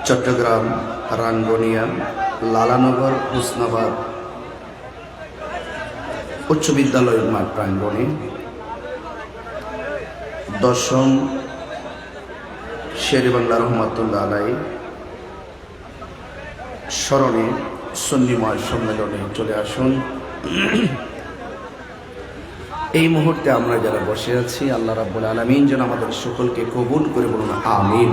চট্টগ্রাম রাঙ্গুনিয়া লালানগর হুসনাবাদ উচ্চ বিদ্যালয়ের মাঠ প্রাঙ্গণে দশম শেরেবাংলা রহমাতুল্লাহ আলাইহি স্মরণে সুন্নি মহাসম্মেলনে চলে আসুন। এই মুহূর্তে আমরা যারা বসে আছি, আল্লাহ রাব্বুল আলামিন যেন আমাদের সকলকে কবুল করে, বলুন আমিন।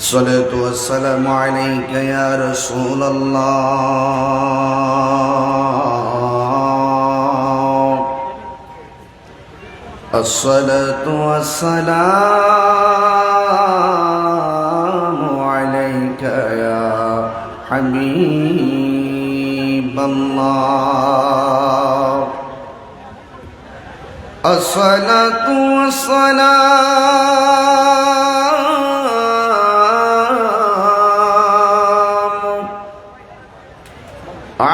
সালাতু ওয়াসসালামু আলাইকা ইয়া রাসূলুল্লাহ, আসসালাতু ওয়াসসালামু আলাইকা ইয়া হাবিবাল্লাহ, আসসালাতু ওয়াসসালামু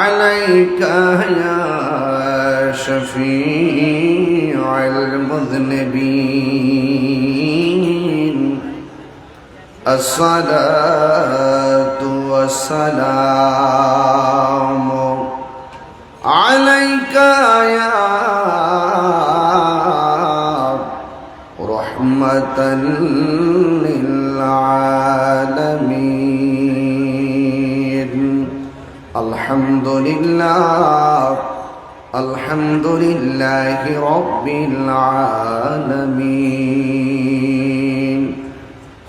আলাইকা ইয়া শাফীউল মুযনিবিন, আসসালাতু ওয়াসসালামু আলাইকা ইয়া রাহমাতাল লিল আলামিন। আলহামদুলিল্লাহ, আলহামদুলিল্লাহি রাব্বিল আলামিন,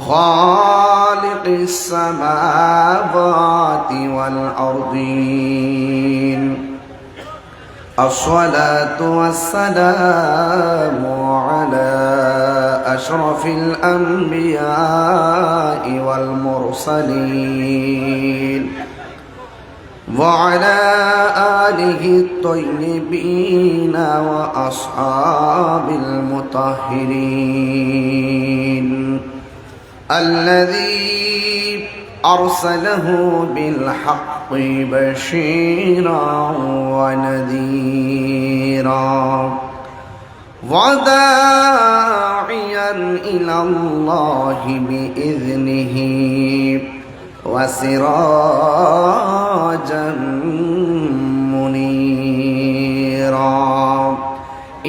খালিকিস সামাওয়াতি ওয়াল আরদিন। الصلاة والسلام على أشرف الأنبياء والمرسلين وعلى آله الطيبين وأصحاب المطهرين الذي أرسله بالحق بشيرا ونذيرا وداعيا إلى الله بإذنه وسراجا منيرا.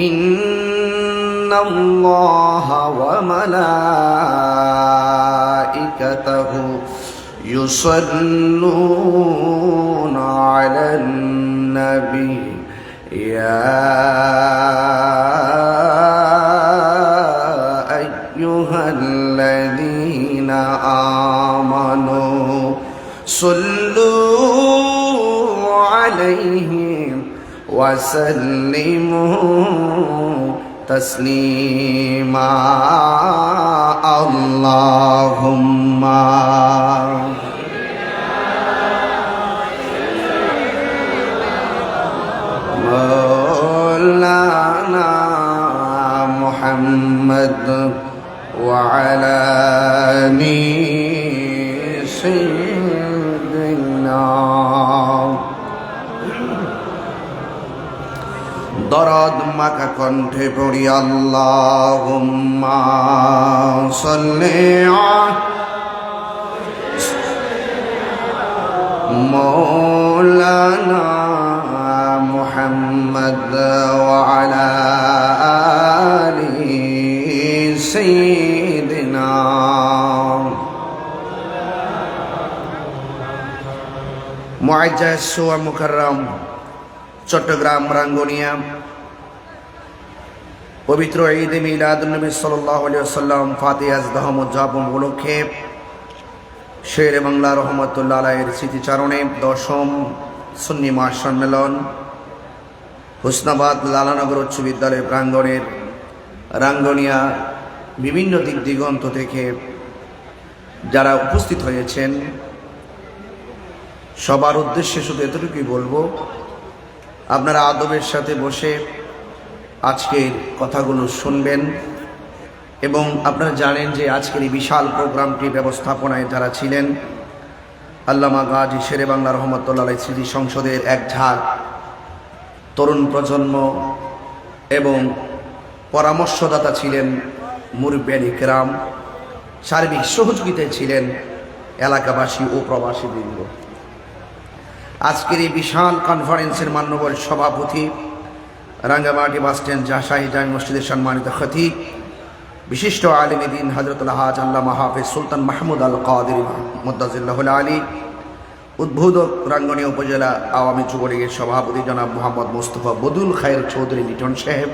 إن الله وملائكته يصلون على النبي يا أيها الذين آمنوا صلوا عليه وسلموا تسليما. اللهم مولانا محمد وعلى آل سيدنا. দরদ মাখা কণ্ঠে পড়ি আল্লাহুম্মা সাল্লি মাওলানা মুহাম্মদ ওয়া আলা আলি সাইয়্যিদিনা. মুআজ্জাজ ওয়া মুকাররম চট্টগ্রাম রাঙ্গুনিয়া পবিত্র ঈদ এ মিলাদুন নবী সাল্লাল্লাহু আলাইহি ওয়াসাল্লাম ফাতিহা আজদহ উদযাপন উপলক্ষে শেরে বাংলা রহমাতুল্লাহ আলাইহির স্মৃতিচারণে দশম সুন্নি মহাসম্মেলন হুসনাবাদ লালানগর উচ্চ বিদ্যালয় প্রাঙ্গণের রাঙ্গুনিয়া বিভিন্ন দিক দিগন্ত থেকে যারা উপস্থিত হয়েছেন সবার উদ্দেশ্যে শুধু এতটুকুই বলবো, আপনারা আদবের সাথে বসে আজকের কথাগুলো শুনবেন এবং আপনারা জানেন যে আজকের এই বিশাল প্রোগ্রামটি ব্যবস্থাপনায় যারা ছিলেন আল্লামা গাজী শেরে বাংলা রহমতুল্লাহ আলাইহি স্মৃতি সংসদের এক ঝাঁক তরুণ প্রজন্ম এবং পরামর্শদাতা ছিলেন মুরব্বিয়ানি কেরাম, সার্বিক সহযোগিতায় ছিলেন এলাকাবাসী ও প্রবাসী বৃন্দ। আজকের এই বিশাল কনফারেন্সের মান্যবর সভাপতি, রাঙ্গামাটি বাসস্ট্যান্ড শাহী জামি মসজিদের সম্মানিত খতিব, বিশিষ্ট আলেমে দ্বীন হযরতুল হাজ আল্লামা হাফেজ সুলতান মাহমুদ আল কাদেরী মুদ্দাজিল্লাহুল আলী, উদ্বোধক রাঙ্গুনিয়া উপজেলা আওয়ামী যুবলীগের সভাপতি জনাব মোহাম্মদ মুস্তফা বদুল খায়ের চৌধুরী লিটন সাহেব,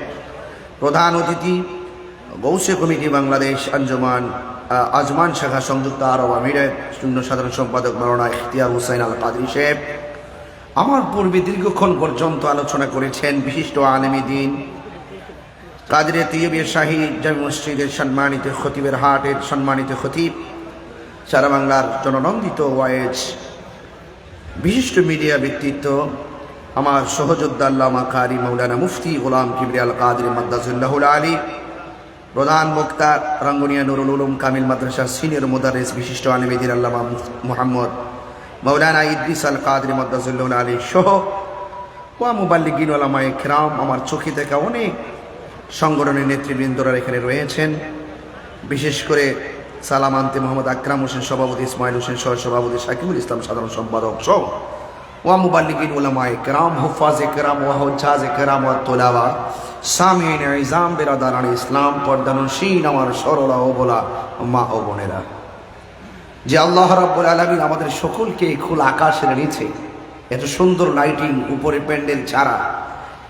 প্রধান অতিথি গৌসে কমিটি বাংলাদেশ আঞ্জুমান আজমান শাখা সংযুক্ত আরব আমিরাত শূন্য সাধারণ সম্পাদক মাওলানা ইখতিয়ার হুসাইন আল কাদরী সাহেব, আমার পূর্বে দীর্ঘক্ষণ পর্যন্ত আলোচনা করেছেন বিশিষ্ট আলেমে দ্বীন কাদরে তৈয়বিয়া শাহী জামি মসজিদের সম্মানিত খতিবের হাটের সম্মানিত খতিব, সারা বাংলার জননন্দিত ওয়াইজ বিশিষ্ট মিডিয়া ব্যক্তিত্ব, আমার সহযোদ্ধা আল্লামা কারি মাওলানা মুফতি গোলাম কিবরিয়া আল কাদরী মুদ্দাজিল্লাহুল আলী, প্রধান বক্তা রাঙ্গুনিয়া নুরুল উলুম কামিল মাদ্রাসার সিনিয়র মুদারিস বিশিষ্ট আলেমে দ্বীন আল্লামা মুহাম্মদ মাওলানা ইদ্রিস আল কাদরী মুদ্দাজিল্লাহুল আলী সহ ওয়া মুবাল্লিগিন উলামায়ে কিরাম, আমার চোখে দেখা অনেক সংগঠনের নেতৃবৃন্দরা এখানে রয়েছেন। বিশেষ করে সালাম আনতে মোহাম্মদ আকরাম হোসেন সভাপতি, ইসমাইল হোসেন সহ সভাপতি, সাকিবুল ইসলাম সাধারণ সম্পাদক সহ ওয়া মুবাল্লিগিন উলামায়ে কিরাম, হুফাজে কিরাম ওয়া হুজ্জাজে কিরাম ওয়া তুলাবা, সামিঈন ইজাম বিরাদারান ইসলাম, পর্দানশীন আমার সরলা ও বলা মা ও বোনেরা, যে আল্লাহ রাব্বুল আলামিন আমাদের সকলকে খোলা আকাশের নিচে এত সুন্দর লাইটিং, উপরে প্যান্ডেল ছাড়া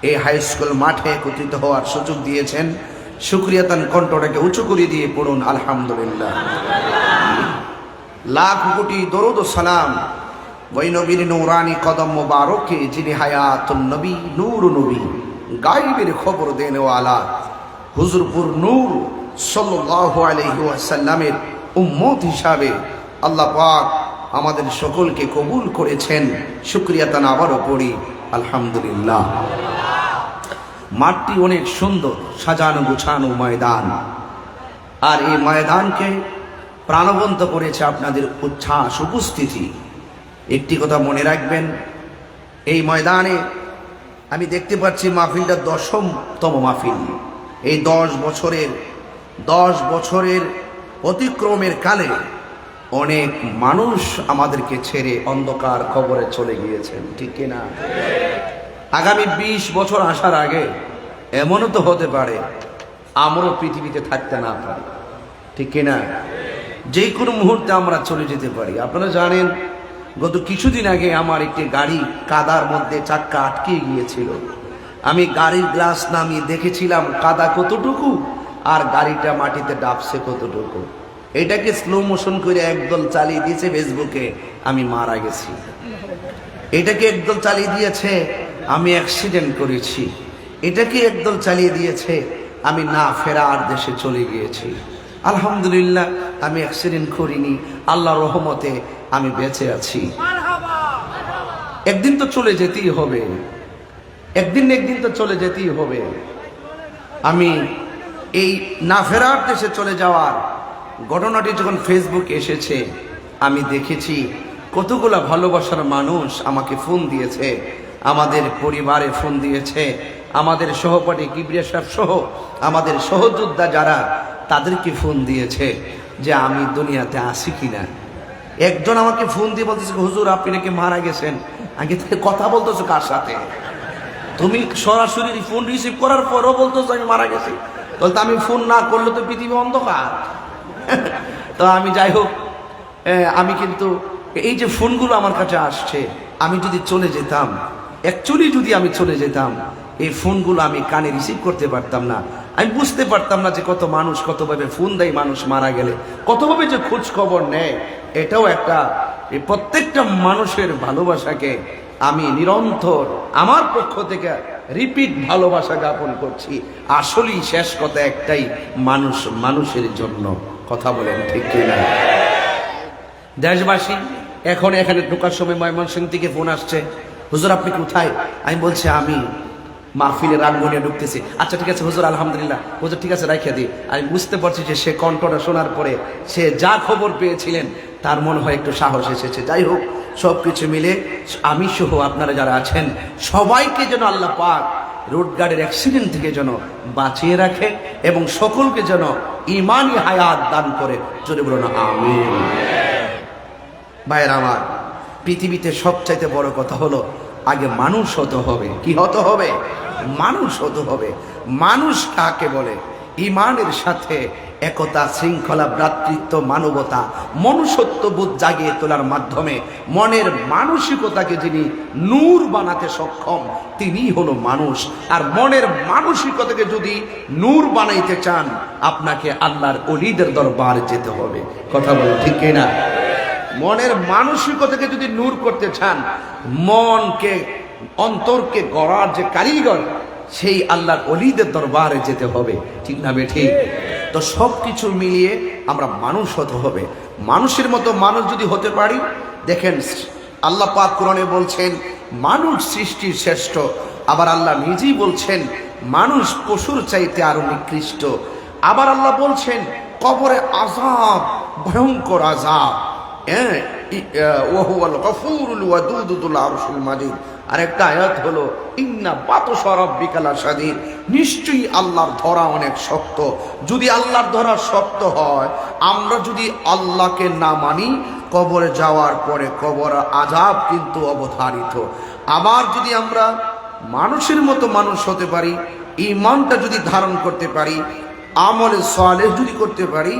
এই হাই স্কুল মাঠে একত্রিত হওয়ার সুযোগ দিয়েছেন। শুকরিয়া তান কণ্ঠটাকে উঁচু করে দিয়ে পড়ুন আলহামদুলিল্লাহ। লাখ কোটি দরুদ ও সালাম ওই নবীর নূরানি কদম মোবারকে, যিনি হায়াতুন নবী, নূর নবী, গায়বের খবর দেন ওয়ালা, হুজুরপুর নূর সাল্লাল্লাহু আলাইহি ওয়াসাল্লামের উম্মত হিসাবে আল্লাহ পাক আমাদের সকলকে কবুল করেছেন। শুকরিয়া তান আবারও পড়ি আলহামদুলিল্লাহ। মাঠটি অনেক সুন্দর, সাজানো গুছানো ময়দান, আর এই ময়দানকে প্রাণবন্ত করেছে আপনাদের উচ্ছ্বাস উপস্থিতি। একটি কথা মনে রাখবেন, এই ময়দানে আমি দেখতে পাচ্ছি মাহফিলটা 10তম মাহফিল। এই 10 বছরের অতিক্রমের কালে অনেক মানুষ আমাদেরকে ছেড়ে অন্ধকার কবরে চলে গিয়েছেন, ঠিক কিনা? আগামী 20 বছর আসার আগে এমনও তো হতে পারে আমরাও পৃথিবীতে থাকতে না পারি, ঠিক কিনা? যে কোনো মুহূর্তে আমরা চলে যেতে পারি। আপনারা জানেন, গত কিছুদিন আগে আমার একটি গাড়ি কাদার মধ্যে চাক্কা আটকে গিয়েছিল। আমি গাড়ির গ্লাস নামিয়ে দেখেছিলাম কাদা কতটুকু আর গাড়িটা মাটিতে ডাবছে কতটুকু। এটাকে স্লো মোশন করে একদল চালিয়ে দিয়েছে ফেসবুকে, আমি মারা গেছি। এটাকে একদল চালিয়ে দিয়েছে আমি অ্যাক্সিডেন্ট করেছি। এটাকে একদল চালিয়ে দিয়েছে আমি না ফেরার দেশে চলে গিয়েছি। আলহামদুলিল্লাহ, আমি অ্যাক্সিডেন্ট করিনি, আল্লাহর রহমতে আমি বেঁচে আছি। একদিন তো চলে যেতেই হবে, একদিন তো চলে যেতেই হবে। আমি এই না ফেরার দেশে চলে যাওয়ার ঘটনাটি যখন ফেসবুকে এসেছে, আমি দেখেছি কতগুলা ভালোবাসার মানুষ আমাকে ফোন দিয়েছে, আমাদের পরিবারে ফোন দিয়েছে, আমাদের সহপাঠী কিবরিয়া সাহেব সহ আমাদের সহযোদ্ধা যারা, তাদেরকে ফোন দিয়েছে যে আমি দুনিয়াতে আসি কিনা। একজন আমাকে ফোন দিয়ে বলতেছে, হুজুর আপনি নাকি মারা গেছেন। আগে থেকে কথা বলতেছো কার সাথে? তুমি সরাসরি ফোন রিসিভ করার পরও বলতেছো আমি মারা গেছি। বলতে আমি ফোন না করলে তো পৃথিবী অন্ধকার। তো আমি যাই হোক, আমি কিন্তু এই যে ফোনগুলো আমার কাছে আসছে, আমি যদি চলে যেতাম, অ্যাকচুয়ালি যদি আমি চলে যেতাম, এই ফোনগুলো আমি কানে রিসিভ করতে পারতাম না। আমি বুঝতে পারতাম না যে কত মানুষ কতভাবে ফোন দেয় মানুষ মারা গেলে, কতভাবে যে খোঁজ খবর নেয়। এটাও একটা, এই প্রত্যেকটা মানুষের ভালোবাসাকে আমি নিরন্তর আমার পক্ষ থেকে রিপিট ভালোবাসা জ্ঞাপন করছি। আসলেই শেষ কথা একটাই, মানুষ মানুষের জন্য। কথা বলেন ঠিক কিনা? দেশবাসী, এখন এখানে ঢোকার সময় ময়মনসিংহ থেকে ফোন আসছে, হুজুর আপনি কোথায়? আমি বলছি আমি মাহফিলে রাঙ্গুনিয়া ঢুকতেছি। আচ্ছা ঠিক আছে হুজুর, আলহামদুলিল্লাহ। হুজুর ঠিক আছে, রাখিয়া দিই। আমি বুঝতে পারছি যে সে কণ্ঠটা শোনার পরে সে যা খবর পেয়েছিলেন তার মনে হয় একটু সাহস এসেছে। যাই হোক, সব কিছু মিলে আমি সহ আপনারা যারা আছেন সবাইকে যেন আল্লাহ পাক রোড গাড়ির অ্যাক্সিডেন্ট থেকে যেন বাঁচিয়ে রাখে এবং সকলকে যেন ইমানি হায়াত দান করে। জোরে বলুন আমিন। ভাইয়ের আমার, পৃথিবীতে সবচাইতে বড় কথা হলো আগে মানুষ হতে হবে। কি হতে হবে? মানুষ হতে হবে। মানুষ কাকে বলে? ইমানের সাথে একতা, শৃঙ্খলা, ভ্রাতৃত্ব, মানবতা, মনুষ্যত্ববোধ জাগিয়ে তোলার মাধ্যমে মনের মানসিকতাকে যিনি নূর বানাতে সক্ষম তিনিই হলো মানুষ। আর মনের মানসিকতাকে যদি নূর বানাইতে চান আপনাকে আল্লাহর ওলিদের দরবারে যেতে হবে। কথা বলে ঠিক কিনা? মনের মানসিকতাকে যদি নূর করতে চান, মনকে অন্তরকে গড়ার যে কারিগর সেই আল্লাহর ওলিদের দরবারে যেতে হবে। ঠিক না বেঠিক? তো সব কিছু মিলিয়ে আমরা মানুষ হতে হবে। মানুষের মতো মানুষ যদি হতে পারি, দেখেন আল্লাহ পাক কোরআনে বলছেন মানুষ সৃষ্টির শ্রেষ্ঠ। আবার আল্লাহ নিজেই বলছেন মানুষ পশুর চাইতে আরো নিকৃষ্ট। আবার আল্লাহ বলছেন কবরে আযাব, ভয়ঙ্কর আযাব। ওয়াহুয়াল গফুরুল ওয়াদুদ যুল আরশিল মাজিদ। আরেকটা আয়াত হলো ইন্না বাতশা রাব্বিকা লাশাদীদ। নিশ্চয়ই আল্লাহর ধরা অনেক শক্ত। যদি আল্লাহর ধরা শক্ত হয়, আমরা যদি আল্লাহকে না মানি, কবরে যাওয়ার পরে কবর আযাব কিন্তু অবধারিত। আবার যদি আমরা মানুষের মতো মানুষ হতে পারি, ঈমানটা যদি ধারণ করতে পারি, আমলে সালেহ যদি করতে পারি,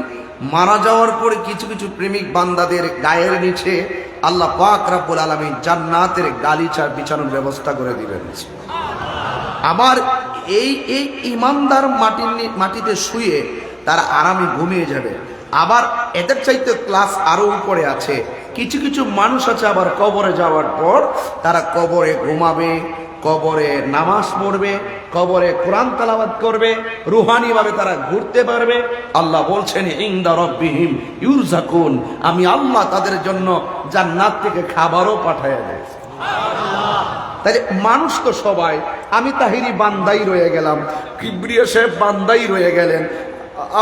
মারা যাওয়ার পরে কিছু কিছু প্রেমিক বান্দাদের গায়ের নিচে আল্লাহ পাক রব্বুল আলামিন জান্নাতের গালিচা বিছানোর ব্যবস্থা করে দিবেন। আবার এই ইমানদার মাটিতে শুয়ে তারা আরামে ঘুমিয়ে যাবে। আবার এদের চাইতে ক্লাস আরো উপরে আছে। কিছু কিছু মানুষ আছে আবার কবরে যাওয়ার পর তারা কবরে ঘুমাবে, কবরে নামাজ পড়বে, কবরে কোরআন তেলাওয়াত করবে, রুহানি ভাবে তারা ঘুরতে পারবে। আল্লাহ বলছেন ইনদা রাব্বিহিম ইউরযাকুন, আমি আল্লাহ তাদের জন্য জান্নাত থেকে খাবারও পাঠায় দেয়। তাই মানুষ তো সবাই, আমি তাহিরি বান্দাই রয়ে গেলাম, কিবরিয়া সাহেব বান্দাই রয়ে গেলেন,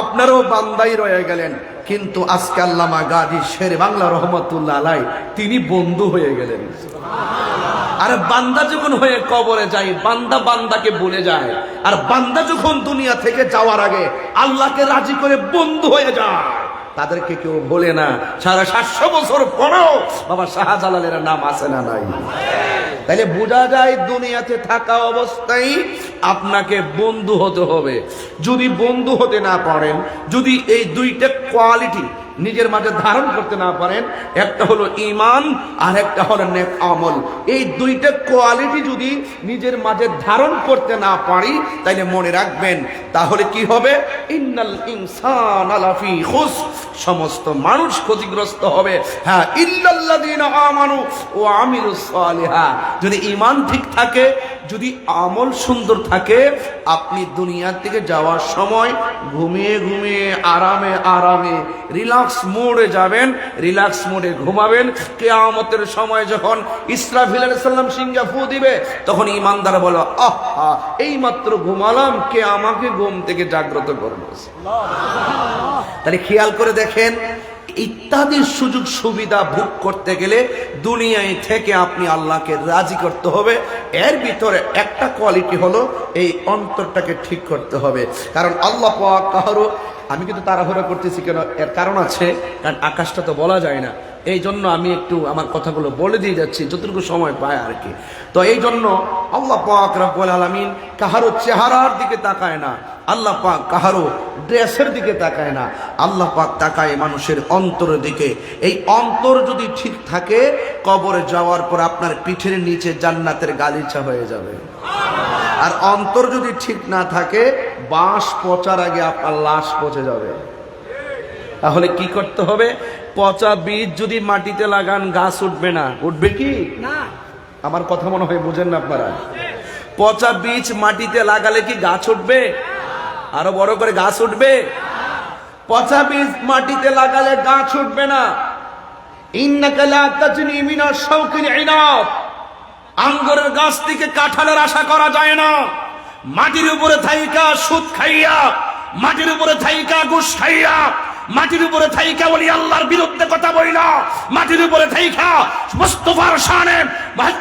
আপনারাও বান্দাই রয়ে গেলেন, কিন্তু আজকে আল্লামা গাজী শের বাংলা রহমতুল্লাহ আলাইহি তিনি বন্ধু হয়ে গেলেন। আর বান্দা যখন হয়ে কবরে যায়, বান্দা বান্দাকে ভুলে যায়। আর বান্দা যখন দুনিয়া থেকে যাওয়ার আগে আল্লাহকে রাজি করে বন্ধু হয়ে যায়, তাদেরকে কেউ ভোলে না। 750 বছর পরেও বাবা শাহজালালের নাম আছে না নাই? তাইলে বোঝা যায় দুনিয়াতে থাকা অবস্থায় আপনাকে বন্ধু হতে হবে। যদি বন্ধু হতে না পারেন, যদি এই দুইটা কোয়ালিটি নিজের মাঝে ধারণ করতে না পারেন, একটা হলো ঈমান আর একটা হলো নেক আমল, এই দুইটা কোয়ালিটি যদি নিজের মাঝে ধারণ করতে না পারি, তাইলে মনে রাখবেন তাহলে কি হবে? ইন্নাল ইনসানা লাফি খুসর, সমস্ত মানুষ ক্ষতিগ্রস্ত হবে। হ্যাঁ, ইল্লাল্লাযীনা আমানু ওয়া আমিলুস সালিহাত। যদি ঈমান ঠিক থাকে, যদি আমল সুন্দর থাকে, আপনি দুনিয়া থেকে যাওয়ার সময় ঘুমিয়ে ঘুমিয়ে আরামে আরামে রিল্যাক্স মোডে যাবেন, রিল্যাক্স মোডে ঘুমাবেন। কিয়ামতের সময় যখন ইসরাফিল আলাইহিস সালাম সিংহা ফু দিবে, তখন ঈমানদার বলে আহা, এই মাত্র ঘুমালাম, কে আমাকে ঘুম থেকে জাগ্রত করবে। তাহলে খেয়াল করে দেখেন, ইত্যাদি সুযোগ সুবিধা ভোগ করতে গেলে দুনিয়ায় থেকে আপনি আল্লাহকে রাজি করতে হবে। এর ভিতরে একটা কোয়ালিটি হলো এই অন্তরটাকে ঠিক করতে হবে। কারণ আল্লাহ পাক কাহারও, আমি কিন্তু তাড়াহুড়া করতেছি কেন, এর কারণ আছে, কারণ আকাশটা তো বলা যায় না। এই জন্য আমি একটু আমার কথাগুলো বলে দিয়ে যাচ্ছি যতটুকু সময় পায় আর কি। তো এই জন্য আল্লাহ পাক রব্বুল আলামিন কাহারও চেহারার দিকে তাকায় না, আল্লাহ পাক কাহারও ড্রেসের দিকে তাকায় না, আল্লাহ পাক তাকায় মানুষের অন্তরের দিকে। এই অন্তর যদি ঠিক থাকে, কবরে যাওয়ার পর আপনার পিঠের নিচে জান্নাতের গালিচা হয়ে যাবে। আর অন্তর যদি ঠিক না থাকে, বাঁশ পচার আগে আপনার লাশ পচে যাবে। তাহলে কি করতে হবে? পচা বীজ যদি মাটিতে লাগান গাছ উঠবে না। উঠবে কি না? আমার কথা মনে হয় বুঝেন না আপনারা। পচা বীজ মাটিতে লাগালে কি গাছ উঠবে? আরো বড় করে গাছ উঠবে? পচা বীজ মাটিতে লাগালে গাছ উঠবে না। ইন্নাকা লা তাজনি মিনাশ শাওকিল ইনাব, আঙ্গুরের গাছ থেকে কাঁঠালের আশা করা যায় না। মাটির উপরে থাইকা সুদ খাইয়া, মাটির উপরে থাইকা ঘুষ খাইয়া, মাটির উপরে থাইকা বলি আল্লাহর বিরুদ্ধে কথা বলি না, মাটির উপরে থাইকা মুস্তাফার শানে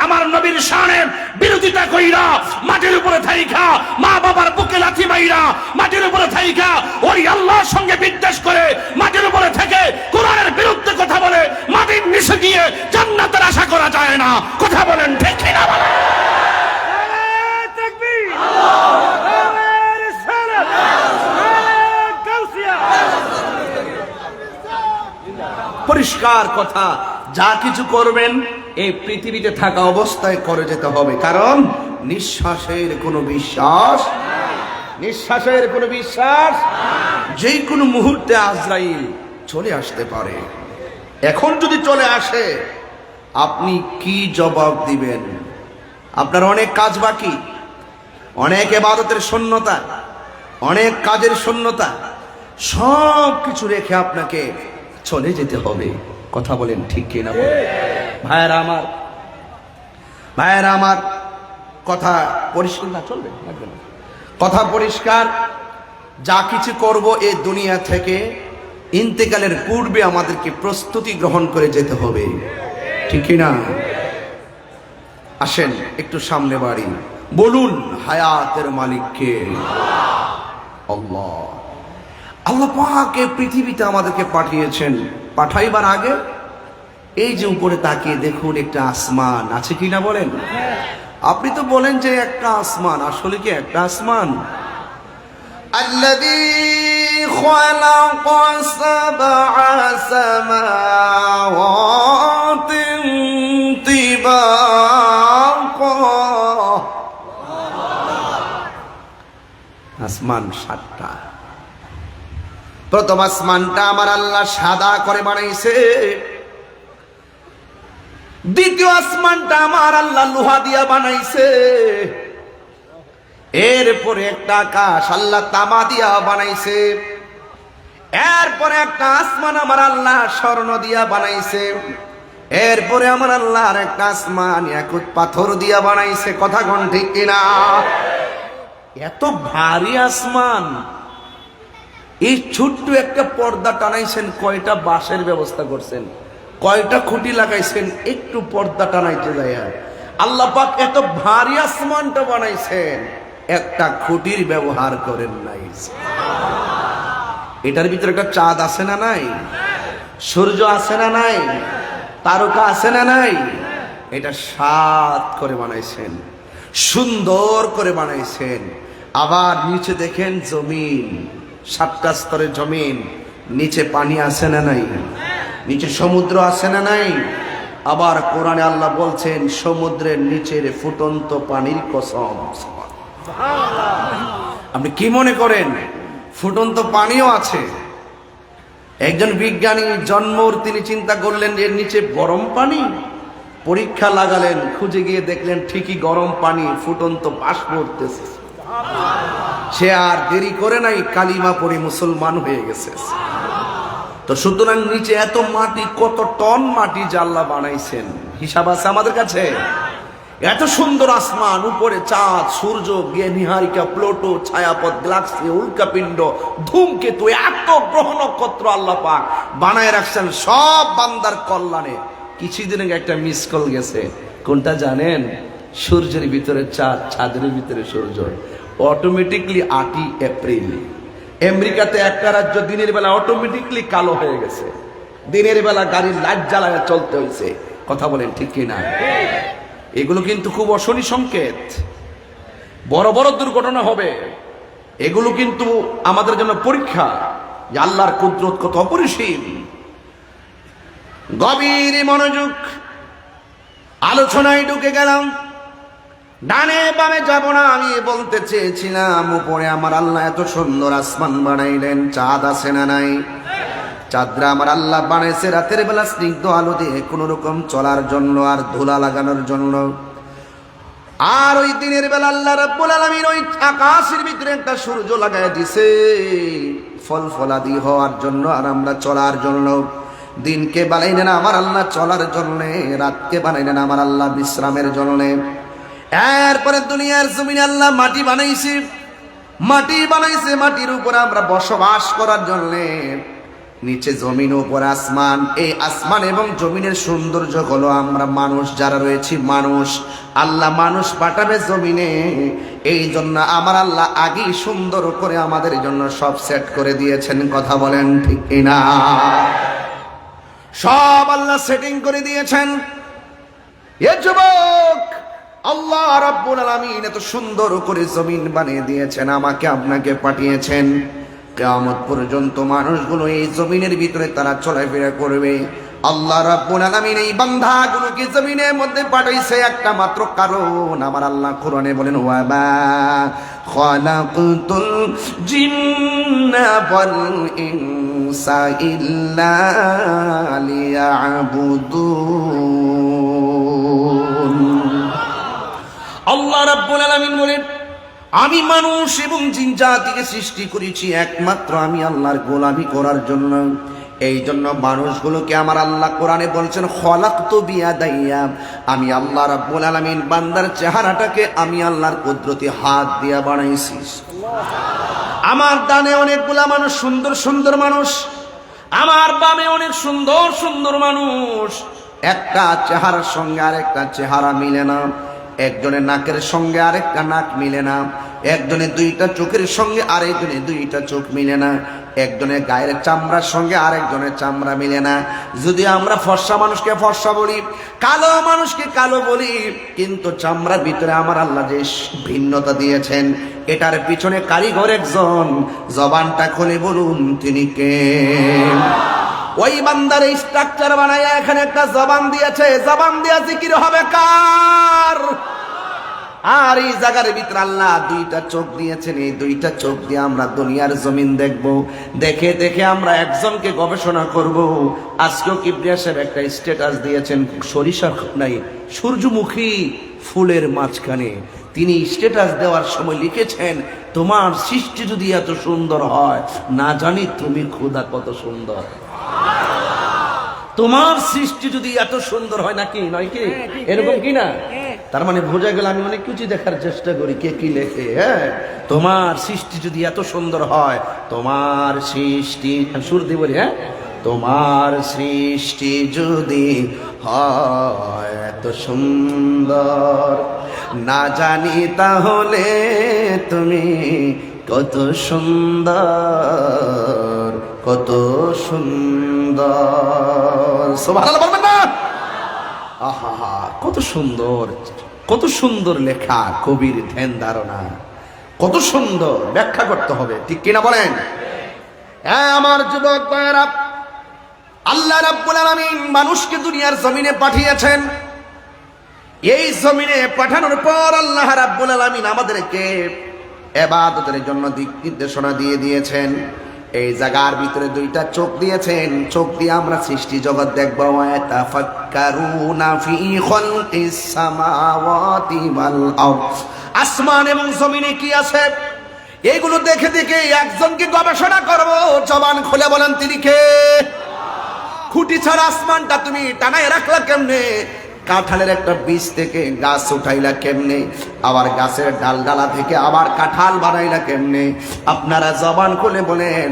আমার নবীর শানে বিরোধিতা কইরা, মাটির উপরে থাইকা মা বাবার বুকে লাথি মাইরা, মাটির উপরে থাইকা ওই আল্লাহর সঙ্গে বিদ্বেষ করে, মাটির উপরে থেকে কোরআনের বিরুদ্ধে কথা বলে মাটির নিচে গিয়ে জান্নাতের আশা করা যায় না। কথা বলেন ঠিক কিনা বলেন? পরিষ্কার কথা, যা কিছু করবেন এই পৃথিবীতে থাকা অবস্থায় করে যেতে হবে, কারণ নিঃশ্বাসের কোনো বিশ্বাস, নিঃশ্বাসের কোনো বিশ্বাস, যে কোনো মুহূর্তে আজরাইল চলে আসতে পারে। এখন যদি চলে আসে আপনি কি জবাব দিবেন? আপনার অনেক কাজ বাকি, অনেক ইবাদতের শূন্যতা, অনেক কাজের শূন্যতা, সব কিছু রেখে আপনাকে চলে যেতে হবে। কথা বলেন ঠিক কিনা বলেন? ভাইয়েরা আমার, ভাইয়েরা আমার, কথা পরিষ্কার না, চলবে কথা পরিষ্কার। যা কিছু করব এই দুনিয়া থেকে ইন্তেকালের পূর্বে আমাদেরকে প্রস্তুতি গ্রহণ করে যেতে হবে, ঠিক কিনা? আসেন একটু সামনে বাড়ি, বলুন হায়াতের মালিক কে? আল্লাহ। আল্লাহ পাক এই পৃথিবীতে আমাদেরকে পাঠিয়েছেন। পাঠাইবার আগে এই যে উপরে তাকিয়ে দেখুন একটা আসমান আছে কিনা বলেন? আপনি তো বলেন যে একটা আসমান, আসলে কি একটা আসমান? আল্লাযী খালাকা সাবআ সামাওয়াতিন তিবাকা। আসমান সাতটা। প্রথম আসমানটা আমার আল্লাহ সাদা করে বানাইছে। দ্বিতীয় আসমানটা আমার আল্লাহ লোহা দিয়া বানাইছে। এরপরে একটা আকাশ আল্লাহ তামা দিয়া বানাইছে। এরপরে একটা আসমান আমার আল্লাহ স্বর্ণ দিয়া বানাইছে। এরপরে আমার আল্লাহ আর একটা আসমান ইয়াকুত পাথর দিয়া বানাইছে। কথা কোন ঠিক কিনা? এত ভারী আসমান, এই ছোট্ট একটা পর্দা টানাইছেন, কয়টা বাঁশের ব্যবস্থা করছেন, কয়টা খুঁটি লাগাইছেন একটু পর্দা টানাইতে যায়। আল্লাহ পাক এত ভারী আসমানটা বানাইছেন, একটা খুঁটির ব্যবহার করেন নাই। এটার ভিতরে একটা চাঁদ আছে না নাই? সূর্য আছে না নাই? তারকা আছে না নাই? এটা সাত করে বানাইছেন, সুন্দর করে বানাইছেন। আবার নিচে দেখেন জমিন, সাতটা স্তরে জমিন, নিচে পানি আছে না নাই? নিচে সমুদ্র আছে না নাই? আবার কোরআনে আল্লাহ বলছেন সমুদ্রের নিচের ফুটন্ত পানির কসম। আপনি কি মনে করেন ফুটন্ত পানিও আছে? একজন বিজ্ঞানী জন্মর তিনি চিন্তা করলেন এর নিচে গরম পানি, পরীক্ষা লাগালেন, খুঁজে গিয়ে দেখলেন ঠিকই গরম পানি, ফুটন্ত বাষ্প উঠতেছে। সে আর দেরি করে নাই, কালিমা পড়ে মুসলমান হয়ে গেছে। তো সুতরাং নিচে এত মাটি, কত টন মাটি যে আল্লাহ বানাইছেন, হিসাব আছে আমাদের কাছে? এত সুন্দর আসমান, উপরে চাঁদ, সূর্য, নিহারিকা, প্লুটো, ছায়াপথ, গ্যালাক্সি, উল্কাপিণ্ড, ধূমকেতু, এত গ্রহ নক্ষত্র আল্লাহ পাক বানায় রাখছেন সব বান্দার কল্যাণে। কিছুদিন আগে একটা মিস কল গেছে, কোনটা জানেন? সূর্যের ভিতরে চাঁদ, চাঁদের ভিতরে সূর্য। অটোমেটিকলি 8ই এপ্রিল আমেরিকাতে একটা রাজ্য দিনের বেলা অটোমেটিকলি কালো হয়ে গেছে। দিনের বেলা গাড়ির লাইট জ্বালায় চলতে হয়েছে। কথা বলেন ঠিক কিনা? এগুলো কিন্তু খুব অশনি সংকেত, বড় বড় দুর্ঘটনা হবে। এগুলো কিন্তু আমাদের জন্য পরীক্ষা যে আল্লাহর কুদরত কত অপরিসীম। গভীর মনোযোগ, আলোচনায় ঢুকে গেলাম। ডানে বামে যাব না, আমি বলতে চেয়েছিলাম উপরে আমার আল্লাহ এত সুন্দর আসমান বানাইলেন, চাঁদ আছে না নাই? চাঁদরা আমার আল্লাহ বানাইছে রাতের বেলা স্নিগ্ধ আলো দিয়ে কোন রকম চলার জন্য আর ধুলা লাগানোর জন্য। আর ওই দিনের বেলা আল্লাহ রাব্বুল আলামিন ওই আকাশের ভিতরে একটা সূর্য লাগায় দিছে ফল ফলাদি হওয়ার জন্য আর আমরা চলার জন্য। দিনকে বানাইলেন আমার আল্লাহ চলার জন্য, রাতকে বানাইলেন আমার আল্লাহ বিশ্রামের জন্য। এরপরে দুনিয়ার জমিনে আল্লাহ মাটি বানাইছে, মাটি বানাইছে, মাটির উপরে আমরা বসবাস করার জন্য। নিচে জমিন, উপর আসমান। এই আসমান এবং জমিনের সৌন্দর্য হলো আমরা মানুষ যারা রয়েছি মানুষ। আল্লাহ মানুষ পাঠাবে জমিনে, এই জন্য আমার আল্লাহ আগেই সুন্দর করে আমাদের জন্য সব সেট করে দিয়েছেন। কথা বলেন ঠিক কিনা? সব আল্লাহ সেটিং করে দিয়েছেন। এ যুবক, আল্লাহ রাব্বুল আলামিন এত সুন্দর করে জমিন বানিয়ে দিয়েছেন, আমাকে আপনাকে পাঠিয়েছেন। কিয়ামত পর্যন্ত মানুষগুলো এই জমিনের ভিতরে তারা চলাফেরা করবে। আল্লাহ রাব্বুল আলামিন এই বান্দাগুলোকে জমিনের মধ্যে পাঠাইছে একটা মাত্র কারণ। আমার আল্লাহ কোরআনে বলেন, ওয়া মা খালাকতুল জিন্না ওয়াল ইনসা ইল্লা লিয়াবুদুন। আল্লাহ রাব্বুল আলামিন বলেন, আমি মানুষ এবং জিন জাতিকে সৃষ্টি করেছি একমাত্র আমি আল্লাহর গোলামি করার জন্য। এই জন্য মানুষগুলোকে আমার আল্লাহ কোরআনে বলছেন, খলাকতু বিয়াদাইয়া, আমি আল্লাহ রাব্বুল আলামিন বান্দার চেহারাটাকে আমি আল্লাহর কুদরতি হাত দিয়া বানাইছি। আমার ডানে অনেকগুলা মানুষ, সুন্দর সুন্দর মানুষ, আমার বামে অনেক সুন্দর সুন্দর মানুষ। একটা চেহারার সঙ্গে আরেকটা চেহারা মিলে না, একজনের নাকের সঙ্গে আরেকটা নাক মিলে না, একজনের দুইটা চোখের সঙ্গে আরেকজনের দুইটা চোখ মিলে না, একজনের গায়ের চামড়ার সঙ্গে আরেকজনের চামড়া মিলে না। যদি আমরা ফর্সা মানুষকে ফর্সা বলি, কালো মানুষকে কালো বলি, কিন্তু চামড়ার ভিতরে আমার আল্লাহ যে ভিন্নতা দিয়েছেন, এটার পিছনে কারিগর একজন। জবানটা খুলে বলুন তিনি কে? ওই বান্দার স্ট্রাকচার বানায় এখানে একটা জবান দিয়েছে, জবান দিয়া জিকির হবে কার? আর এই জায়গার ভিতরে আল্লাহ দুইটা চোখ দিয়েছেন। এই দুইটা চোখ দিয়ে আমরা দুনিয়ার জমিন দেখব, দেখে দেখে আমরা একজনকে গবেষণা করব। আজকেও কিবরিয়া সাহেব একটা স্ট্যাটাস দিয়েছেন, সরিষা নাই সূর্যমুখী ফুলের মাঝখানে। তিনি স্ট্যাটাস দেওয়ার সময় লিখেছেন, তোমার সৃষ্টি যদি এত সুন্দর হয়, না জানি তুমি খোদা কত সুন্দর। তোমার সৃষ্টি যদি এত সুন্দর হয়, নাকি নয় কি? এরকম কি না? তার মানে বোঝা গেল আমি অনেক কিছু দেখার চেষ্টা করি কে কি লেখে। হ্যাঁ, তোমার সৃষ্টি যদি এত সুন্দর হয়, তোমার সৃষ্টি সুর দিয়ে বলি, হ্যাঁ, তোমার সৃষ্টি যদি হয় এত সুন্দর, না জানি তাহলে তুমি কত সুন্দর, কত সুন্দর। সুবহানাল্লাহ বলবেন না? আহা, কত সুন্দর, কত সুন্দর লেখা, কবির ধ্যান ধারণা, কত সুন্দর ব্যাখ্যা করতে হবে, ঠিক কিনা বলেন? হ্যাঁ আমার যুবক ভাইয়েরা, আল্লাহ রাব্বুল আলামিন মানুষকে দুনিয়ার জমিনে পাঠিয়েছেন। এই জমিনে পাঠানোর পর আল্লাহ রাব্বুল আলামিন আমাদেরকে ইবাদতের জন্য দিক নির্দেশনা দিয়ে দিয়েছেন। এই জায়গার ভিতরে দুইটা চোখ দিয়েছেন, চোখ দিয়ে আমরা সৃষ্টি জগৎ দেখবো। ওয়াতাফাক্কারুনা ফি খালকিস সামাওয়াতি ওয়াল আরদ, আসমান এবং জমিনে কি আছে এগুলো দেখে দেখে একজনকে গবেষণা করব। জবান খুলে বলেন তিনি কে? খুঁটি ছাড়া আসমানটা তুমি টানায় রাখলা কেমনে? কাঁঠালের একটা বীজ থেকে গাছ উঠাইলা কেমনে? আবার গাছের ডালডালা থেকে আবার কাঁঠাল বানাইলা কেমনে? আপনারা জবান খুলে বলেন,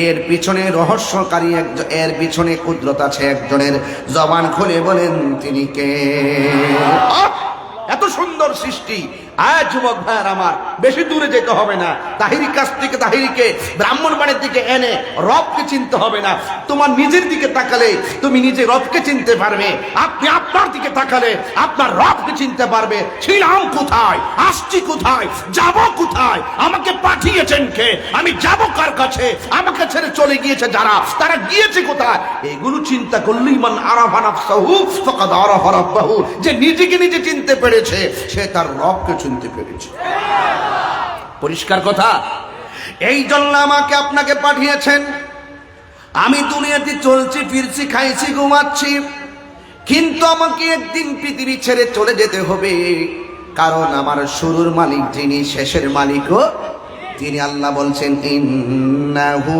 এর পিছনে রহস্যকারী একজন, এর পিছনে কুদরত আছে একজনের। জবান খুলে বলেন তিনি কে? এত সুন্দর সৃষ্টি। আয় যুবক ভাইয়ার আমার, বেশি দূরে যেতে হবে না। তাহিরি কাছ থেকে তাহিরিকে ব্রাহ্মণবাড়ির দিকে এনে রবকে চিনতে হবে না। তোমার নিজের দিকে তাকালে তুমি নিজে রবকে চিনতে পারবে। আপনি আপনার দিকে তাকালে আপনার রবকে চিনতে পারবে। ছিলাম কোথায়, আসছি কোথায়, যাব কোথায়, আমাকে পাঠিয়েছেন কে, আমি যাব কার কাছে, আমাকে ছেড়ে চলে গিয়েছে যারা, তারা গিয়েছে কোথায়, এগুলো চিন্তা করলেই মান আরাফা নাফসাহু ফাকাদ আরাফা রাব্বাহু। যে নিজেকে নিজে চিনতে পেরেছে সে তার রবকে চিনতে পেরেছে। পরিষ্কার কথা। এই জন্য আমাকে আপনাকে পাঠিয়েছেন। আমি দুনিয়াতে চলছি ফিরছি, খাইছি ঘুমাচ্ছি, কিন্তু আমাকে একদিন পৃথিবী ছেড়ে চলে যেতে হবে। কারণ আমার শুরুর মালিক যিনি, শেষের মালিকও তিনি আল্লাহ বলছেন ইন্নাহু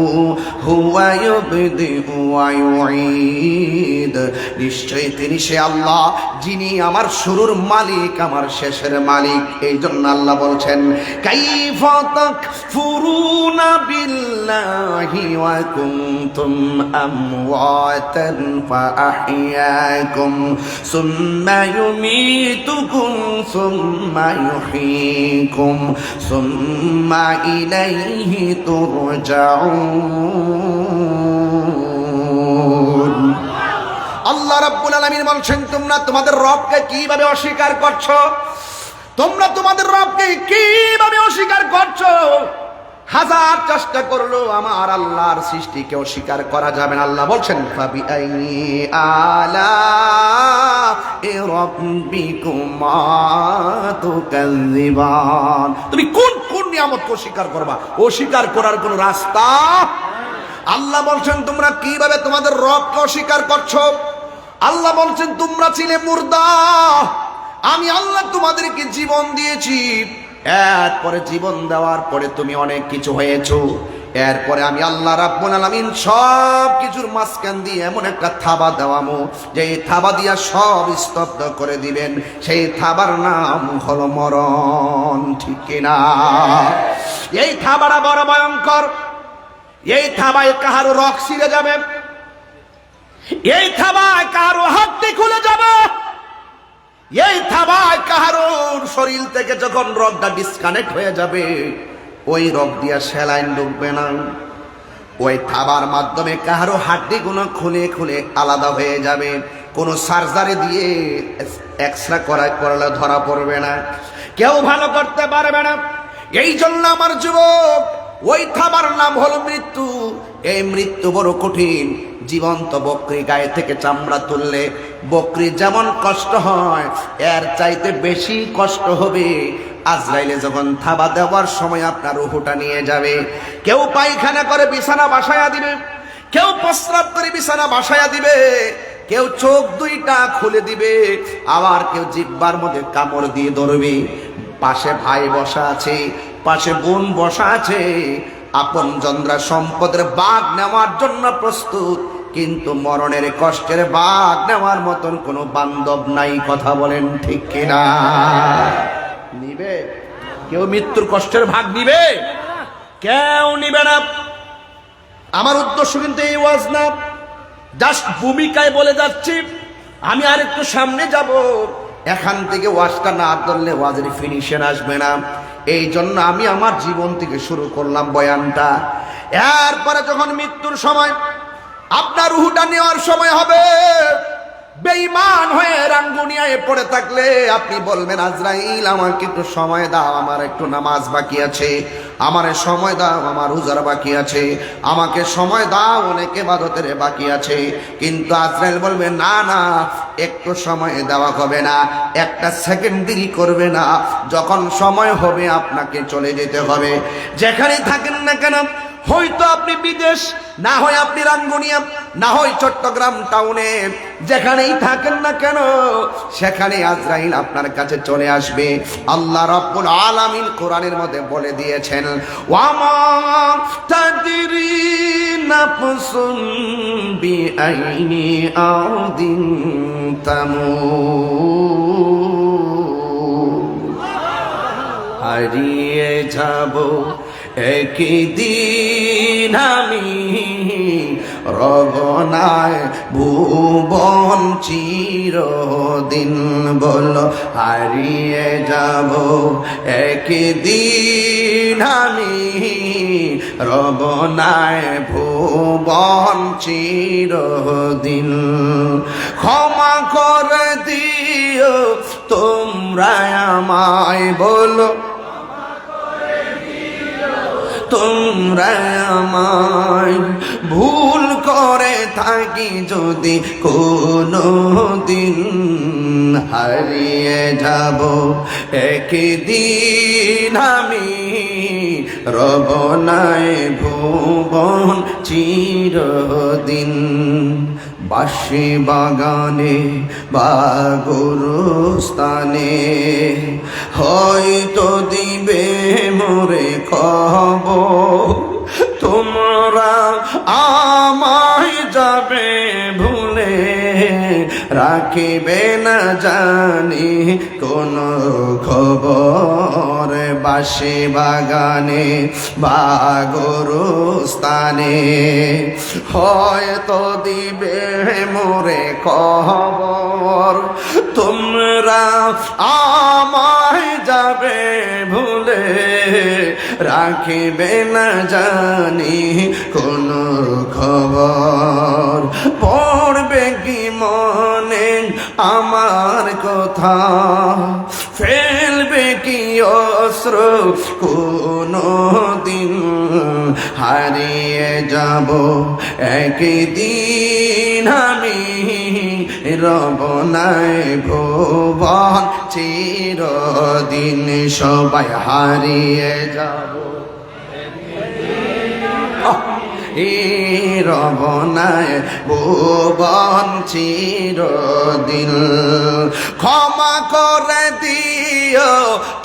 হুয়া ইউবদিউ ওয়া ইউঈদ, নিশ্চয়ই তিনি সে আল্লাহ যিনি আমার শুরুর মালিক, আমার শেষের মালিক। এই জন্য আল্লাহ বলছেন কাইফা তাকফুরুনা বিল্লাহি ওয়া কুনতুম আমওয়াতান ফাআহইয়াকুম সুম্মা ইউমীতুকুম সুম্মা ইউহয়ীকুম সুম্মা ইলাইহি তুরজাউন। আল্লাহ রাব্বুল আলামিন বলছেন তোমরা তোমাদের রবকে কিভাবে অস্বীকার করছো, তোমরা তোমাদের রবকে কিভাবে অস্বীকার করছো। হাজার চেষ্টা করলো আমার আল্লাহর সৃষ্টিকে অস্বীকার করা যাবে না। আল্লাহ বলছেন ফাবিআইয়ি আলা'i রাব্বিকুমা তুকাযযিবান, তুমি কোন কোন নিয়ামতকে অস্বীকার করবা, অস্বীকার করার কোন রাস্তা। আল্লাহ বলছেন তোমরা কিভাবে তোমাদের রবকে অস্বীকার করছো। আল্লাহ বলছেন তোমরা ছিলে মুর্দা, আমি আল্লাহ তোমাদেরকে জীবন দিয়েছি, এরপরে জীবন দেওয়ার পরে তুমি অনেক কিছু হয়েছো, এরপরে আমি আল্লাহ রাব্বুল আলামিন সব কিছুর মাঝখান দিয়ে এমন একটা থাবা দেওয়ামো যে এই থাবা দিয়া সব স্তব্ধ করে দিবেন, সেই থাবার নাম হলো মরণ। ঠিক কিনা? এই থাবাটা বড় ভয়ঙ্কর। এই থাবায় কাহারো রক ছিঁড়ে যাবে, এই থাবায় কাহারো হাড্ডি খুলে যাবে, এই থাবায় কাহারোর শরীর থেকে যখন রগটা ডিসকানেক্ট হয়ে যাবে, ওই রগ দিয়া স্যালাইন ঢুকবে না। ওই থাবার মাধ্যমে কাহারো হাড্ডিগুলো খুলে খুলে আলাদা হয়ে যাবে, কোনো সার্জারি দিয়ে এক্সরে করলে ধরা পড়বে না, কেউ ভালো করতে পারবে না। এই জন্য আমার যুবক, ওই থাবার নাম হলো মৃত্যু। এই মৃত্যু বড় কঠিন। জীবন্ত বকরি গায়ে থেকে চামড়া তুললে বকরি যেমন কষ্ট হয়, এর চাইতে বেশি কষ্ট হবে আজরাইলে যখন থাবা দেওয়ার সময় আপনার রূহটা নিয়ে যাবে। কেউ পায়খানা করে বিছানা বাসায়া দিবে, কেউ প্রস্রাব করে বিছানা বাসায়া দিবে, কেউ চোখ দুইটা খুলে দিবে, আবার কেউ জিহ্বার মধ্যে কামড় দিয়ে ধরবে। পাশে ভাই বসা আছে, পাশে বোন বসা আছে, আপন জনরা সম্পদের ভাগ নেওয়ার জন্য প্রস্তুত, কিন্তু মরণের কষ্টের ভাগ নেওয়ার মতন কোনো বান্ধব নাই। কথা বলেন ঠিক কিনা? নিবে কেউ মৃত্যুর কষ্টের ভাগ নিবে? কেউ নিবে না। আমার উদ্দেশ্য কিন্তু এই ওয়াজ না, জাস্ট ভূমিকায় বলে যাচ্ছি। আমি আর একটু সামনে যাব, এখান থেকে ওয়াজটা না ধরলে ওয়াজের ফিনিশন আসবে না। এই জন্য আমি আমার জীবন থেকে শুরু করলাম বয়ানটা। এরপরে যখন মৃত্যুর সময়, আপনার রুহটা নেওয়ার সময় হবে, বেঈমান হয়ে রাঙ্গুনিয়ায় পড়ে থাকলে আপনি বলবেন আজরাইল আমাকে একটু সময় দাও, আমার একটু নামাজ বাকি আছে, আমার সময় দাও, আমার রোজার বাকি আছে, আমাকে সময় দাও, অনেক ইবাদতের বাকি আছে। কিন্তু আজরাইল বলবে না না, একটু সময় দেওয়া হবে না, একটা সেকেন্ড দেরি করবে না, যখন সময় হবে আপনাকে চলে যেতে হবে। যেখানেই থাকেন না কেন, হয়তো আপনি বিদেশ, না হয় আপনি রাঙ্গুনিয়া, না হয় চট্টগ্রাম টাউনে, যেখানেই থাকেন না কেন সেখানে আজরাইল আপনার কাছে চলে আসবে। আল্লাহ রাব্বুল আলামিন কোরআনের মধ্যে বলে দিয়েছেন ওয়ামা তাদরি নাফসুম বিআইনি আরদিন তামুত, হারিয়ে যাব একদিন আমি রগনায় ভুবন চিরদিন। বলো হারিয়ে যাব একদিন আমি রগনায় ভুবন চিরদিন। ক্ষমা করে দিও তোমরা আমায়, বলো তোমরা আমায়, ভুল করে থাকি যদি কোনো দিন, হারিয়ে যাব একদিন আমি রবনায় ভুবন চিরদিন। বাঁশি বাগানে বা গোরস্থানে হয়তো দিবে মোরে খবর, তোমরা আমায় যাবে ভুলে, রাখিবে না জানি কোন খবর। বাঁশি বাগানে বা গোরস্থানে হয়তো দিবে মোরে খবর, তোমরা আমায় যাবে ভুলে, রাখিবে না জানি কোন খবর। পড়বে কি মনে আমার কথা, ফেলবে কি অস্ত্র কোনো দিন, হারিয়ে যাব একদিন আমি, রবনায় ভুবন চিরদিন। সবাই হারিয়ে যাব রবনায় ভুবন চিরদিন। ক্ষমা করে দিও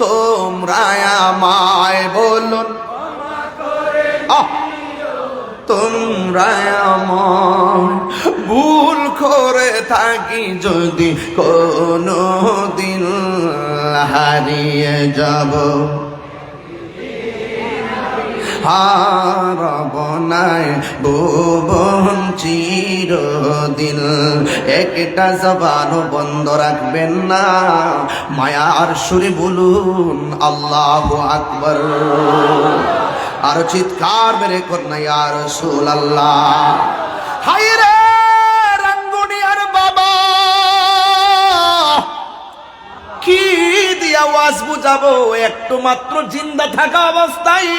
তোমরা আমায়, বলুন তোমরা আমায়, ভুল করে থাকি যদি কোনো দিন, হারিয়ে যাব রবনায় ভুবন চিরদিন। একটা জবানও বন্ধ রাখবেন না, মায়ার সুরে বলুন আল্লাহু আকবার। আর চিৎকার মেরে করনা ইয়া রাসূলুল্লাহ। হায় রে রাঙ্গুনিয়ার বাবা, কি দিয়া ওয়াজ বুঝাবো? একটু মাত্র জিন্দা থাকা অবস্থায়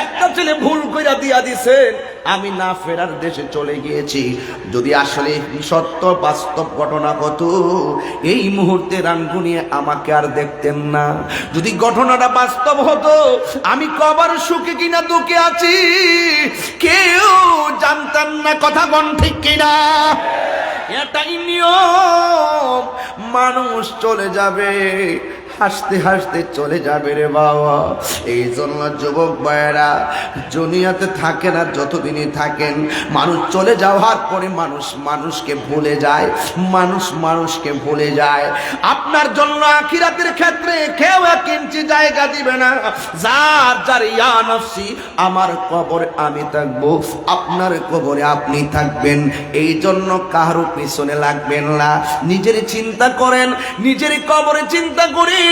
একটা ছেলে ভুল কইরা দিয়া দিছেন, আমি না ফেরার দেশে চলে গিয়েছি। যদি আসলে সত্য বাস্তব ঘটনা হতো, এই মুহূর্তে রাঙ্গুনিয়া আমাকে আর দেখতেন না। যদি ঘটনাটা বাস্তব হতো, আমি কবার সুখে কিনা দুঃখে আছি কেউ জানতেন না। কথা বল ঠিক কিনা? এটাই নিয়ম। মানুষ চলে যাবে, হাসতে হাসতে চলে যাবে রে বাবা। এই জন্য যুবক ভাইয়েরা দুনিয়াতে থাকেন আর যতদিনই থাকেন, মানুষ চলে যাওয়ার পরে মানুষ মানুষকে ভুলে যায়, মানুষ মানুষকে ভুলে যায়। আপনার জন্য আখিরাতের ক্ষেত্রে কেউ 1 ইঞ্চি জায়গা দিবে না। যার যার ইয়া নফসি, আমার কবরে আমি থাকবো, আপনার কবরে আপনি থাকবেন। এই জন্য কারো পিছনে লাগবেন না, নিজের চিন্তা করেন, নিজের কবরে চিন্তা করেন।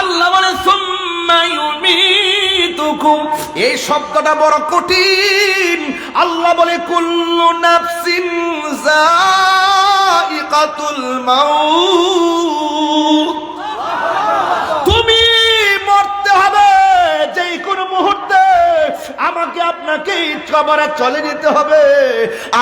আল্লাহ বলে সুম্মা ইউমিতুকুম, এই শব্দটা বড় কঠিন। আল্লাহ বলে কুল্লু নাফসিন যায়িকাতুল মাউত, তুমি মরতে হবে যেই কোনো মুহূর্তে। আমাকে আপনাকে কবরে চলে যেতে হবে।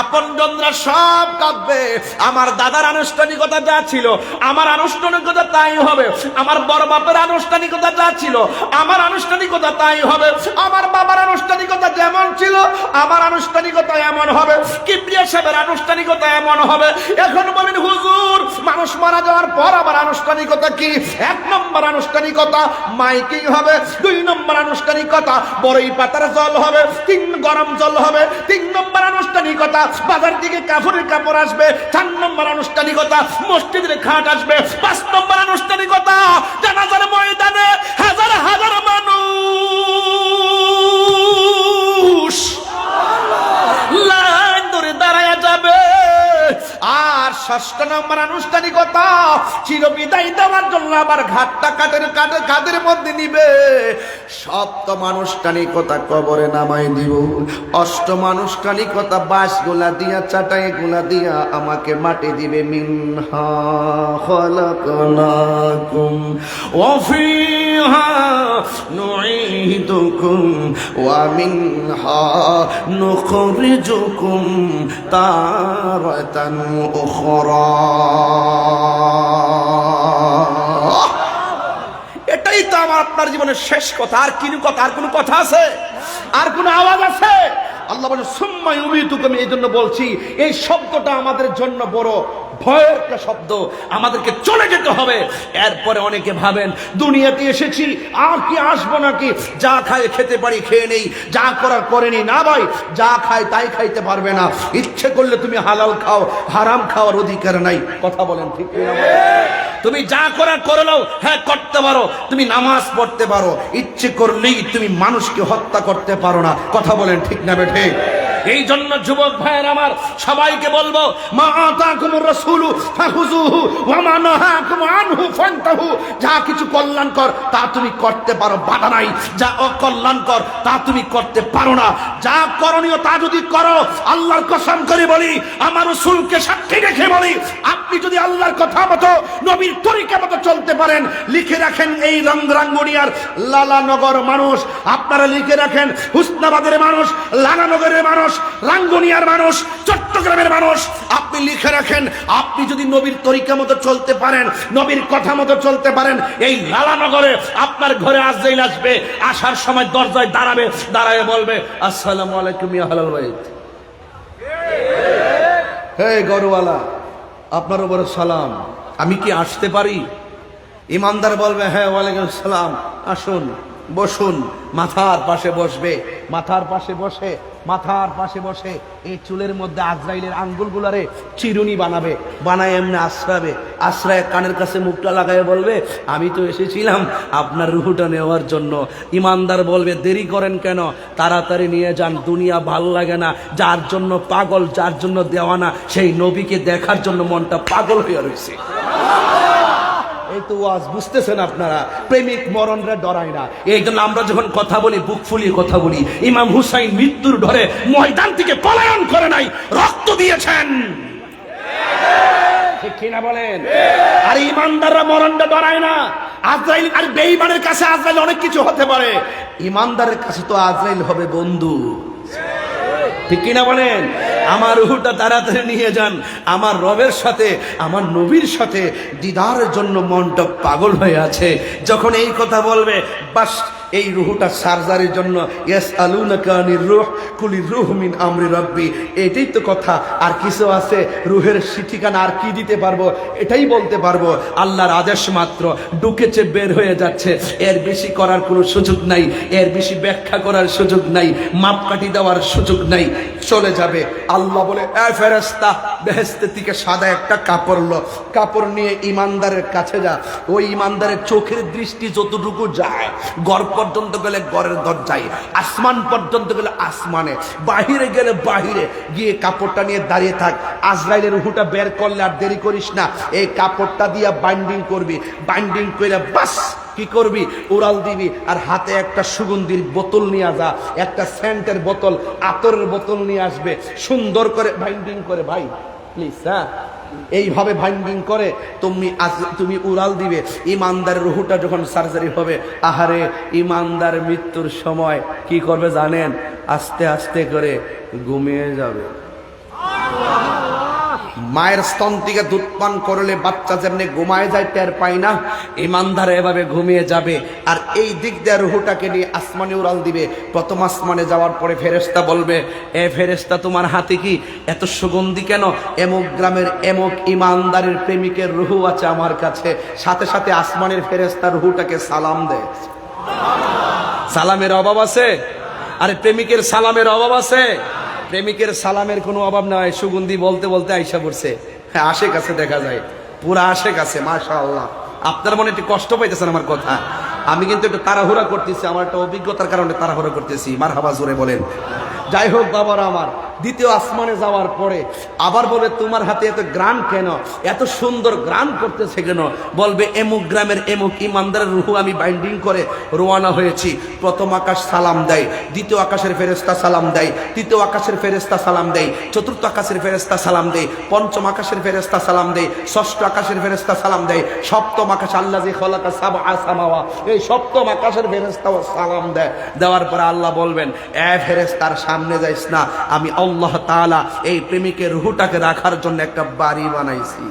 আপনজনরা সব কাঁদবে। আমার দাদার আনুষ্ঠানিকতা যা ছিল, আমার আনুষ্ঠানিকতা তাই হবে। আমার বড় বাপের আনুষ্ঠানিকতা যা ছিল, আমার আনুষ্ঠানিকতা তাই হবে। আমার বাবার আনুষ্ঠানিকতা যেমন ছিল, আমার আনুষ্ঠানিকতা এমন হবে। কিবরিয়া সাহেবের আনুষ্ঠানিকতা এমন হবে। এখন বলেন হুজুর, মানুষ মারা যাওয়ার পর আবার আনুষ্ঠানিকতা কি? 1 নম্বর আনুষ্ঠানিকতা মাইকিং হবে। 2 নম্বর আনুষ্ঠানিকতা বড়ই পাতার জল হবে। 3 গরম জল হবে। 3 নম্বর আনুষ্ঠানিকতা বাজার থেকে কাপড়ের কাপড় আসবে। 4 নম্বর আনুষ্ঠানিকতা মসজিদের খাট আসবে। 5 নম্বর আনুষ্ঠানিকতা জানাজার ময়দানে হাজার হাজার মানুষ লাইন ধরে দাঁড়ায়া যাবে। আর 6 নম্বর আনুষ্ঠানিকতা চিরবিদায় দেওয়ার জন্য আবার ঘাটটা কাদের মধ্যে নিবে। 7ম আনুষ্ঠানিকতা কবরে নামাই দিব। 8ম আনুষ্ঠানিকতা বাঁশ গোলা দিয়া, চাটাই গোলা দিয়া আমাকে মাটি দিবে। মিনহা খালাকনাকুম ওয়া ফিহা নুঈদুকুম ওয়া মিনহা নুখরিজুকুম তারাতান উখরা। এটাই তো আমার আপনার জীবনের শেষ কথা। আর কি কথা? আর কোনো কথা আছে? আর কোনো আওয়াজ আছে? আল্লাহ বলে সুম্মা ইউমিতুকুম। এই জন্য বলছি এই শব্দটা আমাদের জন্য বড় ভয়ের একটা শব্দ। আমাদেরকে চলে যেতে হবে। এরপরে অনেকে ভাবেন দুনিয়াতে এসেছি আর কি আসবো নাকি, যা খায় খেতে পারি খেয়ে নেই, যা করার করে নেই। না ভাই, যা খায় তাই খাইতে পারবে না। ইচ্ছে করলে তুমি হালাল খাও, হারাম খাওয়ার অধিকার নাই। কথা বলেন ঠিক না? তুমি যা করার করে নাও, হ্যাঁ করতে পারো। তুমি নামাজ পড়তে পারো, ইচ্ছে করলেই তুমি মানুষকে হত্যা করতে পারো না। কথা বলেন ঠিক না বেঠে? এই জন্য যুবক ভাইয়ের আমার সবাইকে বলবো, মা আতাকুমুর রাসূলু ফাখুযুহু ওয়া মা নাহাকুম আনহু ফান্তাহু। যা কিছু কল্যাণকর তা তুমি করতে পারো, বাধা নাই। যা অকল্যাণকর তা তুমি করতে পারো না। যা করণীয় তা যদি করো, আল্লাহর কসম করে বলি, আমার রাসূলকে সাক্ষী রেখে বলি, আপনি যদি আল্লাহর কথা মতো নবীর তরিকা মতো চলতে পারেন, লিখে রাখেন এই রাঙ্গুনিয়ার লালানগর মানুষ, আপনারা লিখে রাখেন হুসনাবাদের মানুষ, লালানগরের মানুষ, রাঙ্গুনিয়ার মানুষ, চট্টগ্রামের মানুষ, আপনি লিখে রাখেন, আপনি যদি নবীর তরিকা মতো চলতে পারেন, নবীর কথা মতো চলতে পারেন, এই লালানগরে আপনার ঘরে আজরাইল আসবে। আসার সময় দরজায় দাঁড়াবে, দাঁড়ায় বলবে, আসসালামু আলাইকুম ইয়া আহলাল বাইত। হে গরওয়ালা, আপনার উপর সালাম, আমি কি আসতে পারি? ইমানদার বলবে, হ্যাঁ ওয়ালাইকুম সালাম, আসুন, বসুন। মাথার পাশে বসবে, মাথার পাশে বসে, মাথার পাশে বসে এই চুলের মধ্যে আজরাইলের আঙ্গুলগুলারে চিরুনি বানাবে, বানায় এমনি আশ্রাবে, আশ্রায় কানের কাছে মুখটা লাগায় বলবে, আমি তো এসেছিলাম আপনার রুহুটা নেওয়ার জন্য। ইমানদার বলবে, দেরি করেন কেন, তাড়াতাড়ি নিয়ে যান, দুনিয়া ভাল লাগে না। যার জন্য পাগল, যার জন্য দেওয়ানা, সেই নবীকে দেখার জন্য মনটা পাগল হয়ে রয়েছে। এই তো ওয়াজ বুঝতেছেন আপনারা? প্রেমিক মরণরে ডরায় না। এই জন্য আমরা যখন কথা বলি, বুক ফুলিয়ে কথা বলি। ইমাম হুসাইন মৃত্যুর ডরে ময়দান থেকে পলায়ন করে নাই, রক্ত দিয়েছেন। ঠিক কিনা বলেন? আর ইমানদাররা মরণটা ডরায় না। আজরাইল আর বেঈমানের কাছে আজরাইল অনেক কিছু হতে পারে, ইমানদারের কাছে তো আজরাইল হবে বন্ধু। ঠিক কিনা বলেন? আমার রুহটা তাড়াতাড়ি নিয়ে যান, আমার রবের সাথে, আমার নবীর সাথে দিদারের জন্য মনটা পাগল হয়ে আছে। যখন এই কথা বলবে, বাস এই রুহটা সার্জারির জন্য, ইয়াসআলুনাকা আনির রূহ কুলির রূহ মিন আমরি রাব্বি, এটাই তো কথা। আর কিছু আছে, রুহের ঠিকানা আর কি দিতে পারবো? এটাই বলতে পারবো, আল্লাহর আদেশ মাত্র, ঢুকেছে বের হয়ে যাচ্ছে। এর বেশি করার কোনো সুযোগ নাই, এর বেশি ব্যাখ্যা করার সুযোগ নাই, মাপকাঠি দেওয়ার সুযোগ নাই, চলে যাবে। আল্লাহ বলে, এ ফেরেশতা, বেহেশত থেকে সাদা একটা কাপড় লো, কাপড় নিয়ে ইমানদারের কাছে যা। ওই ইমানদারের চোখের দৃষ্টি যতটুকু যায়, ঘর পর্যন্ত গেলে ঘরের দরজায়, আসমান পর্যন্ত গেলে আসমানে, বাহিরে গেলে বাহিরে গিয়ে কাপড়টা নিয়ে দাঁড়িয়ে থাক। আজরাইলের রুহুটা বের করলে আর দেরি করিস না, এই কাপড়টা দিয়ে বাইন্ডিং করবি, বাইন্ডিং করে বাস কি করবি, উড়াল দিবি। আর হাতে একটা সুগন্ধির বোতল নিয়ে যা, একটা সেন্টের বোতল, আতরের বোতল নিয়ে আসবে, সুন্দর করে বাইন্ডিং করে, ভাই প্লিজ, হ্যাঁ, এইভাবে বাইন্ডিং করে তুমি উড়াল দিবে। ইমানদারের রুহুটা যখন সার্জারি হবে, আহারে ইমানদার মৃত্যুর সময় কি করবে জানেন? আস্তে আস্তে করে ঘুমিয়ে যাবে। মায়ের স্তন থেকে দুধ পান করলে বাচ্চা যেমনি ঘুমায় যায়, টের পায় না, ইমানদার এভাবে ঘুমিয়ে যাবে। আর এই দিক দিয়ে রুহুটাকে নিয়ে আসমানে উড়াল দিবে। প্রথম আসমানে যাওয়ার পরে ফেরেশতা বলবে, এ ফেরেশতা, তোমার হাতে কি এত সুগন্ধি কেন? এমক গ্রামের এমক ইমানদারের প্রেমিকের রুহু আছে আমার কাছে। সাথে সাথে আসমানের ফেরেশতা রুহুটাকে সালাম দেয়। সালামের অভাব আছে? আরে প্রেমিকের সালামের অভাব আছে? প্রেমিকের সালামের কোনো অভাব নয়। সুগন্ধি বলতে বলতে আইসা পড়ছে, হ্যাঁ, আশেক আছে, দেখা যায় পুরা আশেক আছে, মাশাআল্লাহ। আপনার মনে একটু কষ্ট পাইতেছেন আমার কথা, আমি কিন্তু একটু তাড়াহুড়া করতেছি, আমার একটা অভিজ্ঞতার কারণে তাড়াহুড়া করতেছি। মারহাবা জোরে বলেন। যাই হোক বাবারা আমার, দ্বিতীয় আসমানে যাওয়ার পরে আবার বলবে, তোমার হাতে এত গ্রান কেন, এত সুন্দর গ্রান করতেছে কেন? বলবে, এমুক গ্রামের এমুক ইমানদারের রুহু আমি বাইন্ডিং করে রওনা হয়েছি। প্রথম আকাশ সালাম দেয়, দ্বিতীয় আকাশের ফেরেশতা সালাম দেয়, তৃতীয় আকাশের ফেরেশতা সালাম দেয়, চতুর্থ আকাশের ফেরেশতা সালাম দেয়, পঞ্চম আকাশের ফেরেশতা সালাম দেয়, ষষ্ঠ আকাশের ফেরেশতা সালাম দেয়, সপ্তম আকাশ আল্লাযী খালাকা সাবআ সামাওয়া, এই সপ্তম আকাশের ফেরেশতাও সালাম দেয়। দেওয়ার পরে আল্লাহ বলবেন, এ ফেরেশতার সামনে যাইস না, আমি আল্লাহ তাআলা এই প্রেমিকের রুহটাকে রাখার জন্য একটা বাড়ি বানাইছি।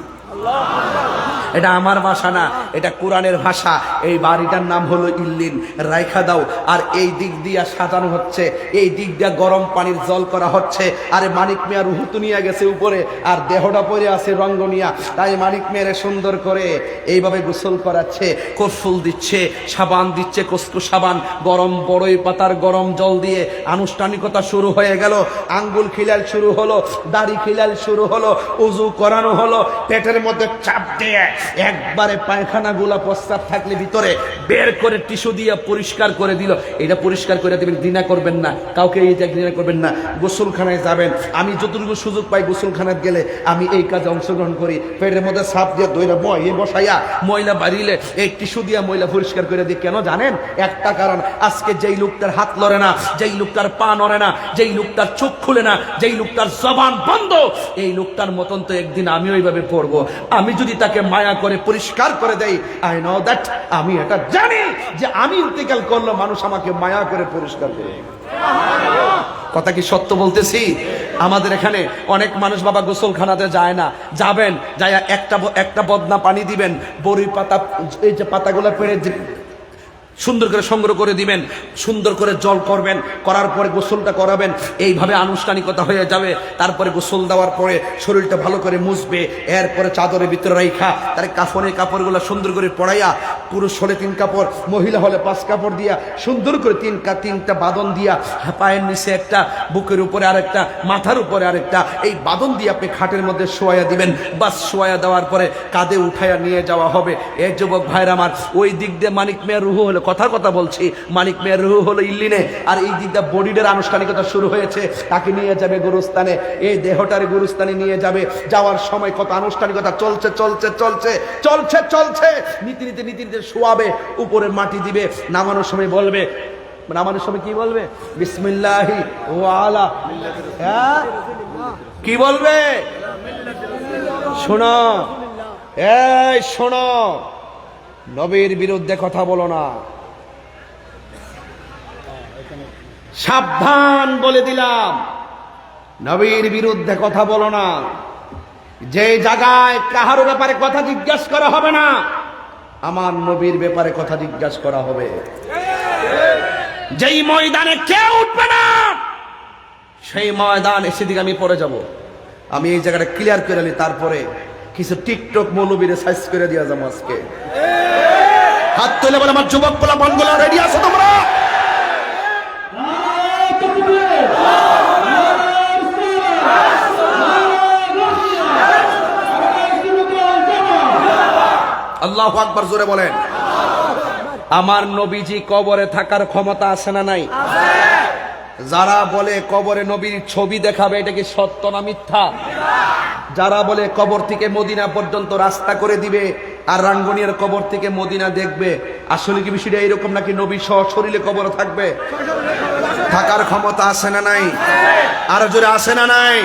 এটা আমার ভাষা না, এটা কোরআনের ভাষা। এই বাড়িটার নাম হলো ইল্লিন, রাইখা দাও। আর এই দিক দিয়া সাজানো হচ্ছে, এই দিক দিয়া গরম পানির জল করা হচ্ছে। আরে মানিক মিয়া রুহুতু নিয়ে গেছে উপরে, আর দেহটা পরে আছে রঙ্গনিয়া। তাই মানিক মেয়েরে সুন্দর করে এইভাবে গোসল করাচ্ছে, কফুল দিচ্ছে, সাবান দিচ্ছে, কসকো সাবান, গরম বড়ই পাতার গরম জল দিয়ে আনুষ্ঠানিকতা শুরু হয়ে গেল। আঙ্গুল খিলাল শুরু হলো, দাড়ি খিলাল শুরু হলো, উজু করানো হলো। পেটের মধ্যে চাপ দিয়ে একবারে পায়খানা গুলা প্রস্তাব থাকলে ভিতরে বের করে টিস্যু দিয়ে পরিষ্কার করে দিল। এটা পরিষ্কার করে দেবেন, ঘৃণা করবেন না কাউকে, এই যে ঘৃণা করবেন না। গোসলখানায় যাবেন, আমি যতটুকু সুযোগ পাই গোসলখানায় গেলে আমি এই কাজে অংশগ্রহণ করি। পেটের মধ্যে সাপ দিয়ে দইরা বসাইয়া ময়লা বাড়িলে এই টিস্যু দিয়ে ময়লা পরিষ্কার করে দিই। কেন জানেন? একটা কারণ, আজকে যেই লোকটার হাত লড়ে না, যেই লোকটার পা নড়ে না, যেই লোকটার চোখ খুলে না, যেই লোকটার জবান বন্ধ, এই লোকটার মতন তো একদিন আমি ওইভাবে পড়বো। আমি যদি তাকে মায়া করে পরিষ্কার করে দেই, আই নো দ্যাট, আমি এটা জানি যে আমি ইন্তেকাল করলে মানুষ আমাকে মায়া করে পরিষ্কার করে। কথা কি সত্য বলতেছি? আমাদের এখানে অনেক মানুষ বাবা গোসলখানাতে যায় না, যাবেন, যায় একটা বদনা পানি দিবেন, বড়ি পাতা, এই যে পাতাগুলো পেড়ে সুন্দর করে সংগ্রহ করে দিবেন, সুন্দর করে জল করবেন, করার পরে গোসলটা করাবেন। এইভাবে আনুষ্ঠানিকতা হয়ে যাবে। তারপরে গোসল দেওয়ার পরে শরীরটা ভালো করে মুছবে, এরপরে চাদরের ভিতরে রাইখা তার কাফনের কাপড়গুলো সুন্দর করে পরাইয়া, পুরুষ হলে 3 কাপড়, মহিলা হলে 5 কাপড় দিয়া সুন্দর করে তিনটা বাঁধন দিয়া, পায়ের নিচে একটা, বুকের উপরে আরেকটা, মাথার উপরে আরেকটা, এই বাঁধন দিয়ে আপনি খাটের মধ্যে শোয়া দিবেন। বাস শোয়া দেওয়ার পরে কাঁধে উঠাইয়া নিয়ে যাওয়া হবে। এই যুবক ভাইরা আমার, ওই দিক দিয়ে মানিক মিয়ার রুহু হলো, কথা বলছি, মানিক মেয়ের রুহ হলো ইল্লিনে, আর এই দিকটা বডিটার আনুষ্ঠানিকতা শুরু হয়েছে। তাকে নিয়ে যাবে গুরুস্থানে, এই দেহটার গুরুস্থানে নিয়ে যাবে। যাওয়ার সময় কত আনুষ্ঠানিকতা চলছে চলছে চলছে চলছে চলছে, নীতি নীতি শোয়াবে, উপরে মাটি দিবে। নামানোর সময় বলবে, নামানোর সময় কি বলবে? বিসমিল্লাহি ওয়া আলা, হ্যাঁ কি বলবে? শোনো, এই শোনো, নবীর বিরুদ্ধে কথা বলো না, সাবধান বলে দিলাম। নবীর বিরুদ্ধে কথা বলো না। যে জায়গায় কাহার ব্যাপারে কথা জিজ্ঞাসা করা হবে না, আমার নবীর ব্যাপারে কথা জিজ্ঞাসা করা হবে। যেই ময়দানে কেউ উঠবে না, সেই ময়দান এসে দিকে আমি পড়ে যাব। আমি এই জায়গাটা ক্লিয়ার করে নিই, তারপরে কিছু টিকটক মৌলবীরে সাইজ করে দিয়া যাবো আজকে। হাত তুলে বলে আমার যুবক পোলা বনগুলা রেডি আছো তোমরা? আল্লাহু আকবার, জোরে বলেন। আমার নবীজি কবরে থাকার ক্ষমতা আছে না নাই? যারা বলে কবরে নবীর ছবি দেখাবে, এটা কি সত্য না মিথ্যা? যারা বলে কবর থেকে মদিনা পর্যন্ত রাস্তা করে দিবে আর রাঙ্গুনিয়ার কবর থেকে মদিনা দেখবে, আসলে কি বিষয়টা এরকম নাকি? নবী সহ শরীরে কবর থাকবে? থাকার ক্ষমতা আছে না নাই? আর জোরে আছে না নাই?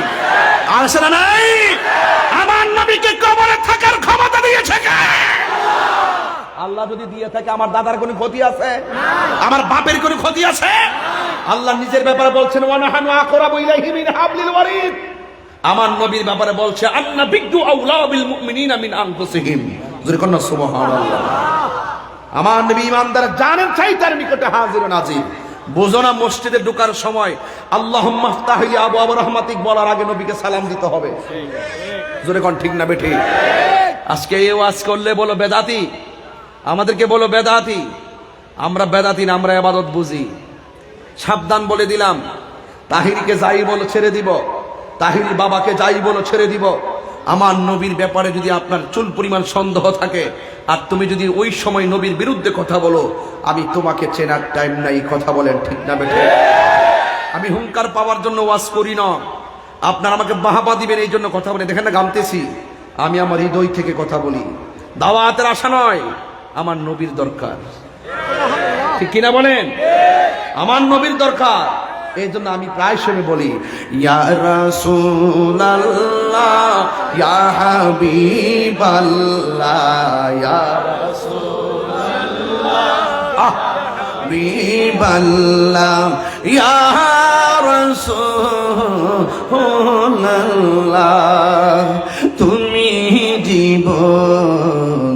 আছে না নাই? আমার নবীকে কবরে থাকার ক্ষমতা দিয়েছে কে? আল্লাহ যদি দিয়ে থাকে আমার দাদার কোনো ক্ষতি আছে? আমার বাপের কোনো ক্ষতি আছে? আল্লাহ নিজের ব্যাপারে বলছেন, ওয়া নাহানু আকরাবু ইলাইহি মিন হাবলিল ওয়ারিদ। আমার নবীর ব্যাপারে বলছে, আন্না বিগদু আউলা বিল মুমিনিনা মিন আনফুসিহিম। জোরে কন্না সুবহানাল্লাহ। আমার নবী ইমানদার জানেন চাইতার নিকটে হাজির নাজির। বুঝো না, মসজিদে ঢোকার সময় আল্লাহুম্মা ইফতাহি আবওয়াব রাহমাতিক বলার আগে নবীকে সালাম দিতে হবে। জোরে কোন ঠিক না বেঠিক? আজকে এই ওয়াজ করলে বলো বেদাতি, আমাদেরকে বলো বেদাতি। আমরা বেদাতি না, আমরা ইবাদত বুঝি। সাবধান বলে দিলাম, তাহিরকে যাই বলো ছেড়ে দিব, তাহির বাবাকে যাই বলো ছেড়ে দিব। আমার নবীর ব্যাপারে যদি আপনার চুল পরিমাণ সন্দেহ থাকে, আর তুমি যদি ওই সময় নবীর বিরুদ্ধে কথা বলো, আমি তোমাকে চেনার টাইম নাই। কথা বলেন ঠিক না বেঠিক? আমি হুঙ্কার পাওয়ার জন্য ওয়াজ করি না, আপনারা আমাকে বাহাবা দিবেন এই জন্য কথা বলে। দেখেন না গামতেছি, আমি আমার হৃদয় থেকে কথা বলি। দাওয়াতের আশা নয়, আমার নবীর দরকার। ঠিক কিনা বলেন? আমার নবীর দরকার। এই জন্য আমি প্রায় সময় বলি, ইয়া রাসূলুল্লাহ, ইয়া হাবিবাল্লাহ, ইয়া রাসূলুল্লাহ, হাবিবাল্লাহ, ইয়া রাসূলুল্লাহ, তুমি জীবন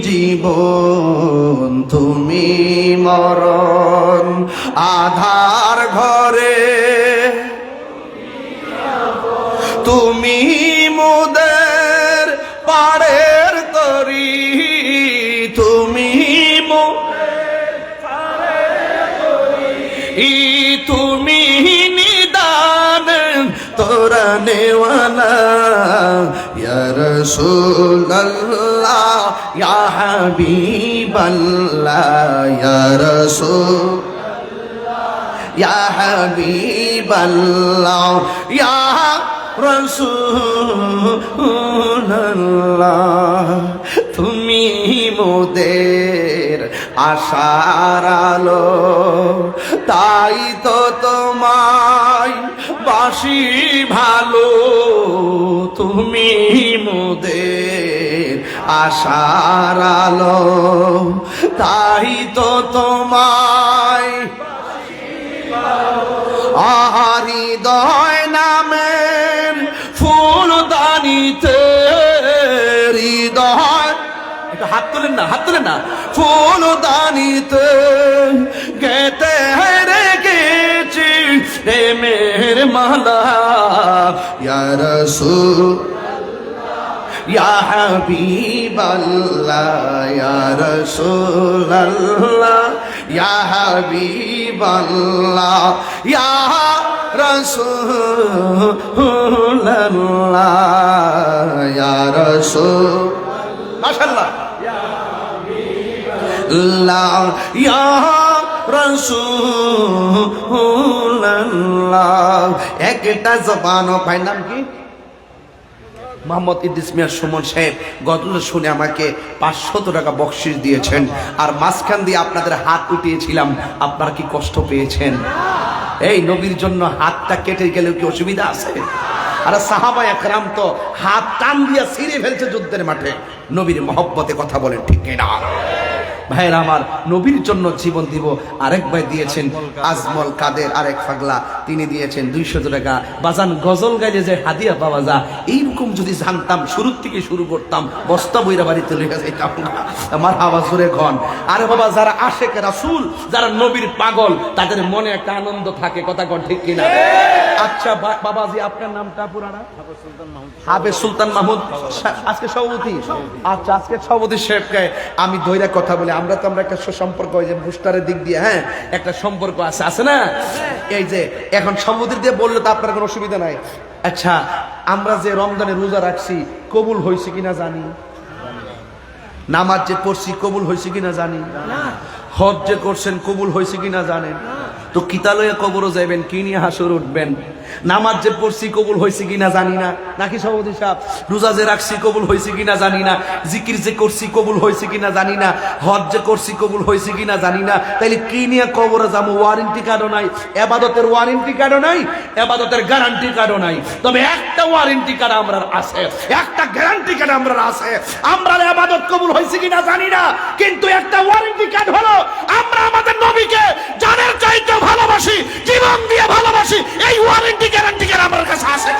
জীবন, তুমি মরণ, আধার ঘরে তুমি মোদের পাড়ের তরি, তুমি তুমি নিদান তোরা নেওয়ালা, ইয়া রাসূলুল্লাহ ইয়া হাবিবাল্লাহ, ইয়া রাসূলুল্লাহ ইয়া হাবিবাল্লাহ, ইয়া রাসূলুল্লাহ তুমি মোদের আশার আলো, তাই তো তোমায় বাসি ভালো, তুমি মোদের আশার আলো, তাই তো তোমায় হৃদয় নামের ফুলদানিতে, হৃদয় একটু হাত তোলেন না, হাত তোলেন না, ফুলদানিতে গেতে রেখেছি প্রেমের মালা, ইয়া রাসূলুল্লাহ ইয়া হাবিবাল্লাহ, ইয়া রাসূলুল্লাহ ইয়া হাবিবাল্লাহ, ইয়া রাসূলুল্লাহ ইয়া রাসূল, মাশাআল্লাহ, ইয়া রাসূলুল্লাহ। একটা জবানও পায়, নাম কি? মোহাম্মদ ইদ্রিস মিয়া সুমন সাহেব গতকাল শুনে আমাকে 500 টাকা বকশিশ দিয়েছেন, আর মাঝখান দিয়ে আপনাদের হাত উঠিয়েছিলাম, আপনারা কি কষ্ট পেয়েছেন? এই নবীর জন্য হাতটা কেটে গেলেও কি অসুবিধা আছে? আর সাহাবা একরাম তো হাত টান দিয়া ছিঁড়ে ফেলছে যুদ্ধের মাঠে, নবীর মহব্বতে কথা বলেন ঠিক কিনা? ভাইয়ের আমার, নবীর জন্য জীবন দিব। আরেক ভাই দিয়েছেন আজমল কাদের, আরেক পাগলা, তিনি দিয়েছেন 200 টাকা। বাজান গজল গাইলে যে হাদিয়া পাওয়া যা, এইরকম যদি জানতাম শুরু থেকে শুরু করতাম, বস্তা বইরা বাড়িতে লইয়া যাইতাম না। আমার আওয়াজ জোরে ঘন। আরে বাবা, যারা আশেক রাসূল, যারা নবীর পাগল, তাদের মনে একটা আনন্দ থাকে, কথা কন ঠিক কিনা? আচ্ছা বাবাজি, আপনার নামটা পুরানা? হাফেজ সুলতান মাহমুদ। আজকে সভাপতি? আচ্ছা, আজকে সভাপতি সাহেবকে আমি ধৈর্য কথা বলি। আমরা একটা সম্পর্ক, ওই যে বুস্টারের দিক দিয়ে, হ্যাঁ, একটা সম্পর্ক আছে না? এই যে এখন সভাপতি দিয়ে বললে তো আপনার কোনো অসুবিধা নাই। আচ্ছা, আমরা যে রমজানে রোজা রাখছি, কবুল হয়েছে কিনা জানি? নামাজ যে পড়ছি কবুল হয়েছে কিনা জানি? হজ যে করছেন কবুল হয়েছে কিনা জানেন? তো কিতালয়ে কবরও যাইবেন, কি নিয়ে হাসর উঠবেন? নামাজ যে পড়ছি কবুল হয়েছে কিনা জানি না, নাকি সভাপতি সাহেব? রোজা যে রাখছি কবুল হয়েছে কিনা জানি না, জিকির যে করছি কবুল হয়েছে কিনা জানি না, হজ যে করছি কবুল হয়েছে কিনা জানি না, তাইলে কি নিয়ে কবরে যাবো? ওয়ারেন্টি কার্ডও নাই, এবাদতের ওয়ারেন্টি কার্ডও নাই, এবাদতের গ্যারান্টি কার্ডও নাই। তবে একটা ওয়ারেন্টি কার্ড আমরা আছে, একটা গ্যারান্টি কার্ড আমরা আছে। আমরা এবাদত কবুল হয়েছে কিনা জানি না, কিন্তু একটা ওয়ারেন্টি কার্ড হলো আমরা আমাদের নবীকে জানের চাইতে ভালোবাসি, জীবন দিয়ে ভালোবাসি। এই ওয়ারেন্টি গ্যারান্টি কার্ড আমার কাছে আছে।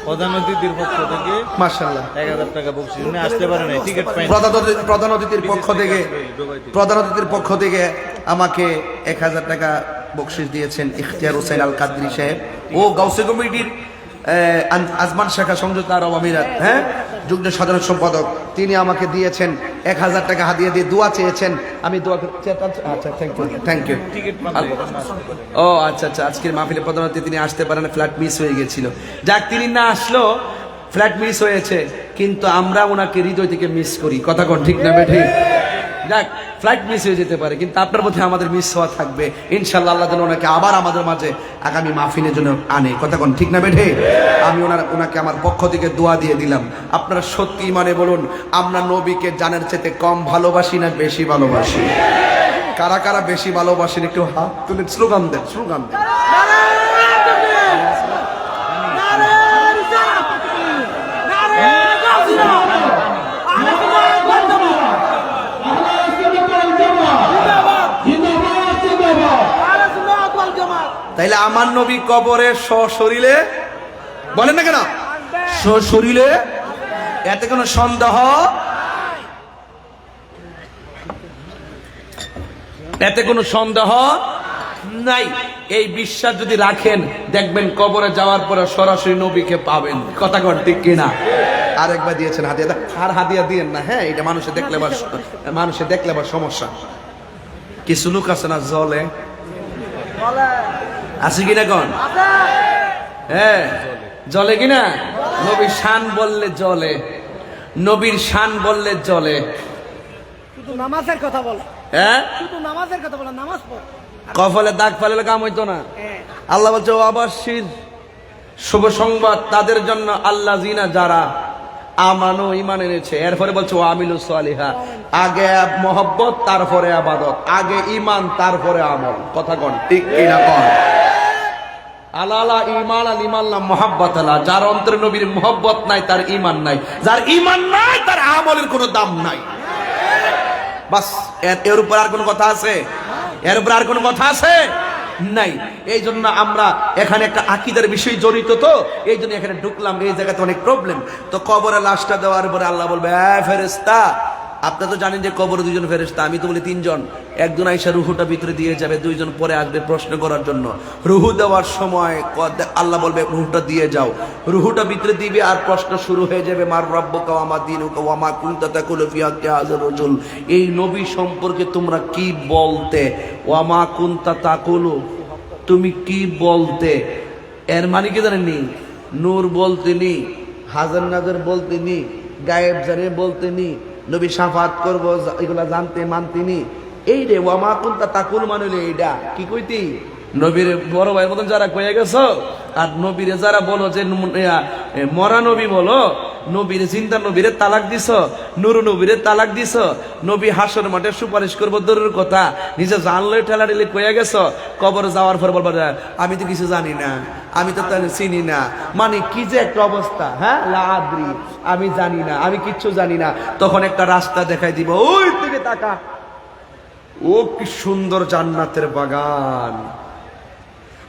প্রধান অতিথির পক্ষ থেকে মাশাআল্লাহ 1000 টাকা বকশিশ নিয়ে আসতে পারে না, টিকিট পাই। প্রধান অতিথির পক্ষ থেকে আমাকে 1000 টাকা বকশিশ দিয়েছেন ইখতিয়ার হোসেন আল কাদরি সাহেব ও গাউসে কমিটির আজমান শাখা সংযুক্ত আরব আমিরাত, হ্যাঁ, যুগ্ম সাধারণ সম্পাদক। তিনি আমাকে দিয়েছেন 1000 টাকা হাদিয়া দিয়ে দোয়া চেয়েছেন। আমি দোয়া আচ্ছা, থ্যাংক ইউ। ও আচ্ছা, আজকের মাহফিলে প্রধান অতিথি তিনি আসতে পারেন, ফ্লাইট মিস হয়ে গেছিল। যাক, তিনি না আসলো, ফ্লাইট মিস হয়েছে, কিন্তু আমরা ওনাকে হৃদয় থেকে মিস করি, কথা কোন ঠিক না বেঠিক? যাক, ফ্লাইট মিস হয়ে যেতে পারে, কিন্তু আপনার মধ্যে আমাদের মিস হওয়া থাকবে। ইনশাআল্লাহ আল্লাহ যেন ওনাকে আবার আমাদের মাঝে আগামী মাহফিলের জন্য আনে, কথা কোন ঠিক না বেঠে? আমি ওনাকে আমার পক্ষ থেকে দোয়া দিয়ে দিলাম। আপনারা সত্যি মানে বলুন, আমরা নবীকে জানের চেয়ে কম ভালোবাসি না বেশি ভালোবাসি? কারা কারা বেশি ভালোবাসেন একটু হাত তুলে স্লোগান দেন, স্লোগান দেন। তাইলে আমার নবী কবরে সশরীরে বলেন না কেন, সশরীরে, এতে কোনো সন্দেহ, এতে কোনো সন্দেহ নাই। এই বিশ্বাস যদি রাখেন দেখবেন কবরে যাওয়ার পরে সরাসরি নবীকে পাবেন। কথা কন ঠিক কিনা? আরেকবার দিয়েছেন হাদিয়া, আর হাদিয়া দিয়েন না, হ্যাঁ এটা মানুষে দেখলে বা সমস্যা। কিছু লোক আছে না জলে, আছে কিনা কন, হ্যাঁ জলে কিনা, নবীর শান বললে জলে, নবীর শান বললে জলে। শুধু নামাজের কথা বল, হ্যাঁ শুধু নামাজের কথা বল, নামাজ পড়। কফলে দাগ ফেলে কাম হইতো না। আল্লাহ বলছে অবশ্যই শুভ সংবাদ তাদের জন্য আল্লাহ জিনা যারা আমানো ঈমান এনেছে। এরপরে বলছে ও আমিলু সালিহা, আগে মহব্বত তারপরে ইবাদত, আগে ঈমান তারপরে আমল। কথা কোন ঠিক কিনা কোন? আলালা ঈমান আল ঈমান লা মুহাব্বত আলা, যার অন্তরে নবীর মুহাব্বত নাই তার ঈমান নাই, যার ঈমান নাই তার আমলের কোনো দাম নাই। বাস, এর উপর আর কোনো কথা আছে? এর উপর আর কোনো কথা আছে? নাই। এই জন্য আমরা এখানে একটা আকীদার বিষয় জড়িত, তো এই জন্য এখানে ঢুকলাম। এই জায়গাতে অনেক প্রবলেম। তো কবরে লাশটা দেওয়ার পরে আল্লাহ বলবে ফেরেশতা, আপনারা তো জানেন যে কবরে দুইজন ফেরেশতা, আমি তো বলি তিনজন। একজন আইসা রুহুটা ভিতরে দিয়ে যাবে, দুইজন পরে আসবে প্রশ্ন করার জন্য। রুহু দেওয়ার সময় আল্লাহ বলবে রুহুটা দিয়ে যাও, রুহুটা ভিতরে দিবে আর প্রশ্ন শুরু হয়ে যাবে, মার রাব্বুকা ওয়া মা দীনুকা ওয়া মা কুনতা তাকুলু ফি হাক্কি হাযার রাজুল, এই নবী সম্পর্কে তোমরা কি বলতে, ওয়া মা কুনতা তাকুলু, তুমি কি বলতে। এর মানে কি জানেননি? নূর বলতেনি, হাজার নাজার বলতেনি, গায়েব জানে বলতেনি, নবী শাফাত করব এগুলা জানতে মানতিনি। এই রে ওয়ামা কুনতা তাকুল মানলে এইটা কি কইতি? নবীর বড় ভাইয়ের মতন যারা কয়ে গেছো, আর নবীরে যারা বলো যে মরা নবী বলো, নবীর জিন্দা নবীরে তালাক দিছ, নূর নবীরে তালাক দিছ, নবী হাসর মাঠে সুপারিশ করবো দূরের কথা, নিজে জানলে ঠেলাঠেলি কয়ে গেছো, কবরে যাওয়ার পর বলবো আমি তো কিছু জানি না, আমি তো তাহলে চিনি না। মানে কি যে একটা অবস্থা, হ্যাঁ লা আদ্রি, আমি জানি না, আমি কিচ্ছু জানি না। তখন একটা রাস্তা দেখাই দিব, ওই দিকে তাকা, ও কি সুন্দর জান্নাতের বাগান।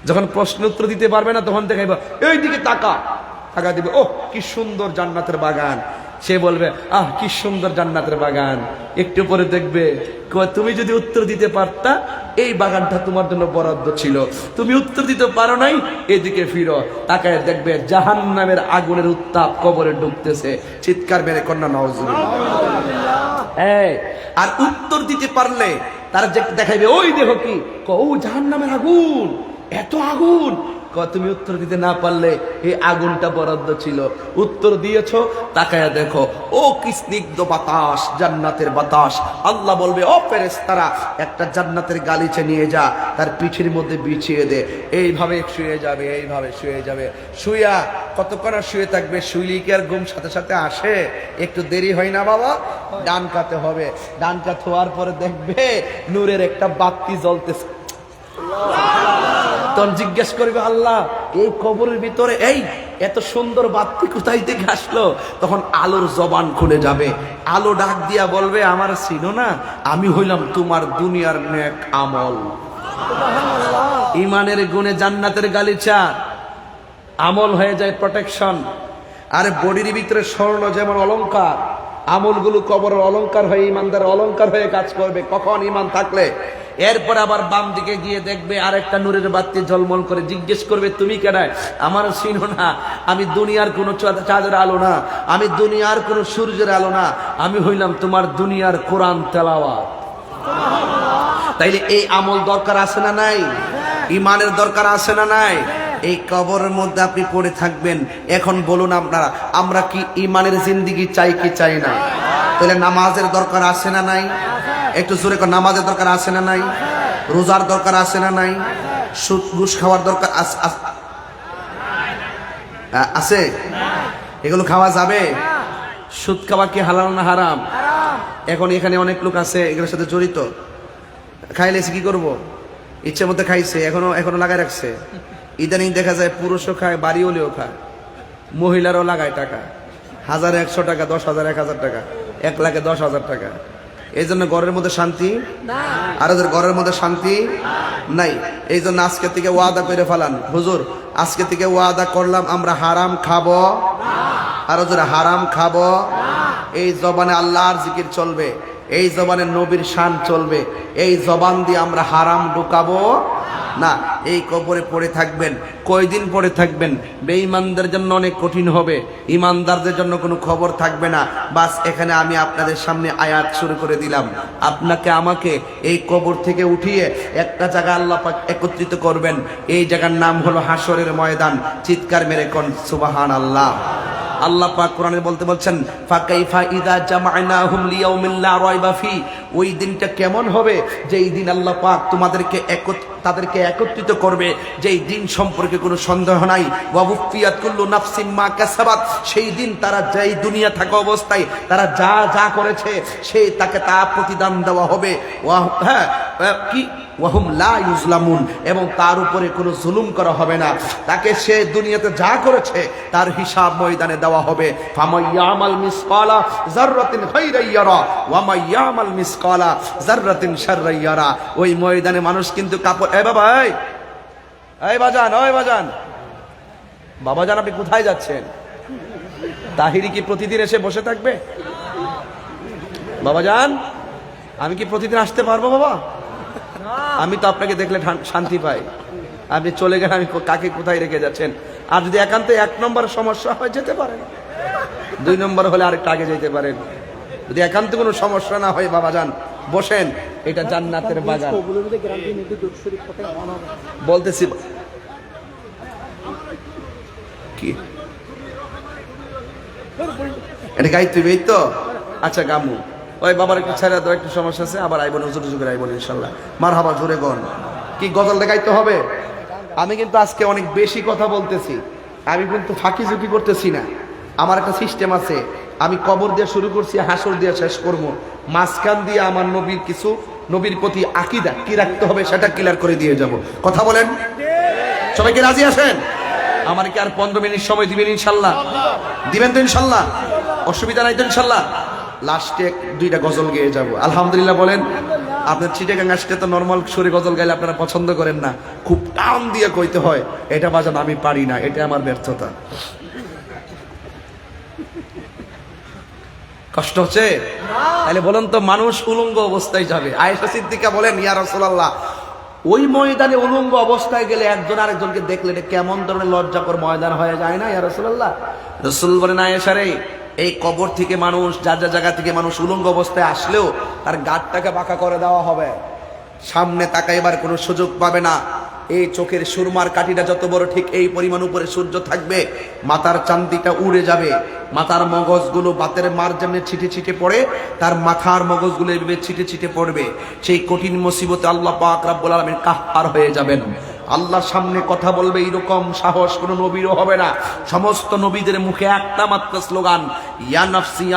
যখন প্রশ্ন উত্তর দিতে পারবে না তখন দেখাইব, এই দিকে তাকা, তাকা দিবে, ও কি সুন্দর জান্নাতের বাগান। সে বলবে আহ কি সুন্দর জান্নাতের বাগান। একটু পরে দেখবে তুমি যদি উত্তর দিতে পারতা, এই বাগানটা তোমার জন্য বরাদ্দ ছিল, তুমি উত্তর দিতে পারো নাই, এদিকে ফিরো, তাকায় দেখবে জাহান্নামের আগুনের উত্তাপ কবরে ঢুকতেছে। চিৎকার মেরে কন্যা নাউজুবিল্লাহ। আর উত্তর দিতে পারলে তারা দেখাইবে, ওই দেখো কি, ও জাহান্নামের আগুন, এত আগুন। তুমি উত্তর দিতে না পারলে এই আগুনটা বরাদ্দ ছিল, উত্তর দিয়েছো, তাকায়া দেখো ও কি স্নিগ্ধ বাতাস, জান্নাতের বাতাস। আল্লাহ বলবে ও ফেরেশতারা, একটা জান্নাতের গালিচা নিয়ে যা, তার পিঠের মধ্যে বিছিয়ে দে, এইভাবে শুয়ে যাবে, এইভাবে শুয়ে যাবে। শুয়া কতক্ষণ শুয়ে থাকবে, শুইলি কি আর ঘুম সাথে সাথে আসে? একটু দেরি হয় না বাবা? ডান কাতে হবে, ডান কাত হওয়ার পরে দেখবে নূরের একটা বাতি জ্বলতেছে। তখন জিজ্ঞেস করবে আল্লাহ, এই কবরের ভিতরে এই এত সুন্দর বাতি কোথায় থেকে আসলো? তখন আলোর জবান খুলে যাবে, আলো ডাক দিয়া বলবে, আমার চিনো না, আমি হইলাম তোমার দুনিয়ার নেক আমল। ইমানের গুণে জান্নাতের গালিচা, আমল হয়ে যায় প্রোটেকশন। আরে বডির ভিতরে স্বর্ণ যেমন অলংকার, আমলগুলো কবরের অলংকার হয়ে ইমানদার অলংকার হয়ে কাজ করবে। কখন? ইমান থাকলে। এরপর আবার বাম দিকে গিয়ে দেখবে আরেকটা নূরের বাতি ঝলমল করে, জিজ্ঞেস করবে তুমি কেডায়? আমার চিনো না, আমি দুনিয়ার কোনো চাঁদের আলো না, আমি দুনিয়ার কোনো সূর্যের আলো না, আমি হইলাম তোমার দুনিয়ার কোরআন তেলাওয়াত। তাইলে এই আমল দরকার আছে না নাই? ইমানের দরকার আছে না নাই? এই কবরের মধ্যে আপনি পড়ে থাকবেন। এখন বলুন আপনারা, আমরা কি ইমানের জিন্দেগি চাই কি চাই না? তাহলে নামাজের দরকার আছে না নাই? একটু জোরে কর, নামাজের দরকার আছে না নাই? রোজার দরকার আছে না নাই? সুদ ঘুষ খাওয়ার দরকার আছে? এগুলো খাওয়া যাবে? সুদ খাওয়া কি হালাল না হারাম? এখন এখানে অনেক লোক আছে এগুলোর সাথে জড়িত, খাইলে কি করব, ইচ্ছে মতো খাইছে, এখনো লাগাই রাখছে। ইদানিং দেখা যায় পুরুষও খায়, বাড়ি হলেও খায়, মহিলারও লাগায় টাকা, 1000 100 টাকা, 10,000 1000 টাকা, 1,10,000 টাকা। এই জন্য ঘরের মধ্যে শান্তি, আর ওদের ঘরের মধ্যে শান্তি নাই। এই জন্য আজকে থেকে ওয়াদা করে ফেলান, হুজুর আজকে থেকে ওয়াদা করলাম আমরা হারাম খাবো, আর ওদের হারাম খাবো। এই জবানে আল্লাহর জিকির চলবে, এই জবানে নবীর শান চলবে, এই জবান দিয়ে আমরা হারাম ঢুকাবো না। এই কবরে পড়ে থাকবেন, কয়দিন পড়ে থাকবেন? বেঈমানদের জন্য অনেক কঠিন হবে, ইমানদারদের জন্য কোনো খবর থাকবে না। বাস এখানে আমি আপনাদের সামনে আয়াত শুরু করে দিলাম। আপনাকে আমাকে এই কবর থেকে উঠিয়ে একটা জায়গা আল্লাহ পাক একত্রিত করবেন। এই জায়গার নাম হলো হাসরের ময়দান। চিৎকার মেরে কোন সুবহানাল্লাহ। আল্লাহ পাক কোরআনে বলছেন ফাকাইফা ইযা জামা'নাহুম লিয়াউমিন লা রাইবা ফি। ওই দিনটা কেমন হবে যেই দিন আল্লাহ পাক তাদেরকে একত্রিত করবে, যেই দিন সম্পর্কে কোনো সন্দেহ নাই। ওয়া বুফিয়াত কুল্লু নাফসিম মা কাসাবাত। সেই দিন তারা যেই দুনিয়া থাকা অবস্থায় তারা যা যা করেছে সেই তাকে তা প্রতিদান দেওয়া হবে। ওয়াহুম লা ইউজলামুন, এবং তার উপরে কোনো জুলুম করা হবে না। তাকে সে দুনিয়াতে যা করেছে তার হিসাব ময়দানে দেওয়া হবে। ফামাইয়ামাল মিসকালা যাররাতিন খাইরান ইয়ারা ওয়া মাইয়ামাল মিসকালা যাররাতিন শাররান ইয়ারা। ওই ময়দানে মানুষ কিন্তু কাপড়, এই বাবা, এই বাজান, ওই বাজান, বাবাজান আপনি কোথায় যাচ্ছেন? তাহিরি কি প্রতিদিন এসে বসে থাকবে? বাবাজান আমি কি প্রতিদিন আসতে পারবো? বাবা আমি তো আপনাকে দেখলে শান্তি পাই। আপনি চলে গেলে আমি কাকে কোথায় রেখে যাচ্ছেন? আর যদি একান্ত 1 নম্বর সমস্যা হয় যেতে পারেন, 2 নম্বর হলে আরেকটা আগে যেতে পারেন। যদি একান্ত কোনো সমস্যা না হয় বাবাজান বসেন, এটা জান্নাতের বাগান। বলতেছি কি এটা গাইতে হবে তো? আচ্ছা গামু ওই বাবার একটু ছেড়ে দাও, একটু সমস্যা আছে, আবার আইবন হুজুর হুজুর আইবন ইনশাল্লাহ। মারহাবা, জোরে গন। কি গজল দেখাইতে হবে? আমি কিন্তু আজকে অনেক বেশি কথা বলতেছি, আমি কিন্তু ফাঁকি ঝুঁকি করতেছি না। আমার একটা সিস্টেম আছে, আমি কবর দিয়ে শুরু করছি, হাসর দিয়ে শেষ করব। মাঝখান দিয়ে আমার নবীর কিছু, নবীর প্রতি আকীদা কি রাখতে হবে সেটা ক্লিয়ার করে দিয়ে যাব। কথা বলেন, সবাই কি রাজি আছেন? আমার কি আর 15 মিনিট সময় দিবেন ইনশাল্লাহ? দিবেন তো ইনশাল্লাহ? অসুবিধা নাই তো ইনশাল্লাহ? লাস্টে 2টা গজল গেয়ে যাব, আলহামদুলিল্লাহ বলেন। আপনার চিটাগাং আসতে তো নর্মাল সুরে গজল গাইলে আপনারা পছন্দ করেন না, খুব টান দিয়ে কইতে হয়। এটা বাজান আমি পারি না, এটা আমার ব্যর্থতা। কষ্ট হচ্ছে? তাহলে বলেন তো, মানুষ উলঙ্গ অবস্থায় যাবে। আয়েশা সিদ্দিকা বলেন, ইয়া রাসূলুল্লাহ, ওই ময়দানে উলঙ্গ অবস্থায় গেলে একজন আরেকজনকে দেখলে এটা কেমন ধরনের লজ্জাকর ময়দান হয়ে যায় না ইয়া রাসূলুল্লাহ? রাসূল বলেন, আয়েশা রে, এই কবর থেকে মানুষ, যা যা জায়গা থেকে মানুষ উলঙ্গ অবস্থায় আসলেও তার গাঁটটাকে বাঁকা করে দেওয়া হবে, সামনে তাকাইবার কোনো সুযোগ পাবে না। এই চোখের সুরমার কাঠিটা যত বড় ঠিক এই পরিমাণ উপরে সূর্য থাকবে, মাথার চান্দিটা উড়ে যাবে, মাথার মগজগুলো বাতের মার যেমনি ছিটে ছিটে পড়ে, তার মাথার মগজগুলো এভাবে ছিটে ছিটে পড়বে। সেই কঠিন মুসিবতে আল্লাহ পাক রব্বুল আলামিন কাহ্হার হয়ে যাবেন। আল্লাহর সামনে কথা বলবে এরকম সাহস কোনো নবীরও হবে না। সমস্ত নবীদের মুখে একটা মাত্র স্লোগান, ইয়া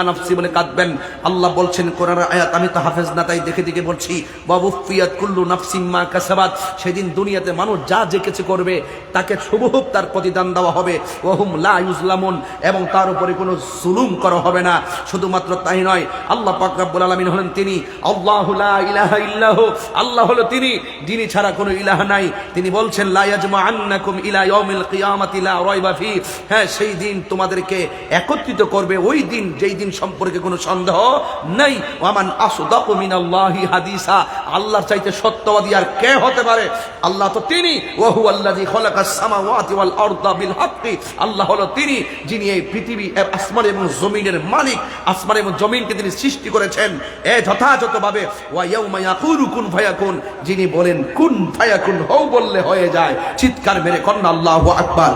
নাফসি বলে কাঁদবেন। আল্লাহ বলছেন কোরআনের আয়াত, আমি তো হাফেজ না তাই দেখে দেখে বলছি, ওয়াবুফিয়াত কুল্লু নাফসিম মা কাসাবাত। সেদিন দুনিয়াতে মানুষ যা যে কিছু করবে তাকে হুবহুব তার প্রতিদান দেওয়া হবে। ওয়াহুম লা ইউজলামুন, এবং তার উপরে কোনো জুলুম করা হবে না। শুধুমাত্র তাই নয়, আল্লাহ পাক রব্বুল আলামিন হলেন তিনি আল্লাহু লা ইলাহা ইল্লাহু, আল্লাহ হলো তিনি, যিনি ছাড়া কোনো ইলাহ নাই। তিনি বলছেন, লা ইয়াজমাআন্নাকুম ইলা ইয়াউমিল কিয়ামাতি লা রাইবা ফি। হ্যাঁ, সেই দিন তোমাদেরকে একত্রিত করবে, ওই দিন যেই দিন সম্পর্কে কোনো সন্দেহ নাই। ওয়ামান আসদাকু মিনাল্লাহি হাদিসা, আল্লাহর চাইতে সত্যবাদী আর কে হতে পারে? আল্লাহ তো তিনি, ওয়া হুয়াল্লাযী খালাকাস সামাওয়াতি ওয়াল আরদা বিল হাক্কি। আল্লাহ হলো তিনি, যিনি এই পৃথিবী, আসমান এবং জমিনের মালিক। আসমান এবং জমিনকে তিনি সৃষ্টি করেছেন যথাযথভাবে। ওয়া ইয়াউমা ইয়াকুলু কুন ফায়াকুন, যিনি বলেন কুন ফায়াকুন, হও বললে হয়ে যায়। চিৎকার মেরে কন্না আল্লাহু আকবার।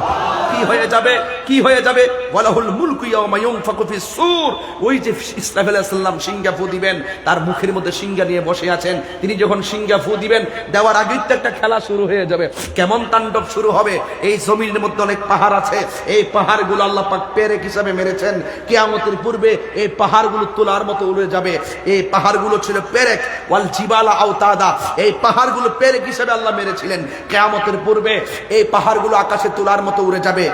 কি হয়ে যাবে? কি হয়ে যাবে? ওয়ালাহুল মুলকু ইয়াওমা ইউনফাকু ফিস সূর। ওই যে ইসরাফিল আলাইহিস সালাম সিংহা ফু দিবেন, তার মুখের মধ্যে সিংহা নিয়ে বসে আছেন। তিনি যখন সিংহা ফু দিবেন, দেওয়ার আগেই তো একটা খেলা শুরু হয়ে যাবে। কেমন তাণ্ডব শুরু হবে? এই জমিনের মধ্যে অনেক পাহাড় আছে, এই পাহাড়গুলো আল্লাহ পাক পেরেক হিসাবে মেরেছেন। কিয়ামতের পূর্বে এই পাহাড়গুলো তোলার মতো উড়ে যাবে। এই পাহাড়গুলো ছিল পেরেক, ওয়াল জিবালা আওতাদা। এই পাহাড়গুলো পেরেক হিসাবে আল্লাহ মেরেছিলেন। কিয়ামতের পূর্বে এই পাহাড়গুলো আকাশে তোলার মতো উড়ে যাবে।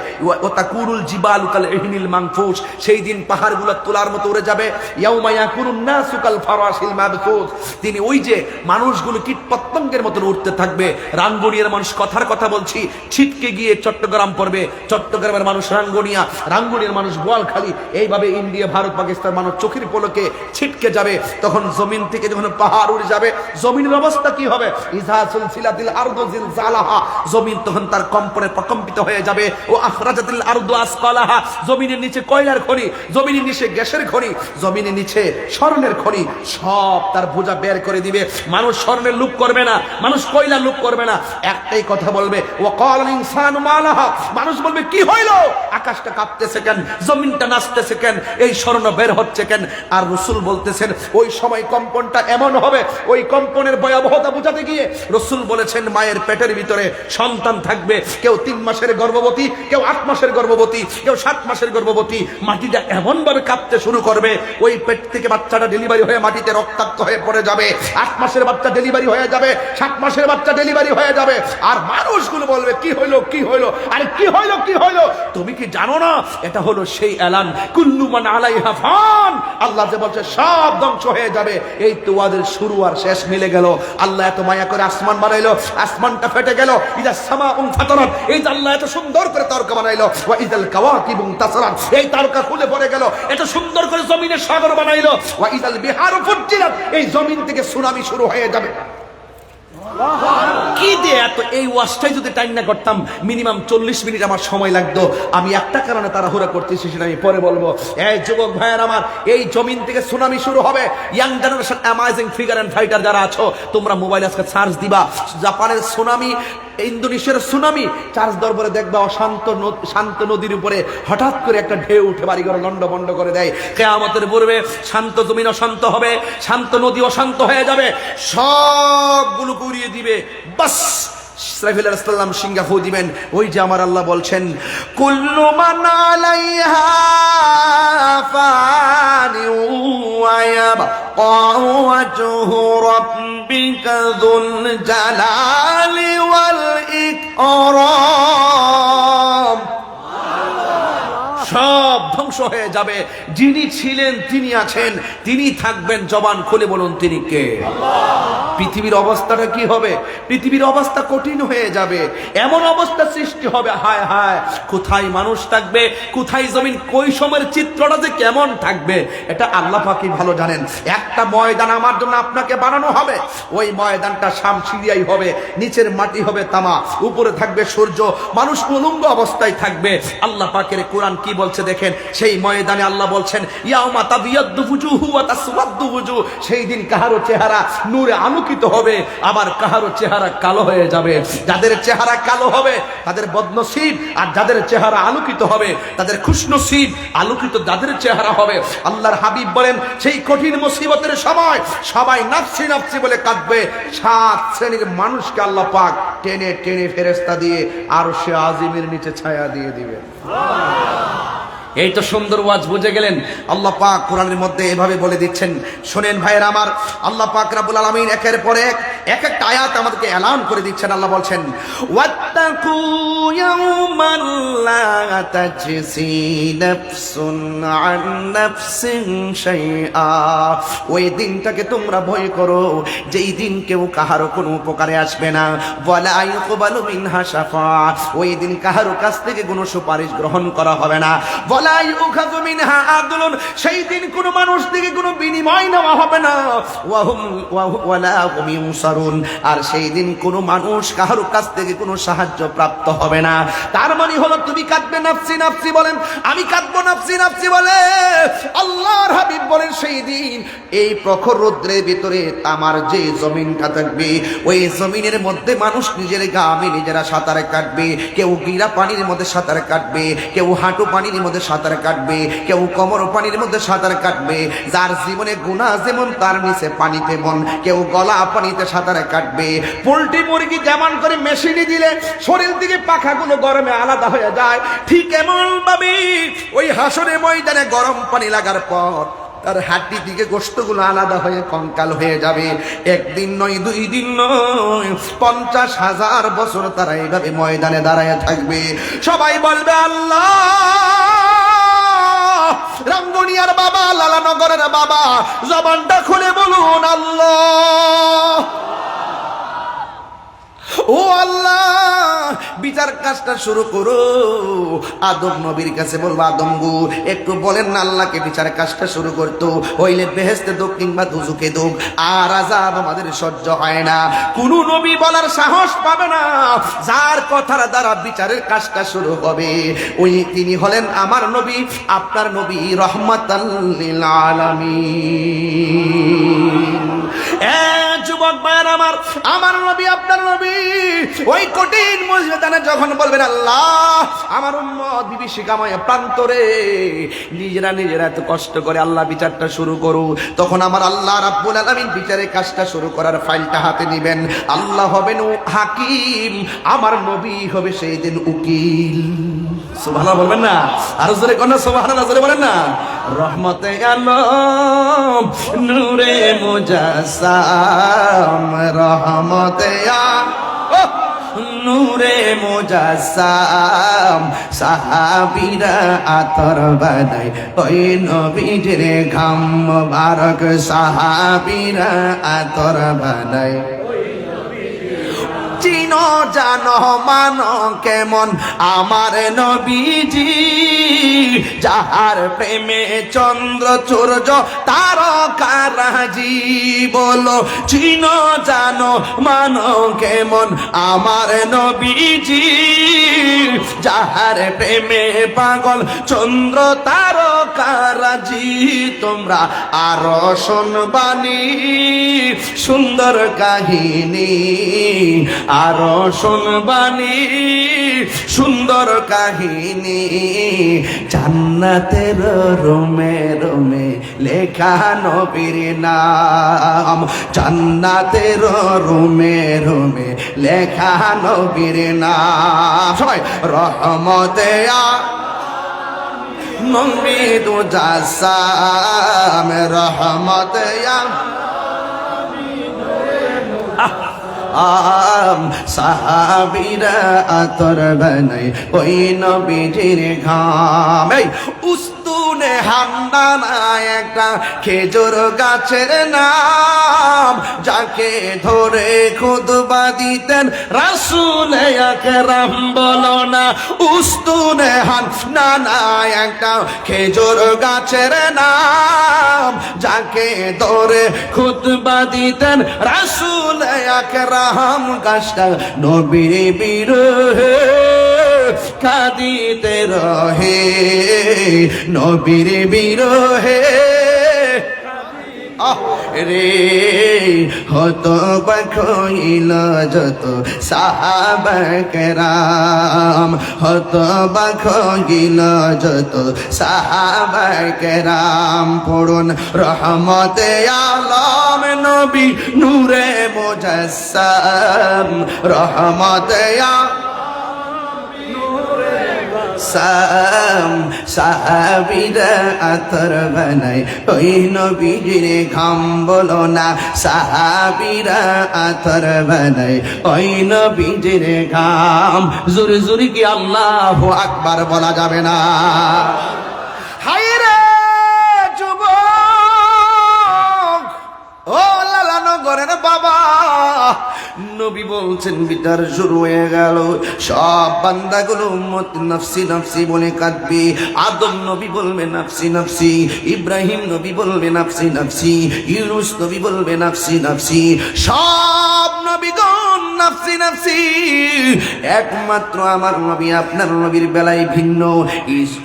ওয়াতাকুন তাকুরুল জিবালু কাল ইহনিল মানফুস, সেই দিন পাহাড়গুলো তোলার মতো উড়ে যাবে। ইয়াউমা ইয়াকুনুন নাসু কাল ফারাশিল মাবথুস, তিনি ওই যে মানুষগুলো কীটপতঙ্গের মতো উঠতে থাকবে। রাঙ্গুনিয়ার মানুষ কথার কথা বলছি, ছিটকে গিয়ে চট্টগ্রাম পড়বে, চট্টগ্রামের মানুষ রাঙ্গুনিয়া, রাঙ্গুনিয়ার মানুষ বোয়ালখালী, এইভাবে ইন্ডিয়া, ভারত, পাকিস্তান মানুষ চোখের পলকে ছিটকে যাবে। তখন জমিন থেকে যখন পাহাড় উড়ে যাবে, জমিনের অবস্থা কি হবে? ইযা সুলসিলাতিল আরদু জিলজালাহা, জমিন তখন তার কম্পনে প্রকম্পিত হয়ে যাবে। ও আখরাজাতিল আরদু আসকালাহা, জমিনের নিচে কয়লার খনি, জমিনের নিচে গ্যাসের খনি, জমিনের নিচে স্বর্ণের খনি, সব তার বোঝা বের করে দিবে। মানুষ স্বর্ণের লুপ করবে না, মানুষ কয়লার লুপ করবে না, একটাই কথা বলবে, ওয়া ক্বালাল ইনসানু মা লাহা, মানুষ বলবে কি হইলো, আকাশটা কাঁপতেছে কেন, জমিনটা নাচতেছে কেন, এই স্বর্ণ বের হচ্ছে কেন? আর রাসূল বলতেছেন ওই সময় কম্পনটা এমন হবে, ওই কম্পনের ভয়াবহতা বোঝাতে গিয়ে রাসূল বলেছেন মায়ের পেটের ভিতরে সন্তান থাকবে, কেউ 3 মাসের গর্ভবতী, কেউ 8 মাসের গর্ভবতী, কেউ 7 মাসের গর্ভবতী, মাটিটা এমন ভাবে কাঁপতে শুরু করবে, ওই পেট থেকে বাচ্চাটা ডেলিভারি হয়ে মাটিতে রক্তাক্ত হয়ে পড়ে যাবে। 8 মাসের বাচ্চা ডেলিভারি হয়ে যাবে, 7 মাসের বাচ্চা ডেলিভারি হয়ে যাবে। আর মানুষগুলো বলবে কি হইলো, কি হইলো, আরে কি হইলো, কি হইলো? তুমি কি জানো না এটা হলো সেই এলান, কুল্লু মান আলাইহা ফান, আল্লাহ যে বলছে সব ধ্বংস হয়ে যাবে। এই তো ওদের শুরু আর শেষ মিলে গেল। আল্লাহ এত মায়া করে আসমান বানাইলো, আসমানটা ফেটে গেল। ইদা সামাউন ফাতারাত, এই যে আল্লাহ এত সুন্দর করে তারকা বানাইলো। ওয়া ইদাল কাওয়াকিবুন তাসরাত, এই তারকা খুলে পড়ে গেল। এত সুন্দর করে জমিনে সাগর বানাইলো। ওয়া ইদাল বিহারু ফুজ্জিরাত, এই জমিন থেকে সুনামি শুরু হয়ে যাবে। কি দিয়ে এত, এই ওয়াজটাই যদি টাইম না করতাম মিনিমাম 40 মিনিট আমার সময় লাগতো। আমি একটা কারণে তাড়াহুড়া করতেছি, সেটা আমি পরে বলবো। এই যুবক ভাইয়ের আমার, এই জমিন থেকে সুনামি শুরু হবে। Young generation, amazing figure and fighter যারা আছো, তোমরা মোবাইল আজকে সার্চ দিবা, জাপানের সুনামি, ইন্দোনেশিয়ার সুনামি, চার্জ দরবারে দেখবা শান্ত নদীর উপরে হঠাৎ করে একটা ঢেউ উঠে বাড়িঘর লন্ড বন্ড করে দেয়। কিয়ামতের পূর্বে শান্ত জমিন অশান্ত হবে, শান্ত নদী অশান্ত হয়ে যাবে, সবগুলো উড়িয়ে দিবে। বাস ইসরাফিল আলাইহিস সালাম সিংহা ফু দিবেন। ওই যে আমার আল্লাহ বলছেন, কুল্লু মান আলাইহা ফানি ওয়া ইয়াবকা ওয়াজহু রাব্বিকা যুল জালালি ওয়াল ইকরাম, সব ধ্বংস হয়ে যাবে। যিনি ছিলেন তিনি আছেন, তিনি থাকবেন। জবান খুলে বলুন তিনি কে? পৃথিবীর অবস্থাটা কি হবে? পৃথিবীর অবস্থা কঠিন হয়ে যাবে, এমন অবস্থা সৃষ্টি হবে, হায় হায়, কোথায় মানুষ থাকবে, কোথায় জমিন, কৈশমের চিত্রটা যে কেমন থাকবে এটা আল্লাহ পাকই ভালো জানেন। একটা ময়দান আমার জন্য আপনাকে বানানো হবে, ওই ময়দানটা শামসিরিয়াই হবে, নিচের মাটি হবে তামা, উপরে থাকবে সূর্য, মানুষ উলঙ্গ অবস্থায় থাকবে। আল্লাহ পাকের কোরআন কি বলছে দেখেন, সেই ময়দানে আল্লাহ বলছেন, ইয়াউমা তাবিয়াদ্দু ফুজুহু ওয়া তাসওয়াদ্দু ফুজুহ, সেই দিন কাহারো চেহারা নূরে আলোকিত হবে, আবার কাহারো চেহারা কালো হয়ে যাবে। যাদের চেহারা কালো হবে তাদের বদনসিব, আর যাদের চেহারা আলোকিত হবে তাদের খুশনসিব। আলোকিত যাদের চেহারা হবে, আল্লাহর হাবিব বলেন সেই কঠিন মুসিবতের সময় সবাই নাফসি নাফসি বলে কাঁদবে। 7 শ্রেণীর মানুষকে আল্লাহ পাক টেনে টেনে ফেরেশতা দিয়ে আরশে আজিমের নিচে ছায়া দিয়ে দিবে। এই তো সুন্দর ওয়াজ, বুঝে গেলেন? আল্লাহ পাক কোরআনের মধ্যে এভাবে বলে দিচ্ছেন। শোনেন ভাইয়েরা আমার, আল্লাহ পাক রব্বুল আলামিন একের পর এক একটা আয়াত আমাদেরকে এলান করে দিচ্ছেন। আল্লাহ বলছেন, ওয়াত্তাকু ইয়াওমান লা তাজসি নাফসুন আন নাফসিন শাইআ, ওই দিনটাকে তোমরা ভয় করো যেই দিন কেউ কাহারো কোনো উপকারে আসবে না। ওয়ালা ইউকবালু মিনহা শাফাআ, ওই দিন কাহারো কাছ থেকে কোনো সুপারিশ গ্রহণ করা হবে না। ওয়ালা ইউখাযু মিনহা আদলুন, সেই দিন কোনো মানুষ থেকে কোনো বিনিময় নেওয়া হবে না। ওয়ালা হুম ইউনসারুন, আর সেই দিন কোনো মানুষ কাহারো কাছ থেকে কোনো সাহায্য প্রাপ্ত হবে না। তার মানে হলো তুমি কাঁদবে নাফসি নাফসি বলেন, আমি কাঁদবো নাফসি নাফসি বলে। আল্লাহর হাবিব বলেন সেই দিন এই প্রখর রৌদ্রের ভিতরে আমার যে জমিনটা থাকবে, ওই জমিনের মধ্যে মানুষ নিজের গামে নিজেরা সাঁতার কাটবে। কেউ গিরা পানির মধ্যে সাঁতার কাটবে, কেউ হাঁটু পানির মধ্যে সাঁতার কাটবে, কেউ কোমর পানির মধ্যে সাঁতার কাটবে। যার জীবনে গুনাহ যেমন তার নিচে পানি তেমন, কেউ গলা পানিতে সাঁতার কাটবে। পোল্ট্রি মুরগি যেমন করে মেশিনে দিলে শরীর থেকে পাখাগুলো গরমে আলাদা হয়ে যায়, ঠিক এমন ভাবে ওই হাসরের ময়দানে গরম পানি লাগার পর তার হাড্ডি থেকে গোশতগুলো আলাদা হয়ে কঙ্কাল হয়ে যাবে। একদিন নয়, 2 দিন নয়, 50,000 বছর তারা এইভাবে ময়দানে দাঁড়ায় থাকবে। সবাই বলবে আল্লাহ, রামগনিয়ার বাবা, লালানগরের বাবা, জবানটা খুলে বলুন আল্লাহ। ও আল্লাহ, বিচার কাজটা শুরু করো। আদম নবীর কাছে বলবো, আদম গো একটু বলেন না আল্লাহকে বিচার কাজটা শুরু করতো, হইলে বেহেশতে দোক কিংবা দুজকে দোক, আর আযাব আমাদের সহ্য হয় না। কোন নবী বলার সাহস পাবে না। যার কথার দ্বারা বিচারের কাজটা শুরু হবে ওই তিনি হলেন আমার নবী, আপনার নবী, রাহমাতাল লিল আলামিন। যুবক ভাইয়ের আমার নবী, আপনার নবী ওই কঠিন ময়দানে যখন বলবেন আল্লাহ আমার উম্মত বিভীষিকাময় প্রান্তরে নিজেরা এত কষ্ট করে আল্লাহ বিচারটা শুরু করু, তখন আমার আল্লাহ রাব্বুল আলামিন বিচারের কাজটা শুরু করার ফাইলটা হাতে নিবেন। আল্লাহ হবেন হাকিম, আমার নবী হবে সেই দিন উকিল। সুবহানাল্লাহ বলবেন না? আরো জোরে কোন সুবহানাল্লাহ জোরে বলেন না। রহমতে আলম নূরে মুজাসসাম, রহমতে নূরে মুজাসসাম, সাহাবীরা আতর বানায় ওই নবীর ঘাম মুবারক, সাহাবীরা আতর বানায়। চিনো জানো মানো কেমন আমার নবীজি, যাহার প্রেমে চন্দ্র সূর্য তারকারাজি। বলো চিনো জানো মানো কেমন আমার নবীজি, যাহার প্রেমে পাগল চন্দ্র তারকারাজি। তোমরা আরো শুনবানি সুন্দর কাহিনী, আরো শুনবানি সুন্দর কাহিনী। জান্নাতের রোমে রোমে লেখা নবীর নাম, জান্নাতের রোমে রোমে লেখা নবীর নাম। সবাই রহমতে নবী মুজাসসাম, রহমতে সাহাবীরা আতর বানায় ওই নবীজির ঘাম। এই উস্তুনে হামদানা একটা খেজুর গাছের নাম, যাকে ধরে খুতবা দিতেন রাসূল আকরাম। বলো না উস্তুনে হামদানা একটা খেজুর গাছের নাম, যাকে ধরে খুতবা দিতেন রাসূল আকরাম। গাছটা নবীর বিরহে কাঁদিতে রহে, নবীর বিরহে রে হত বাখইল যত সাহাবা কেরাম, হত বাখইল যত সাহাবা কেরাম। পড়ুন রহমতে আলম নবী নূরে মুজাসসাম, রহমতে সাহাবীরা আতর বানায় ওই নবীজির ঘাম। বলো না সাহাবীরা আতর বানায় ওই নবীজির ঘাম। জোরে জোরে কি আল্লাহু আকবার বলা যাবে না? হায়রে যুবক, ও লালানগরের বাবা, নবী বলছেন বিচার শুরু হয়ে গেল। সব বান্দাগুলো উম্মত নফসি নফসি বলে কাঁদবে। আদম নবী বলবে নফসি নফসি, ইব্রাহিম নবী বলবে নফসি নফসি, ইউনূস নবী বলবে নফসি নফসি। সব নবীগণ নফসি নফসি। একমাত্র আমার নবী আপনার নবীর বেলায় ভিন্ন।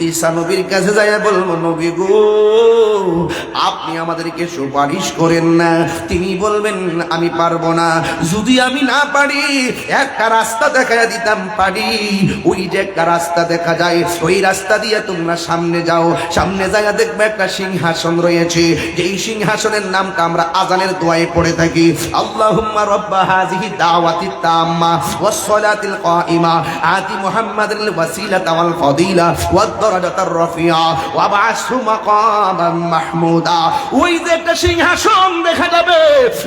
ঈসা নবীর কাছে যায় বলবো নবী গো আপনি আমাদেরকে সুপারিশ করেন না। তিনি বলবেন আমি পারবো না। যদি আমি না পারি একটা রাস্তা দেখা দিতাম পারি। ওই যে একটা রাস্তা দেখা যায় ওই রাস্তা দিয়ে তোমরা সামনে যাও। সামনে যায় দেখবে একটা সিংহাসন রয়েছে। যেই সিংহাসনের নামটা আমরা আজানের দোয়ায় পড়ে থাকি, আল্লাহুম্মা রাব্বা হাযিহি দাওয়াতিত তাম্মা ওয়াস সালাতিল القائمة آت محمد الوسيلة والفضيلة والدرجة الرفيعة وابعثه مقاما محمودا। ওই যে একটা সিংহাসন দেখা যাবে,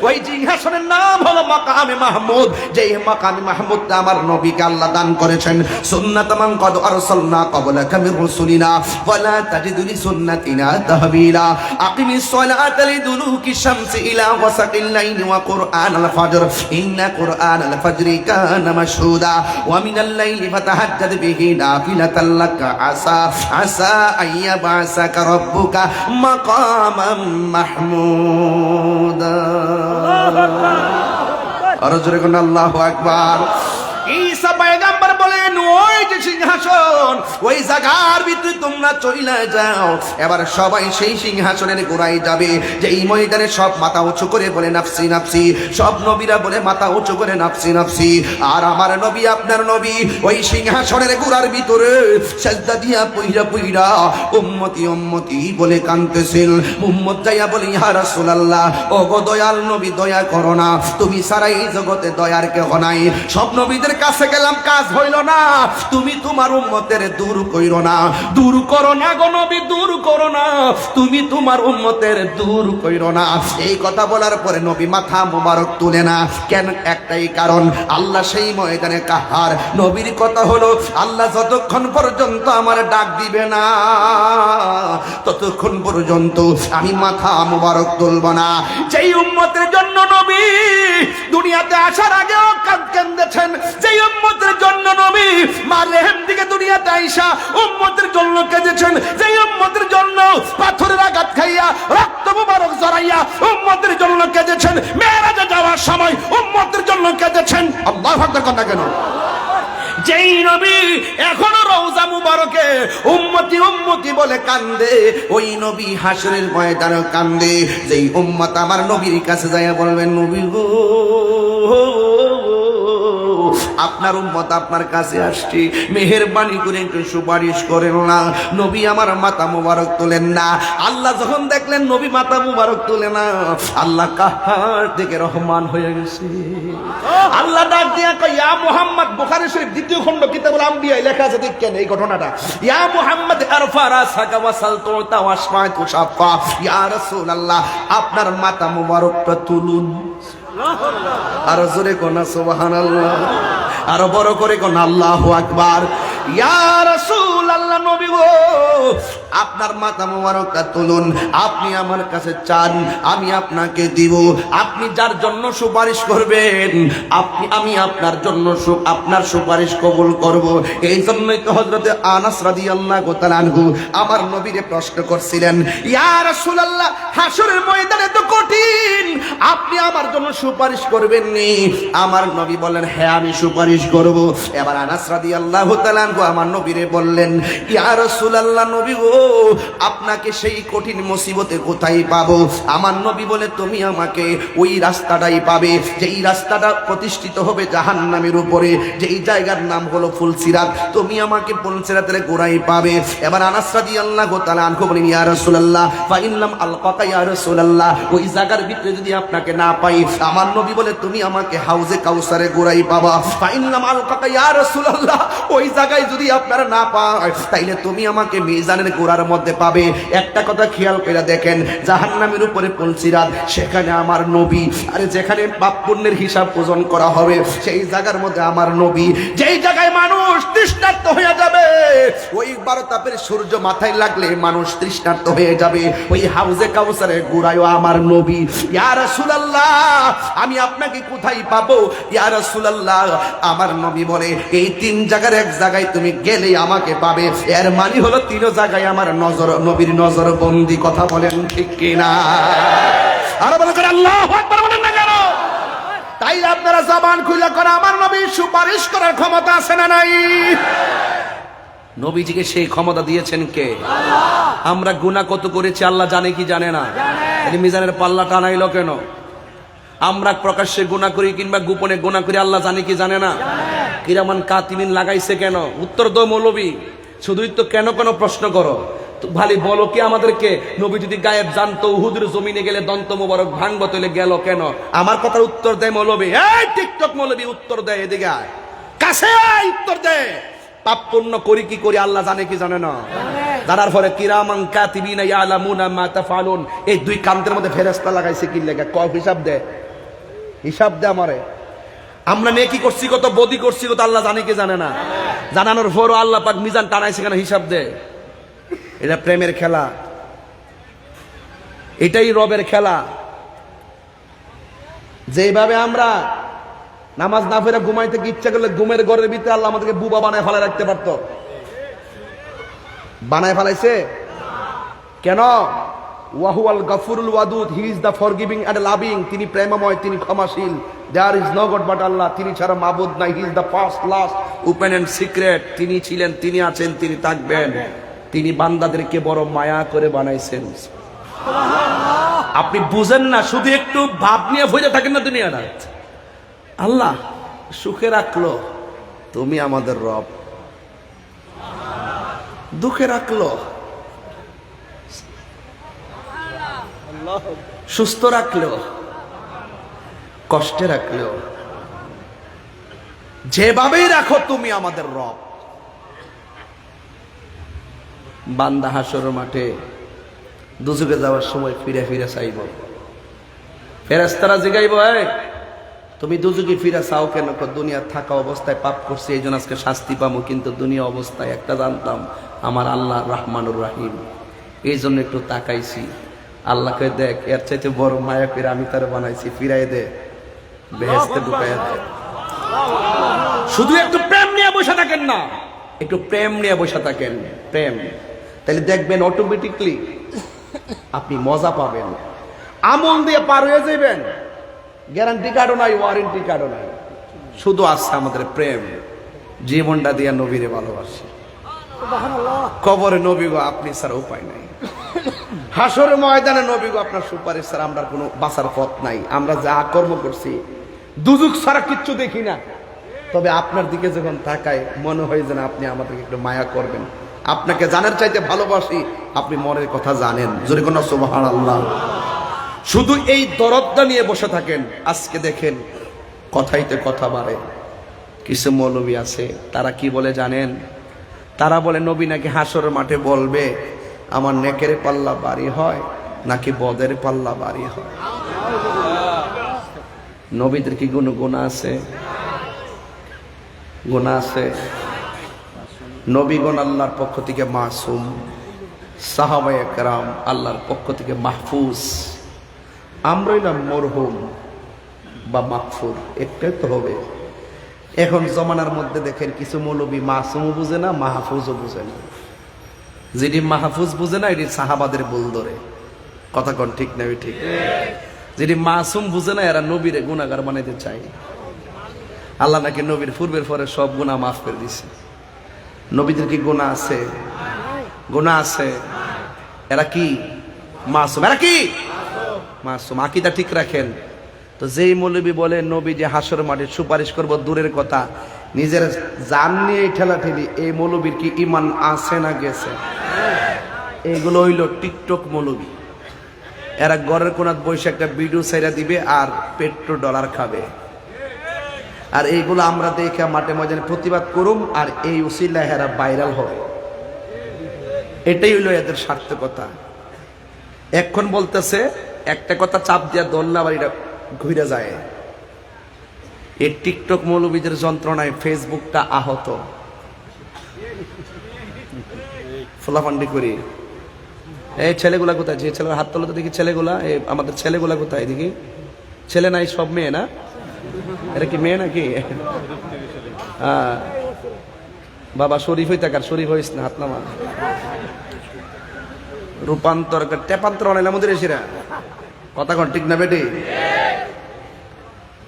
ওই সিংহাসনের নাম হলো মাকামে মাহমুদ। যেই মাকামে মাহমুদটা আমার নবীকে আল্লাহ দান করেছেন। সুন্নাত মান ক্বাদ আরসালনা ক্বাবলাকা মির রাসূলিনা ওয়ালা তাজিদু লিসুন্নাতিনা তাহবিলা। আকিমিস সালাতা লিদুলুকি শামসি ইলা ওয়াসাকিল লাইলি ওয়া কুরআনাল ফাজর ইন্না কুরআনাল ফাজরি কানা মাশহুদা ওয়া মিনাল লাইলি ফাতাহাজ্জাদ বিহি নাফিলাতাল লাকা আসা আইয়াবাসাকা রাব্বুকা মাকামান মাহমুদা। আর জোরে কোন আল্লাহু আকবার। ঈসা পয়গম্বর বলেন ওই যে সিংহাসন, ওই জায়গার ভিতরে তোমরা চলে যাও। এবার সবাই সেই সিংহাসনের গোড়ায় যাবে। যে এই ময়দানে সব মাথা উঁচু করে বলে নাফসি নাফসি, সব নবীরা বলে মাথা উঁচু করে নাফসি নাফসি। আর আমার নবী আপনার নবী ওই সিংহাসনের গোড়ার ভিতরে সাজদা দিয়া পইরা পইরা উম্মতি উম্মতি বলে কাঁদতেছিল। উম্মত যাইয়া বলে ইয়া রাসূলুল্লাহ, ও গো দয়াল নবী দয়া করো না, তুমি সারা এই জগতে দয়ার কেহ নাই। সব নবীদের কাছে গেলাম, কাজ হইল না। তুমি তোমার উম্মতের দূর কইরো না, দূর করো না গো নবী, দূর করো না, তুমি তোমার উম্মতের দূর কইরো না। এই কথা বলার পরে নবী মাথা মোবারক তুলে না। কেন? একটাই কারণ, আল্লাহ সেই ময়দানে কাহার। নবীর কথা হলো আল্লাহ যতক্ষণ পর্যন্ত আমার ডাক দিবে না ততক্ষণ পর্যন্ত আমি মাথা মোবারক তুলব না। যেই উম্মতের জন্য নবী দুনিয়াতে আসার আগেও কাঁদেছেন, যেই উম্মতের জন্য নবী মা রেহেম দিকে দুনিয়াতে আইসা উম্মতের জন্য কেঁদেছেন, যেই উম্মতের জন্য পাথরের আঘাত খাইয়া রক্ত মুবারক জড়াইয়া উম্মতের জন্য কেঁদেছেন, মেরাজে যাওয়ার সময় উম্মতের জন্য কেঁদেছেন। আল্লাহু আকবার কথা কেন? যেই নবী এখনো রওজা মুবারকে উম্মতি উম্মতি বলে কান্দে, ওই নবী হাসরের ময়দানে কান্দে। যেই উম্মত আমার নবীর কাছে যাইয়া বলবেন নবী গো আপনার উম্মত আপনার কাছে আসছে, মেহেরবানি করে একটু সুপারিশ করেন না। নবী আমার মাথা মুবারক তোলেন না। আল্লাহ যখন দেখলেন নবী মাথা মুবারক তোলে না, আল্লাহ কাহার থেকে রহমান হয়ে গেছে। আল্লাহ ডাক দিয়া কয় ইয়া মুহাম্মদ, বুখারী শরীফ দ্বিতীয় খণ্ড কিতাবুল আম্বিয়ায় লেখা আছে, দেখেন এই ঘটনাটা। ইয়া মুহাম্মদ আরফা রাসাকা ওয়াসাল তুতা ওয়াশফা তুশাফা। ইয়া রাসূলুল্লাহ আপনার মাথা মুবারকটা তুলুন। আরো জোরে কোন সুবহানাল্লাহ, আরো বড় করে কোন আল্লাহু আকবার। ইয়া রাসূলুল্লাহ নবী গো আপনার মাথা মোবারকটা তুলুন, আপনি আমার কাছে চান আমি আপনাকে দিব। আপনি যার জন্য সুপারিশ করবেন আমি আপনার জন্য আপনার সুপারিশ কবুল করব। এই জন্যই তো হযরত আনাস রাদিয়াল্লাহু তাআলা আনহু আমার নবীকে প্রশ্ন করছিলেন, ইয়া রাসূলুল্লাহ হাসরের ময়দানে তো কঠিন, আপনি আমার জন্য সুপারিশ করবেন নি? আমার নবী বললেন হ্যাঁ আমি সুপারিশ করব। এবার আনাস রাদিয়াল্লাহু তাআলা আনহু আমার নবীরে বললেন, ইয়া রাসূলুল্লাহ নবী গো আপনাকে সেই কঠিন মুসিবতে কোথায় পাবো? আমার নবী বলে তুমি আমাকে ওই রাস্তাটাই পাবে, যেই রাস্তাটা প্রতিষ্ঠিত হবে জাহান্নামের উপরে, যেই জায়গার নাম হলো ফুলসিরাত। তুমি আমাকে ফুলসিরাতের গোড়ায় পাবে। এবার আনাস রাদিয়াল্লাহু তাআলা আনহু বলেন, ইয়া রাসূলুল্লাহ ফা ইনলাম আলকাকা ইয়া রাসূলুল্লাহ, ওই জায়গার ভিতরে যদি আপনাকে না পাই, আমার নবী বলে তুমি আমাকে হাউজে কাউসারের গোড়ায় পাবা। ফা ইনলাম আলকাকা ইয়া রাসূলুল্লাহ, ওই জায়গায় যদি আপনারা না পায় তাইলে তুমি আমাকে মিজানের গোড়ার মধ্যে পাবে। একটা কথা খেয়াল করে দেখেন, জাহান্নামের উপরে ফুলসিরাত, সেখানে আমার নবী। আরে যেখানে পাপ পুণ্যের হিসাব ওজন করা হবে সেই জায়গার মধ্যে আমার নবী। যেই জায়গায় মানুষ তৃষ্ণার্ত হয়ে যাবে, ওই 12 তাপের সূর্য মাথায় লাগলে মানুষ তৃষ্ণার্ত হয়ে যাবে, ওই হাউজে কাউসারের গোড়ায়ও আমার নবী। ইয়া রাসূলুল্লাহ আমি আপনাকে কোথায় পাবো? ইয়া রাসূলুল্লাহ আমার নবী বলে এই 3 জায়গার এক জায়গায় তুমি গেলেই আমাকে পাবে। এর মানে হলো 3 জায়গায় আমার নবীর নজর বন্দি। কথা বলেন ঠিক কিনা? আর বলেন করে আল্লাহু আকবার বলেন না কেন? তাই আপনারা জবান খুলে করে আমার নবীর সুপারিশ করার ক্ষমতা আছে না নাই? নবীজিকে সেই ক্ষমতা দিয়েছেন কে? আল্লাহ। আমরা গুনাহ কত করেছি আল্লাহ জানে কি জানে না? এই মিজানের পাল্লা টানাইলো কেন? আমরা প্রকাশ্যে গুনাহ করি কিংবা গোপনে গুনাহ করি আল্লাহ জানে কি জানে না? কিরামান কাতিমিন লাগাইছে কেন? উত্তর দাও মৌলবী, শুধুই তো কেন কেন প্রশ্ন করো। ভালি বলো কি আমাদেরকে, নবী যদি গায়েব জানতো উহুদের জমিনে গেলে দন্ত মোবারক ভাঙবো তাহলে গেল কেন? আমার কথার উত্তর দেয় মৌলবী। এই টিকটক মৌলবী উত্তর দেয়, এদিকে আয়। কাছে আয়, উত্তর দে। পাপ পুণ্য করি কি করি আল্লাহ জানে কি জানে না? জানার পরে কিরামান কাতিবিনা ইয়ালামুনা মা তাফআলুন, এই দুই কান্তের মধ্যে ফেরেশতা লাগাইছে কি লাগা? কয় হিসাব দে, হিসাব দে আমারে। আমরা নেকি করছি কত, বদি করছি কত, আল্লাহ জানে কি জানে না? জানানোর পরও আল্লাহ পাক মিজান টানাইছে কেন? হিসাব দে। এটা প্রেমের খেলা, এটাই রবের খেলা। যেভাবে আমরা নামাজ না পড়ে ঘুমাইতে ইচ্ছা করলে ঘুমের ঘরের ভিতরে আল্লাহ আমাদেরকে বুবা বানায় ফেলে রাখতে পারত, বানায় ফেলাইছে কেন? ওয়াহুয়াল গাফুরুল ওয়াদুদ, he is the forgiving and loving. তিনি প্রেমময়, তিনি ক্ষমাশীল। There is no god but Allah, তিনি ছাড়া মাবুদ নাই। He is the first, last, open and secret. তিনি ছিলেন, তিনি আছেন, তিনি থাকবেন। তিনি বান্দাদেরকে বড় মায়া করে বানাইছেন। আপনি বুঝেন না, শুধু একটু ভাব নিয়ে ভরে থাকেন না দুনিয়াটা। আল্লাহ সুখে রাখলো, তুমি আমাদের রব। দুঃখে রাখলো, সুস্থ রাখলো, কষ্টে রাখলো, যেভাবেই রাখো তুমি আমাদের রব। বান্দা হাসর মাঠে দুজকে যাওয়ার সময় ফিরে ফিরে চাইব, ফেরেশতারা জিগাইব, তুমি দুজকে ফিরে চাও কেন? দুনিয়া থাকা অবস্থায় পাপ করছি, এই জন্য আজকে শাস্তি পাবো, কিন্তু দুনিয়া অবস্থায় একটা জানতাম আমার আল্লাহ রহমানুর রাহিম, এই জন্য একটু তাকাইছি। আল্লাহকে দেখ, এর চাইতে বড় মায়া করে আমি তার বানাইছি, ফিরাই দে, বেহেশতে ঢুকাই দে। শুধু একটু প্রেম নিয়ে বসে থাকেন না, একটু প্রেম নিয়ে বসে থাকেন, প্রেম। তাহলে দেখবেন অটোমেটিকলি আপনি মজা পাবেন, আমল দিয়ে পার হয়ে যাবেন। গ্যারান্টি কার্ডও নাই, ওয়ারেন্টি কার্ডও নাই, শুধু আছে আমাদের প্রেম। জীবনটা দিয়ে নবীরে ভালোবাসি। কবরে নবী গো আপনি ছাড়া উপায় নাই, হাসরের ময়দানে নবী গো আপনার সুপারিশ ছাড়া আমরা কোনো বাঁচার পথ নাই। আমরা যা কর্ম করছি দুজক ছাড়া কিচ্ছু দেখি না, তবে আপনার দিকে যখন তাকায় মনে হয় যেন আপনি আমাদেরকে একটু মায়া করবেন। আপনাকে জানার চাইতে ভালোবাসি, আপনি মনের কথা জানেন। জোরে কোন সুবহানাল্লাহ। শুধু এই দরদটা নিয়ে বসে থাকেন। আজকে দেখেন কথাইতে কথা বাড়ে। কিছু মৌলবী আছে, তারা কি বলে জানেন? তারা বলে নবী নাকি হাসরের মাঠে বলবে আমার নেকের পাল্লা বাড়ি হয় নাকি বদের পাল্লা বাড়ি হয়। নবীদের কি কোনো গুনাহ আছে? গুনাহ আছে? নবীগণ আল্লাহর পক্ষ থেকে মাসুম, সাহাবায়ে কেরাম আল্লাহর পক্ষ থেকে মাহফুজ। আমরাই না মরহুম বা মাগফুর, একটাই তো হবে। এখন জমানার মধ্যে দেখেন কিছু মৌলবী মাসুমও বুঝে না, মাহফুজও বুঝে না। যেটি মাহফুজ বুঝে না এটি সাহাবাদের ভুল ধরে। কথা কোন ঠিক না? ঠিক। যেটি মাসুম বুঝে না এরা নবীরে গুনাহগার বানাইতে চায়। আল্লাহ নাকি নবীর পূর্বের পরে সব গুনাহ মাফ করে দিছে। নবীদের কি গুনাহ আছে? গুনাহ আছে। এরা কি মাসুম? এরা কি মাসুম? আকীদা ঠিক রাখেন। তো যেই মৌলবী বলে নবী যে হাসর মাঠে সুপারিশ করব, দূরের কথা, নিজের জান নিয়ে ঠেলা ঠেলি, এই মৌলবীর কি ইমান আছে না গেছে? এগুলো হইল টিকটক মৌলবী। এরা ঘরের কোনাত বসে একটা ভিডিও ছাইরা দিবে আর পেট্রো ডলার খাবে। আর এইগুলো আমরা দেখে মাঠে ময়দানে প্রতিবাদ করুম, আর এই উসিলায় এরা ভাইরাল হবে। এটাই হইল এদের সার্থকতা। এখন বলতেছে একটা কথা চাপ দিয়া দোলনা আবার এটা ঘুরে যায়। এই টিকটক মৌলবীদের যন্ত্রণায় ফেসবুকটা আহত। ফোলাফান্ডি করি, এই ছেলেগুলা কোথায়? যে ছেলের হাত তোলা তো দেখি ছেলেগুলা, আমাদের ছেলেগুলা কোথায় দেখি? ছেলে নাই, সব মেয়ে না? এটা কি মেয়ে নাকি? বাবা শরীফ হই থাকার, শরীফ হইস না, হাত নামা। রূপান্তর টেপান্তর অনেক আমাদের এসেরা। কথা কন ঠিক না বেটি?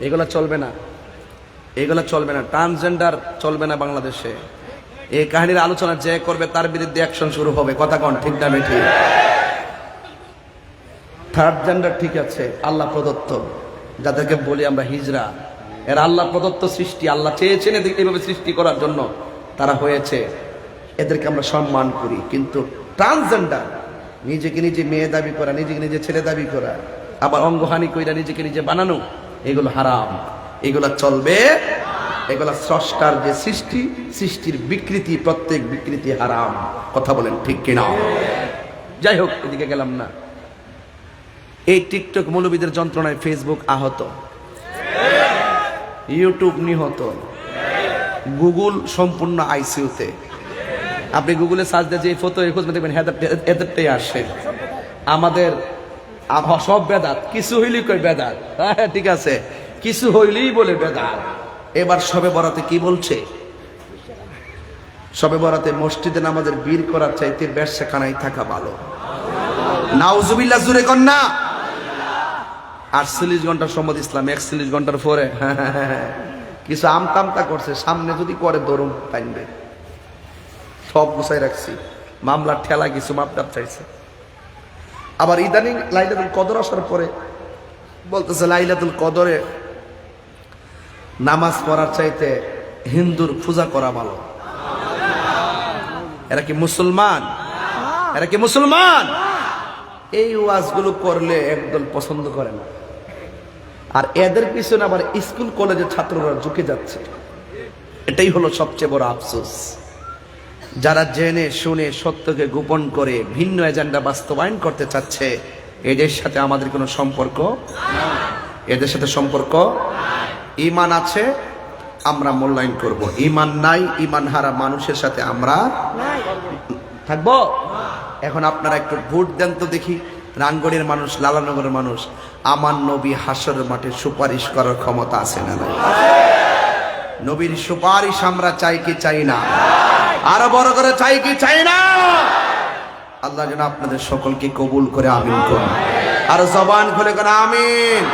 এগুলা চলবে না, এগুলা চলবে না। ট্রান্সজেন্ডার চলবে না বাংলাদেশে। এই কাহিনীর আলোচনা যে করবে তার বিরুদ্ধে অ্যাকশন শুরু হবে। কথা কন ঠিক না বেটি? থার্ড জেন্ডার ঠিক আছে, আল্লাহ প্রদত্ত, যাদেরকে বলি আমরা হিজরা, এরা আল্লাহ প্রদত্ত সৃষ্টি। আল্লাহ চেয়েছেন এদের এইভাবে সৃষ্টি করার জন্য, তারা হয়েছে, এদেরকে আমরা সম্মান করি। কিন্তু ট্রান্সজেন্ডার, নিজেকে নিজে মেয়ে দাবি করা, নিজেকে নিজে ছেলে দাবি করা, আবার অঙ্গহানি কইরা নিজেকে নিজে বানানো, এগুলো হারাম, এগুলো চলবে। এগুলা স্রষ্টার যে সৃষ্টি, সৃষ্টির বিকৃতি, প্রত্যেক বিকৃতি হারাম। কথা বলেন ঠিক কিনা? যাই হোক, এদিকে গেলাম না। এই টিকটক মৌলবীদের যন্ত্রণায় ফেসবুক আহত, ইউটিউব নিহত, গুগল সম্পূর্ণ আইসিইউতে। আপনি গুগলে সার্চ দিয়ে যে ফটো খোঁজ দেখবেন এদেরটাই আসে। আমাদের সব বেদাত, কিছু হইলেই কই বেদাত। হ্যাঁ ঠিক আছে, কিছু হইলেই বলে বেদাত। এবার শবে বরাতে কি বলছে? শবে বরাতে মসজিদে নামাজের বীর করার চাইতে ব্যবসাখানায় থাকা ভালো। নাউজুবিল্লাহ, জুরে কন্যা। 48 ঘন্টার সম্মত ইসলাম, 41 ঘন্টার পরে কিছু আমতামতা করছে, সামনে যদি করে দরুম টাইনবে। সব গুছাই রাখছি, মামলার ঠেলা কিছু মাপটাপ চাইছে। আবার ইদানিং লাইলাতুল কদর আসার পরে বলতেছে লাইলাতুল কদরে নামাজ পড়ার চাইতে হিন্দুর পূজা করা ভালো। এরা কি মুসলমান? এরা কি মুসলমান? এই ওয়াজগুলো করলে একদল পছন্দ করে না, আর এদের পিছনে আবার স্কুল কলেজের ছাত্ররা ঝুঁকে যাচ্ছে। এটাই হলো সবচেয়ে বড় আফসোস। যারা জেনে শুনে সত্যকে গোপন করে ভিন্ন এজেন্ডা বাস্তবায়ন করতে চাচ্ছে, এদের সাথে আমাদের কোনো সম্পর্ক, এদের সাথে সম্পর্ক। ঈমান আছে, আমরা মূল্যায়ন করব। ঈমান নাই, ঈমান হারা মানুষের সাথে আমরা থাকবো। এখন আপনারা একটু ভোট দেন তো দেখি, রাঙ্গড়ের মানুষ, লালানগরের মানুষ, আমার নবী হাসরের মাঠে সুপারিশ করার ক্ষমতা আছে না নাই? নবীর সুপারিশ আমরা চাই কি চাই না? আরো বড় করে চাই কি চাই না? আল্লাহ যেন আপনাদের সকলকে কবুল করে আমিন করুন। আর জবান খুলে করে আমিন।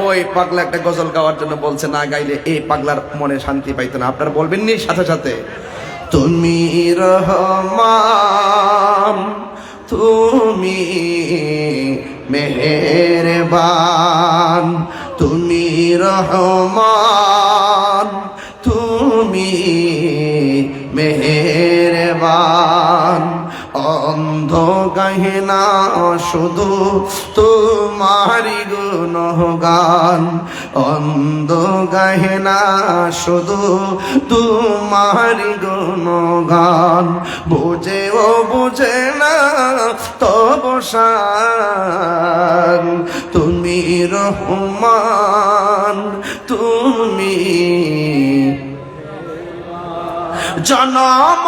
ওই পাগলা একটা গজল গাওয়ার জন্য বলছে, না গাইলে এই পাগলার মনে শান্তি পাইতো না। আপনারা বলবেন নি সাথে সাথে, তুমি রহমান, তুমি মেহেরবান, তুমি রহমান, তুমি মেহেরবান। অন্ধ গাহে না শুধু তোমারি গুণগান, অন্ধ গাহে না শুধু তোমারি গুণগান। বুঝে ও বুঝে না তব শান, তুমি রহমান, তুমি জনম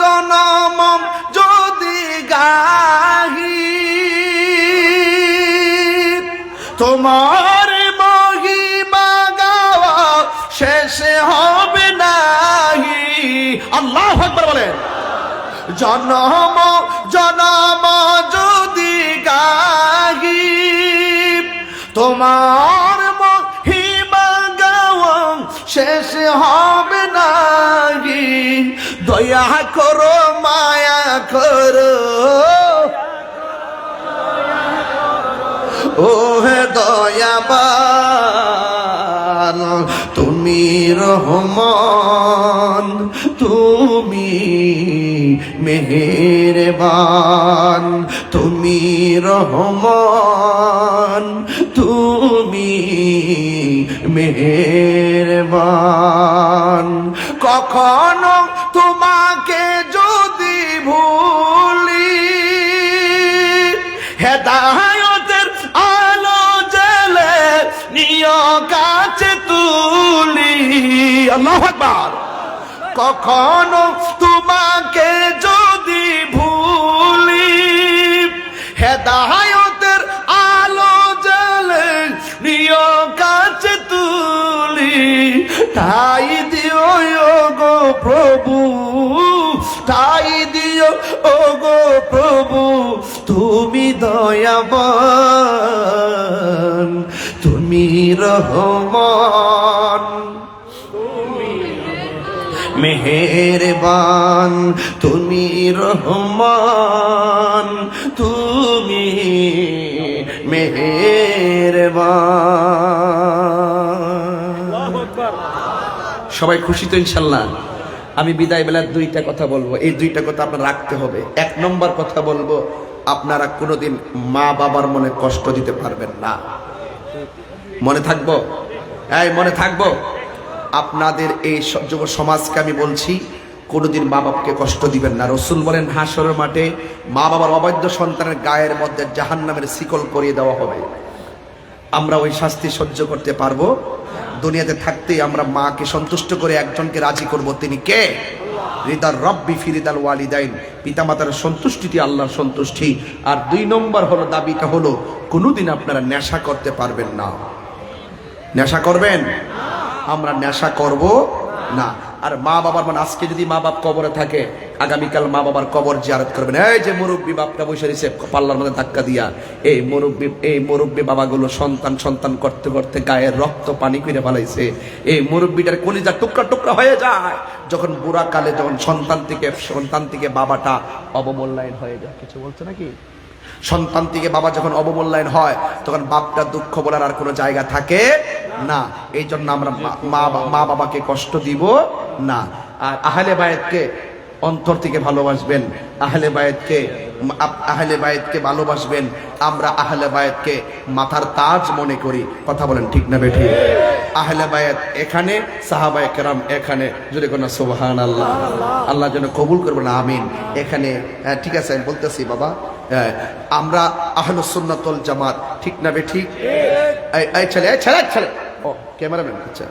জনম যদি গাহি তোমার মহিমা গাওয়া শেষে হবে নাহি। আল্লাহু আকবার বলেন। জনম জনম যদি গাহি তোমার মহিমা গাওয়া শেষ হবে নাহি। দয়া করো, মায়া করো, ও হে দয়াবান, তুমি রহমান, তুমি মেহেরবান, তুমি রহমান, তুমি মেহেরবান। কখনো তোমাকে যদি ভুলি, হেদায়েতের আলো জ্বেলে নিয় কাছে তুলি। আল্লাহু আকবার। কখনো তোমাকে যদি ভুলি, হেদায়েতের আলো জ্বেলে নিয় কাছে তুলি। তাই দিও গো প্রভু, তাই দিও ও গো প্রভু, তুমি দয়াবান, তুমি রহমান, মেহেরবান, তুমি রহমান, তুমি মেহেরবান। সবাই খুশি তো ইনশাল্লাহ? আমি বিদায় বেলার দুইটা কথা বলবো, এই দুইটা কথা আপনারা রাখতে হবে। 1 নম্বর কথা বলবো, আপনারা কোনোদিন মা বাবার মনে কষ্ট দিতে পারবেন না। মনে থাকবো? এই মনে থাকবো? আপনাদের এই যুব সমাজকে আমি বলছি, কোনোদিন মা বাবাকে কষ্ট দিবেন না। রসুল বলেন হাসরের মাঠে মা বাবার অবৈধ সন্তানের গায়ের মধ্যে জাহান্নামের শিকল করিয়ে দেওয়া হবে। আমরা ওই শাস্তি সহ্য করতে পারবো? দুনিয়াতে থাকতেই আমরা মাকে সন্তুষ্ট করে একজনকে রাজি করব, তিনি কে? রিদার রব্বি ফিরিদাল ওয়ালিদাইন, পিতামাতার সন্তুষ্টিটি আল্লাহর সন্তুষ্টি। আর 2 নম্বর হলো দাবিটা হলো কোনোদিন আপনারা নেশা করতে পারবেন না। নেশা করবেন? আমরা নেশা করব না। আর মা বাবার মানে আজকে যদি মা বাপ কবরে থাকে, আগামীকাল মা বাবার কবর জিয়ারত করবেন। এই যে মুরব্বী বাপটা বসে রয়েছে পাল্লার মধ্যে ধাক্কা দিয়া, এই মুরব্বী বাবাগুলো সন্তান করতে করতে গায়ের রক্ত পানি করে ফেলাইছে। এই মুরব্বীটার কলিজা টুকরা টুকরা হয়ে যায় যখন বুড়া কালে, যখন সন্তান থেকে বাবাটা অবমূল্যায়ন হয়ে যায়। কিছু বলছে নাকি? সন্তান থেকে বাবা যখন অবমূল্যায়ন হয় তখন বাপটা দুঃখ বলার আর কোনো জায়গা থাকে না। এই জন্য আমরা মা বাবাকে কষ্ট দিব না। আর আহলে বায়েতকে অন্তর থেকে ভালোবাসবেন, আহলে বায়েতকে ভালোবাসবেন। আমরা আহলে বায়েতকে মাথার তাজ মনে করি। কথা বলেন ঠিক না বেঠি? আহলে বায়েত এখানে, সাহাবায়ে কেরাম এখানে। যদি কোনো সুবহানাল্লাহ, আল্লাহ যেন কবুল করবেন, আমিন। এখানে ঠিক আছে, আমি বলতেছি বাবা, আমরা আহলুস সুন্নাত ওয়াল জামাত, ঠিক না বেঠি? এই ছেলে ও ক্যামেরাম্যান, আচ্ছা,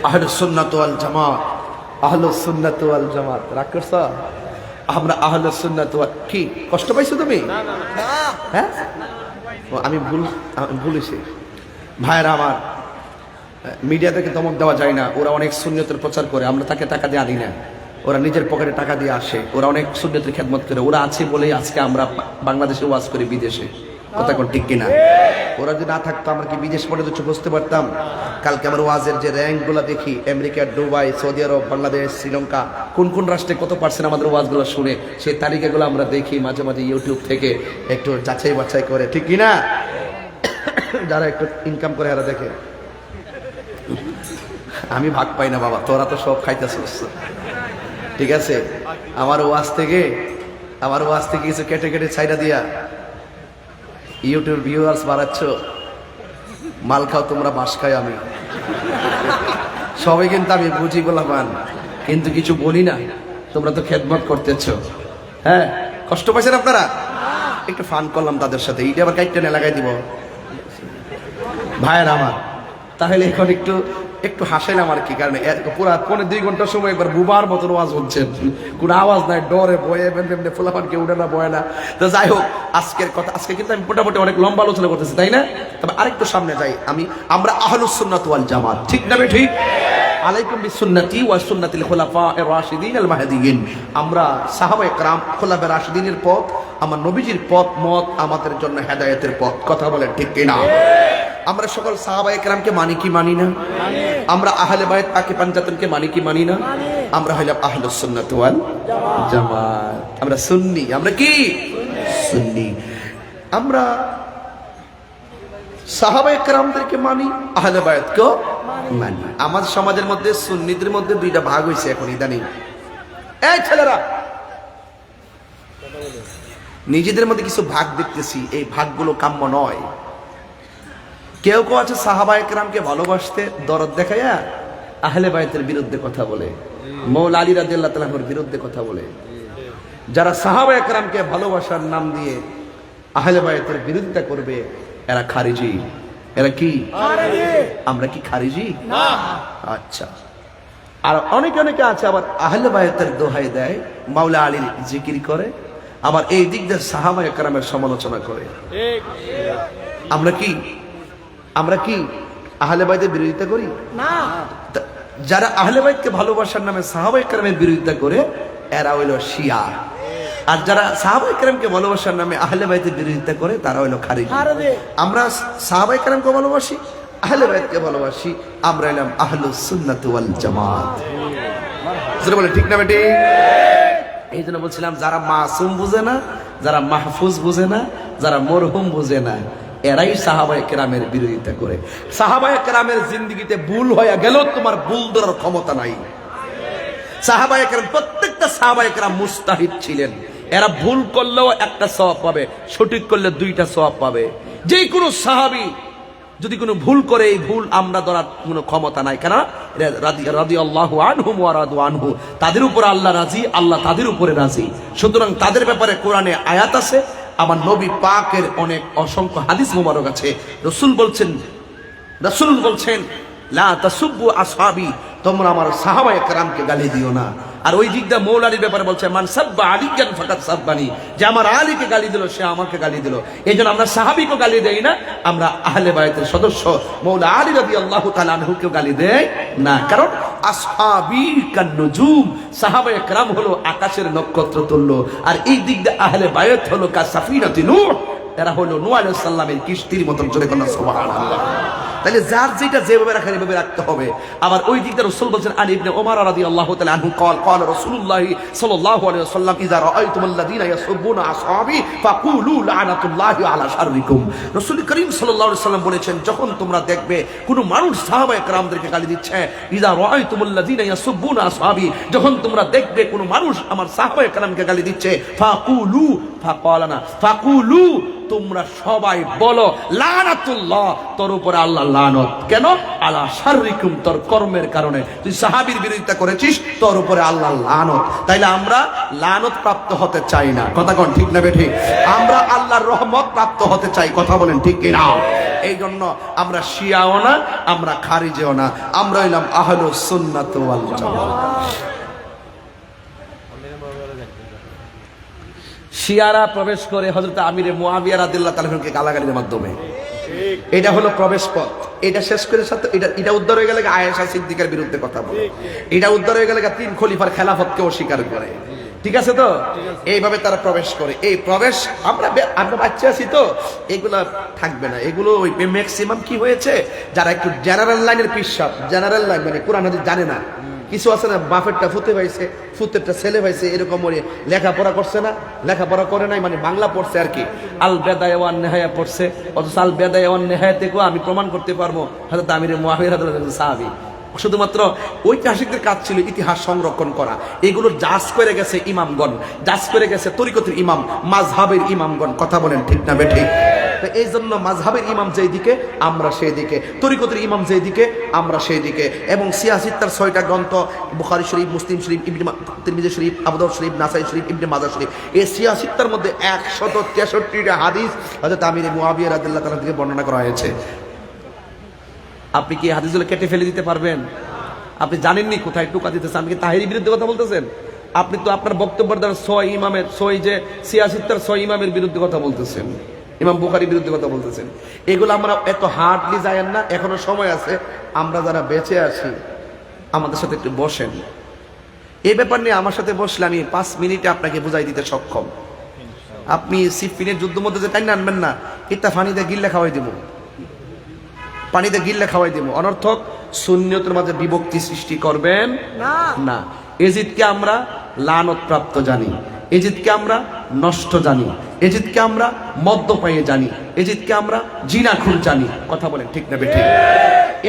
আহলুস সুন্নাত ওয়াল জামাত, আহলুস সুন্নাত ওয়াল জামাত। রাগ করছ? আমরা আহলুস সুন্নাত ওয়াল, কি কষ্ট পাইছো তুমি? হ্যাঁ, আমি ভুলেছি। ভাইরা আমার, মিডিয়া থেকে ধমক দেওয়া যায় না। ওরা অনেক সুন্নতের প্রচার করে, আমরা তাকে টাকা দিয়ে আনি না। ওরা নিজের পকেটে টাকা দিয়ে আসে। ওরা অনেক সুন্নতের খেদমত করে। ওরা আছে বলেই আজকে আমরা বাংলাদেশে ওয়াজ করি, বিদেশে। কথা কোন ঠিক কিনা? ওরা যদি না থাকতো আমরা কি বিদেশ পড়ে বুঝতে পারতাম? কালকে আমার ওয়াজের যে র্যাঙ্কগুলো দেখি, আমেরিকা, দুবাই, সৌদি আরব, বাংলাদেশ, শ্রীলঙ্কা, কোন কোন রাষ্ট্রে কত পার্সেন্ট আমাদের ওয়াজগুলো শুনে, সেই তালিকাগুলো আমরা দেখি মাঝে মাঝে ইউটিউব থেকে একটু যাচাই বাছাই করে, ঠিক কিনা? যারা একটু ইনকাম করে এরা দেখে। আমি ভাগ পাই না বাবা, তোরা তো সব খাইতেছিস, ঠিক আছে? আমার ওয়াজ থেকে কিছু কেটে কেটে ছাইড়া দিয়া ইউটিউব ভিউয়ার্স বাড়াচ্ছ। মাল খাও তোমরা, বাস খাই আমি। সবাই কিন্তু আমি বুঝি বলামান, কিন্তু কিছু বলি না। তোমরা তো খেদমত করতেছ। হ্যাঁ, কষ্ট পাইছেন আপনারা? একটু ফান করলাম তাদের সাথে। এইটা আবার কাইটটা লাগাই দিব ভাইয়ের আমার। তাহলে এখন একটু হাসাইলাম আর কি, কারণ পুরা 2.5 ঘন্টা সময় একবার বুবার মতন আওয়াজ হচ্ছে, কোনো আওয়াজ নাই, ডরে বয়ে ফোলাফান কেউ উঠে না, বয়ে না। তো যাই হোক, আজকের কথা, আজকে কিন্তু আমি মোটামুটি অনেক লম্বা আলোচনা করতেছি, তাই না? তবে আরেকটু সামনে যাই। আমরা আহলুস সুন্নাত ওয়াল জামাত, ঠিক না ঠিক? আলাইকুম বিসুন্নতি ওয়া সুন্নাতিল খুলাফায়ে রাশিদিন আল মাহদিয়িন। আমরা সাহাবায়ে কেরাম, খুলাফায়ে রাশিদিনের পথ, আমার নবীজির পথ মত আমাদের জন্য হেদায়েতের পথ। কথা বলেন ঠিক কিনা? আমরা সকল সাহাবায়ে কেরামকে মানি কি মানি না? আমরা আহলে বায়েত পাকি পাঞ্জাতনকে মানি কি মানি না? আমরা হইলাম আহলুস সুন্নাত ওয়াল জামাত। আমরা সুন্নি। আমরা কি সুন্নি? আমরা সাহাবায়ে কেরামদেরকে মানি, আহলে বায়েতকেও মানি। আমাদের সমাজের মধ্যে সুন্নিদের মধ্যে 2টা ভাগ হয়েছে এখন ইদানিং। এই ছেলেরা, নিজেদের মধ্যে কিছু ভাগ দেখতেছি, এই ভাগগুলো কাম্য নয়। কেউ কেউ আছে সাহাবায়ে কেরামকে ভালোবাসতে দরদ দেখাইয়া আহলে বায়েতের বিরুদ্ধে কথা বলে, মৌলা আলী রাদিয়াল্লাহু তাআলার বিরুদ্ধে কথা বলে। যারা সাহাবায়ে কেরামকে ভালোবাসার নাম দিয়ে আহলে বায়েতের বিরোধিতা করবে, এরা খারিজি। এরা কি? আমরা কি খারিজি? না। আচ্ছা। আর অনেকে আছে আবার আহলে বায়েতের দোহাই দেয়, মাওলা আলীর জিকির করে, আবার এই দিক দিয়ে সাহাবায়ে কেরামের সমালোচনা করে। আমরা কি আহলে বায়েতের বিরোধিতা করি? না। যারা আহলে বায়েতকে ভালোবাসার নামে সাহাবায়ে কেরামের বিরোধিতা করে, এরা হইল শিয়া। আর যারা সাহাবায়ে কেরামকে ভালোবাসার নামে আহলে বায়েতের বিরোধিতা করে, তারা হইল খারিজি। আমরা সাহাবায়ে কেরামকে ভালোবাসি, আহলে বায়েতকে ভালোবাসি, আমরা হইলাম আহলুস সুন্নাত ওয়াল জামাত। যারা বলে ঠিক না বেটি? এই জন্য বলছিলাম, যারা মাসুম বুঝে না, যারা মাহফুজ বুঝে না, যারা মরহুম বুঝে না, এরাই সাহাবায়ে কেরামের বিরোধিতা করে। সাহাবায়ে কেরামের জিন্দেগিতে ভুল হয়ে গেল, তোমার ভুল ধরার ক্ষমতা নাই। সাহাবায়ে কেরাম, প্রত্যেকটা সাহাবায়ে কেরাম মুস্তাহিদ ছিলেন। এরা ভুল করলেও একটা সওয়াব পাবে, সঠিক করলে 2টা সওয়াব পাবে। যে কোনো সাহাবী যদি কোনো ভুল করে এই ভুল আমরা ধরার কোনো ক্ষমতা নাই, কেন রাদিয়াল্লাহু আনহুম ওয়া রাদু আনহু, তাদের উপর আল্লাহ রাজি, আল্লাহ তাদের উপরে রাজি। সুতরাং তাদের ব্যাপারে কোরআনে আয়াত আছে, আমার নবী পাকের অনেক অসংখ্য হাদিস মোবারক আছে। রাসূল বলছেন লা তাসুব্বু আসহাবি, তোমরা আমার সাহাবায়ে কেরামকে গালি দিও না। আর ওই দিকটা মৌলানির ব্যাপারে বলছে মান সাব্বা আলিয়ান ফাকাত সাব্বানি, যে আমার আলীকে গালি দিল সে আমাকে গালি দিল। এই জন্য আমরা সাহাবীকে গালি দেই না, আমরা আহলে বায়তের সদস্য মৌলা আলী রাদিয়াল্লাহু তাআলা আনহুকে গালি দেই না। কারণ আসহাবী কান নুজুম, সাহাবায়ে কেরাম হলো আকাশের নক্ষত্র তুল্য, আর এই দিকটা আহলে বায়ত হলো কা সাফিনাতি নূহ, এরা হলো নূহ আলাইহিস সালামের কিস্তির মতন। জোরে বলেন সুবহানাল্লাহ। তাহলে যার যেটা যেভাবে রাখার এভাবে রাখতে হবে। আবার ওই দিকটা রাসূল বলেন আলী ইবনে ওমর রাদিয়াল্লাহু তাআলা আনহু قال রাসূলুল্লাহ সাল্লাল্লাহু আলাইহি ওয়াসাল্লাম ইযা রাআইতুমুল্লাযীনা ইয়াসুবুনা আসহাবী ফাকুলু লানাতুল্লাহি আলা শাররিকুম। রাসূল করিম সাল্লাল্লাহু আলাইহি ওয়াসাল্লাম বলেছেন, যখন তোমরা দেখবে কোন মানুষ সাহাবায়ে কেরামদেরকে গালি দিচ্ছে, ইযা রাআইতুমুল্লাযীনা ইয়াসুবুনা আসহাবী, যখন তোমরা দেখবে কোন মানুষ আমার সাহাবায়ে কেরামকে গালি দিচ্ছে, ফাকুলু ফাকালানা ফাকুলু, তোমরা সবাই বলো লানাতুল্লাহ, তোর উপরে আল্লাহ লানত। কেন? আলা শাররিকুম, তোর কর্মের কারণে তুই সাহাবীর বিরোধিতা করেছিস, তোর উপরে আল্লাহ লানত। তাইলে আমরা লানত প্রাপ্ত হতে চাই না, কথা কোন ঠিক না বেঠিক? আমরা আল্লাহর রহমত প্রাপ্ত হতে চাই, কথা বলেন ঠিক কি না? এই জন্য আমরা শিয়াও না, আমরা খারিজিও না, আমরা হইলাম আহলুস সুন্নাত ওয়াল জামাত। শিয়ারা প্রবেশ করে হযরত আমিরে মুআবিয়া রাদিয়াল্লাহু তাআলা আনহুকে গালাগালির মাধ্যমে, এটা হলো প্রবেশ পথ। এটা শেষ করে সাথে এটা উদ্ধার হয়ে গেলে আয়েশা সিদ্দিকার বিরুদ্ধে কথা বলে, এটা উদ্ধার হয়ে গেলে তিন খলিফার খেলাফতকে অস্বীকার করে। ঠিক আছে তো? এইভাবে তারা প্রবেশ করে। এই প্রবেশ আমরা বাচ্চা আছি তো, এগুলো থাকবে না। এগুলো ওই ম্যাক্সিমাম কি হয়েছে, যারা একটু জেনারেল লাইনের পিসাব, জেনারেল লাইন মানে কোরআন হাদিস জানে না, কিছু আছে না, বাপেরটা ফুতে পাইছে, ফুতেরটা ছেলে পাইছে, এরকম ওরে লেখাপড়া করছে না, লেখাপড়া করে নাই, মানে বাংলা পড়ছে আর কি, আল বেদায়া ওয়ান নেহায়া পড়ছে, অথচ আল বেদায়া ওয়ান নেহায়া থেকেও আমি প্রমাণ করতে পারবো হযরত আমিরে মুআবিয়া রাদিয়াল্লাহু তাআলা সাহাবী। শুধুমাত্র ঐতিহাসিকদের কাজ ছিল ইতিহাস সংরক্ষণ করা। এগুলো জাজ করে গেছে ইমামগণ, জাজ করে গেছে তরিকতের ইমাম, মাযহাবের ইমামগণ, কথা বলেন ঠিক না বেঠিক? তো এই জন্য মাযহাবের ইমাম যেই দিকে আমরা সেই দিকে, তরিকতের ইমাম যেই দিকে আমরা সেই দিকে। এবং সিয়াসিত্তার 6টা গ্রন্থ, বুখারী শরীফ, মুসলিম শরীফ, ইবনে তিরমিজি শরীফ, আবু দাউদ শরীফ, নাসাই শরীফ, ইবনে মাজাহ শরীফ, এই সিয়াসিত্তার মধ্যে 163টা হাদিস হযরত আমির মুআবিয়া রাদিয়াল্লাহু তাআলা থেকে বর্ণনা করা হয়েছে। আপনি কি হাদিসগুলো কেটে ফেলে দিতে পারবেন? আপনি জানেননি কোথায় টোকা দিতেছেন, আপনি কি তাহেরির বিরুদ্ধে কথা বলতেছেন? আপনি তো আপনার বক্তব্যের দ্বারা 6 ইমামের 6 যে সিয়াসিত্তার 6 ইমামের বিরুদ্ধে কথা বলতেছেন, ইমাম বুখারীর বিরুদ্ধে কথা বলতেছেন। এগুলো আমরা এত হার্ডলি যায়েন না, এখনো সময় আছে। আমরা যারা বেঁচে আছি আমাদের সাথে একটু বসেন, এই ব্যাপার নিয়ে আমার সাথে বসলে আমি 5 মিনিটে আপনাকে বুঝাই দিতে সক্ষম। আপনি সিফিনের যুদ্ধ মধ্যে যে টাইনা আনবেন না, এটা পানিতে গিল্লে খাওয়াই দেব, পানিতে গিল্লে খাওয়াই দেব। অনর্থক সুন্নিয়তের মাঝে বিভক্তি সৃষ্টি করবেন না। এজিদকে আমরা লানত প্রাপ্ত জানি, এজিদকে আমরা নষ্ট জানি, এজিদকে আমরা মদ্যপায়ী জানি, এজিদকে আমরা জিনাখুর জানি, কথা বলেন ঠিক না বেঠিক?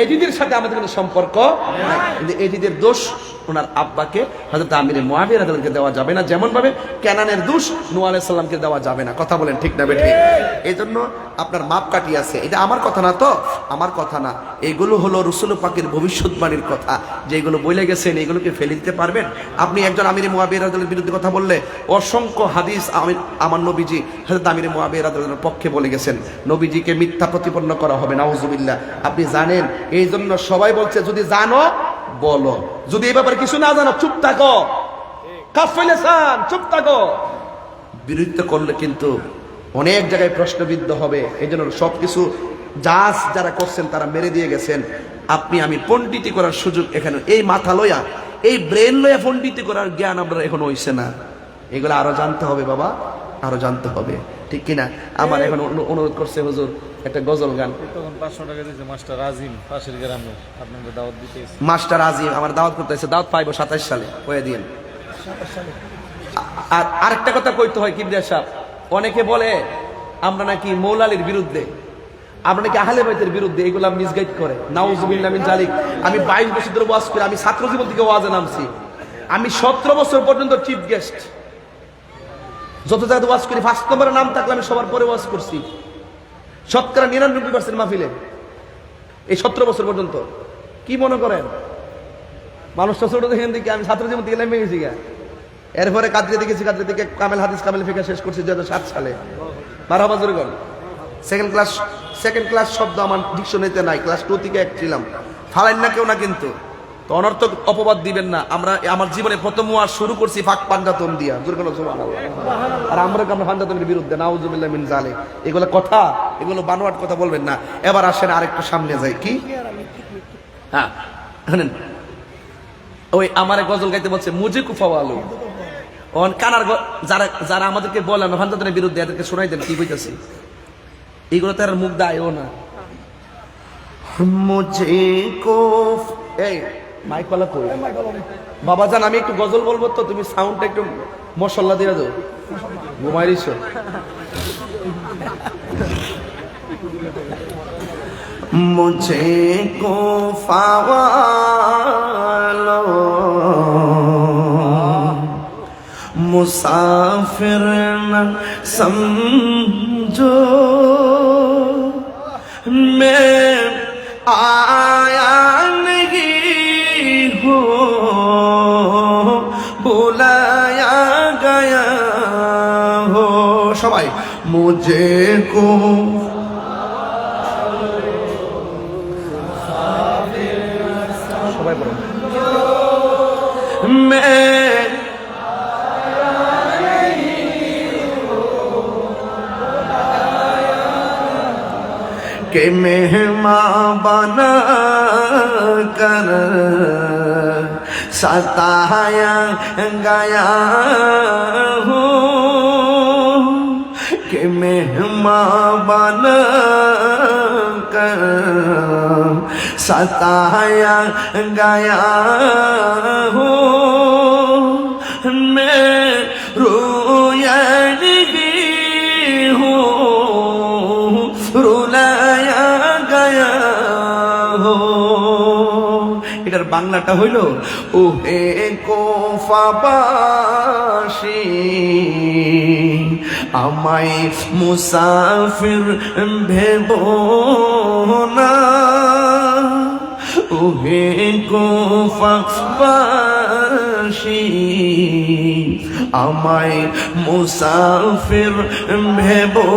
এজিদের সাথে আমাদের কোনো সম্পর্ক নাই, কিন্তু এজিদের দোষ ওনার আব্বাকে হযরত আমিরে মুআবিয়া রাদিয়াল্লাহু তাআলাকে দেওয়া যাবে না, যেমন ভাবে কেনানের দোষ নূহ আলাইহিস সালামকে দেওয়া যাবে না, কথা বলেন ঠিক না বেঠিক? এই জন্য আপনার মাপকাঠি আছে। এটা আমার কথা না, তো আমার কথা না, এগুলো হলো রাসূল পাকের ভবিষ্যৎবাণীর কথা, যেগুলো বলে গেছেন এগুলোকে ফেলে দিতে পারবেন আপনি? একজন আমিরে মুআবিয়া রাদিয়াল্লাহু বিরুদ্ধে কথা বললে অসংখ্য হাদিস আমার নবীজি হযরত আমিরে মুআবিয়া রাদিয়াল্লাহু পক্ষে বলে গেছেন, নবীজিকে মিথ্যা প্রতিপন্ন করা হবে, নাউজুবিল্লাহ। আপনি জানেন, এই জন্য সবাই বলছে যদি জানো বলো, যদি এই ব্যাপারে কিছু না জানো চুপ থাকো, কাফেলেসান চুপ থাকো। বিরোধিতা করলে কিন্তু অনেক জায়গায় প্রশ্নবিদ্ধ হবে। এই জন্য সবকিছু জাজ যারা করছেন তারা মেরে দিয়ে গেছেন। আপনি আমি পণ্ডিতি করার সুযোগ এখানে, এই মাথা লইয়া, এই ব্রেন লইয়া পণ্ডিতি করার জ্ঞান আমরা এখন হইছে না। এগুলো আরো জানতে হবে বাবা, আরো জানতে হবে, ঠিক কিনা? আমার এখন অনুরোধ করছে হুজুর একটা গজল গান। তখন 500 টাকা দিয়েছে মাস্টার আজিম পাশের গ্রামে, আপনাকে দাওয়াত দিতে এসেছে। মাস্টার আজিম আমার দাওয়াত করতে এসে, দাওয়াত পাইবো 27 সালে, হয়ে দিন। আর আরেকটা কথা কইতে হয় কিবরিয়া সাহেব, অনেকে বলে আমরা নাকি মৌলালির বিরুদ্ধে, আমরা নাকি আহলে বাইতের বিরুদ্ধে, এগুলো মিসগাইড করে। নাউজুবিল্লাহ মিন জালিক। আমি 22 বছর ধরে ওয়াজ করি, আমি ছাত্র জীবন থেকে ওয়াজে নামছি। আমি 17 বছর পর্যন্ত চিফ গেস্ট, যত জায়গায় ওয়াজ করি 1 নম্বরে নাম থাকলে আমি সবার পরে ওয়াজ করছি, শতকরা 99% মাহফিলে। এই 17 বছর পর্যন্ত। কি মনে করেন মানুষটা ছোট দেখেন দিকে আমি ছাত্র জীবন থেকে নেমে গেছি গা। এরপরে কাদরে দেখেছি, কাদরে থেকে কামেল হাদিস কামেল ফিকা শেষ করছি 2007 সালে। 12 বছর গল। সেকেন্ড ক্লাস শব্দ আমার ডিকশনারিতে নাই, ক্লাস 2 থেকে 1 ছিলাম। ফালাইন না কেউ না কিন্তু, তো অনর্থক অপবাদ দিবেন না। আমার জীবনে প্রথম ওয়াজ শুরু করছি ফাঁক পাঞ্জাতন দিয়া, জোরকানো সুবহানাল্লাহ। আর আমরা পাঞ্জাতনের বিরুদ্ধে, নাউজুবিল্লাহ মিন যালিক। এগুলো কথা, এগুলো বানোয়াট কথা বলবেন না। এবার আসেন আরেকটু সামনে যাই। কি হ্যাঁ শুনেন, ওই আমার গজল গাইতে বলছে মুজে কুফাওয়ালু অন কানার যারা আমাদেরকে বলেন পাঞ্জাতনের বিরুদ্ধে, এদেরকে শোনাই দেন কি কইতাছি। এগুলো তার মুখ দায়ও না। মুঝে কো এই মাইক वाला কই বাবা জান, আমি একটু গজল বলবো তো তুমি সাউন্ডটা একটু মশলা দিয়ে দাও। ঘুমাইরিছো মুঝে কো ফাওয়ালো मुसाफिर न समझो, मैं आया नहीं हूँ, बुलाया गया हो। सबाई मुझे को सबाई बोलो मैं के मेहमान बना कर सताया गया हूँ, के मेहमान बना कर सताया गया हूँ, मैं रोया नहीं हूँ, रुलाया गया हो। এটার বাংলাটা হইল ও হে কোফাবাসী আমায় মুসাফির ভেবো না, ও হে কোফাবাসী আমায় মুসাফির ভেবো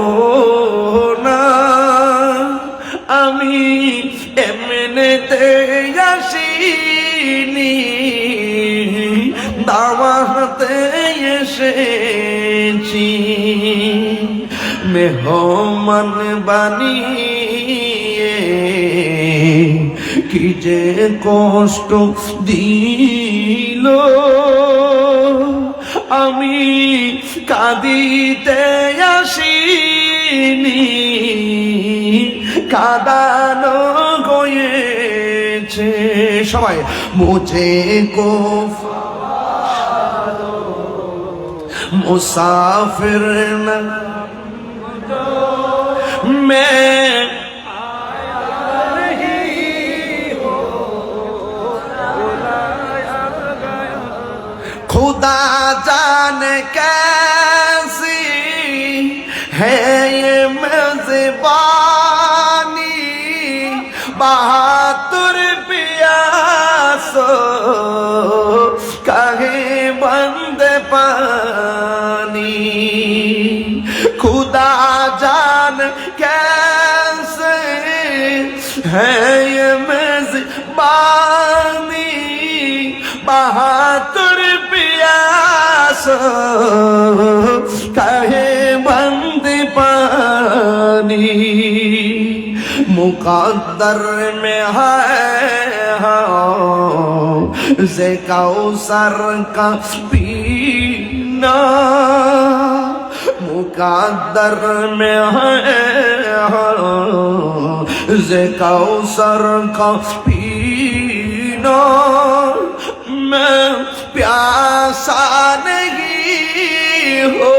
না, আমি এমনিতে আসিনি, দাওয়াতে এসেছি, মেহমান বানিয়ে কি যে কষ্ট দিল, আমি কাঁদিতে আসিনি, কাঁদানো গয়েছে। সবাই মুঝে কো মুসাফির না मैं खुदा जाने कैसी है ये मेज़बानी, बहादुर पियासो कहे बंद पानी, खुदा जान कैसे है ये मेज़बानी, बहादुर पियास कहे बंद पानी, मुकद्दर में है से कौसर का पीना, मुकद्दर में है से कौसर का पीना, मैं प्यासा नहीं हो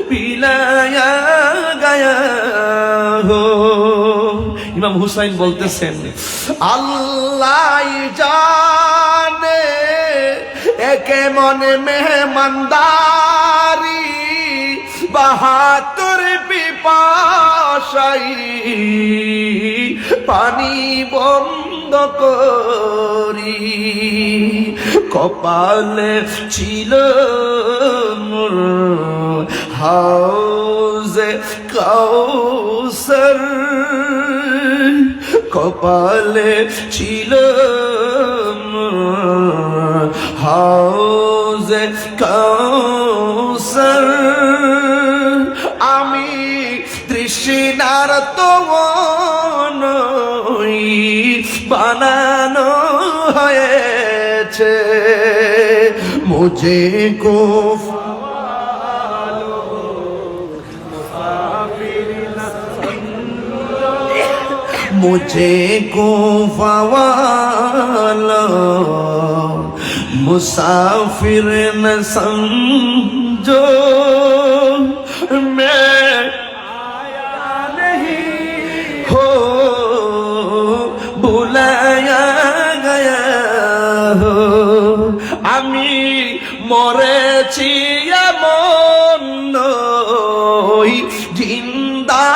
पिलाया गया हो। ইমাম হুসাইন বলতেছেন আল্লাহ জানে একে মনে মেহমানদারি, বাহাদুর পিপাসাই পানি বন্ধ করি, কপালে ছিল মোর হাউজে কাউসার, কপালে ছিল মোর হাউজে কাউসার। আমি তৃষ্ণার তো নই, বানানো হয়েছে মুঝে কো मुझे को फवालो मुसाफिर न समझो, मैं आया नहीं हो बुलाया गया हो। আমি মরেছি এমন নই, জিন্দা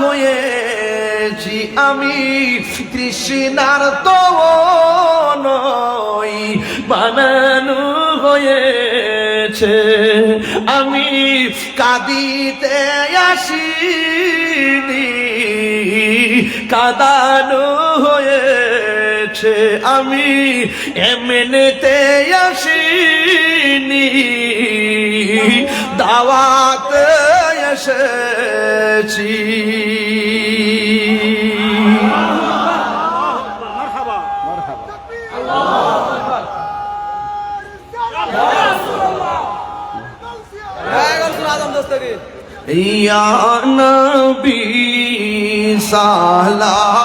হয়েছি আমি তৃষ্ণার তো নই, বানানো হয়েছে। আমি কাঁদিতে আসিনি, কাঁদানো হয়েছে। আমি এমনিতে আসিনি, দাওয়াতে এসেছি। ইয়া নবী সালাম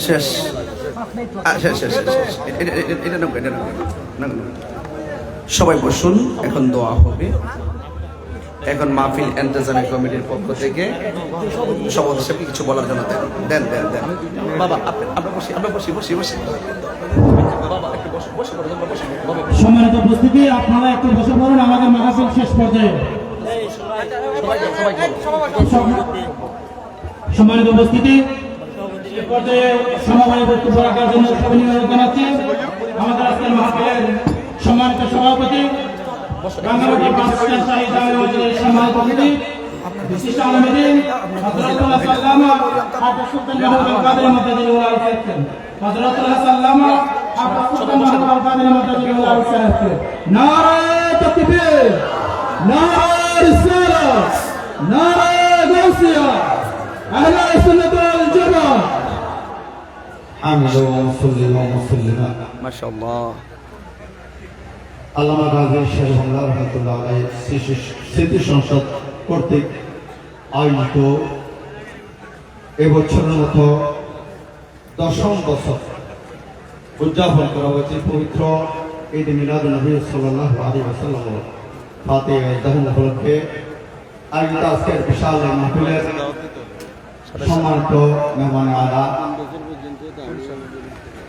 শেষ শেষ শেষ শেষ। এটা নাও, এটা নাও, না, না। সবাই বসুন, এখন দোয়া হবে। এখন মাহফিল এন্তেজামি কমিটির পক্ষ থেকে সভাপতি সাহেবকে কিছু বলার জন্য দেন দেন দেন দেন। বাবা আমরা বসি, আমরা বসি বসি বসি বাবা একটু বসে বসে বাবা। সম্মানিত উপস্থিতি, আপনারা একটু বসে পড়ুন, আমাদের মাহফিল শেষ পর্যায়ে। সম্মানিত উপস্থিতি, এ পর্যায়ে সমাপনী বক্তব্য রাখার জন্য সবাই অনুরোধ জানাচ্ছি আমাদের আজকের মাহফিলের সম্মানিত সভাপতি, রাঙ্গামাটি বাস স্ট্যান্ড শাহী জামে মসজিদের সম্মানিত অতিথি, বিশিষ্ট আলমদিন হযরতুল্লাহ সাল্লাল্লাহু আলাইহি সুলতান মাহমুদ কাদের মধ্যে আছেন, হযরতুল্লাহ সাল্লাল্লাহু আলাইহি সুলতান মাহমুদ কাদের মধ্যে আছেন। নারে তাকবীর, নারে রিসালাত, নারে গাউসিয়া, আহলে সুন্নাত ওয়াল জামাত। হামদু ওয়া সাল্লাল্লাহু ওয়া সাল্লাম। মাশাআল্লাহ। আল্লামা গাজী শের বাংলা রহমাতুল্লাহ আলাইহি স্মৃতি সংসদ কর্তৃক আয়োজিত এবছরের মতো 10ম বছর উদযাপন করা হয়েছে পবিত্র ঈদ মিলাদুন নবী সাল্লাল্লাহু আলাইহি ওয়াসাল্লাম ফাতিহা দাহন উপলক্ষে আয়োজিত আজকের বিশাল মাহফিলের সম্মানিত মেহমান আলা,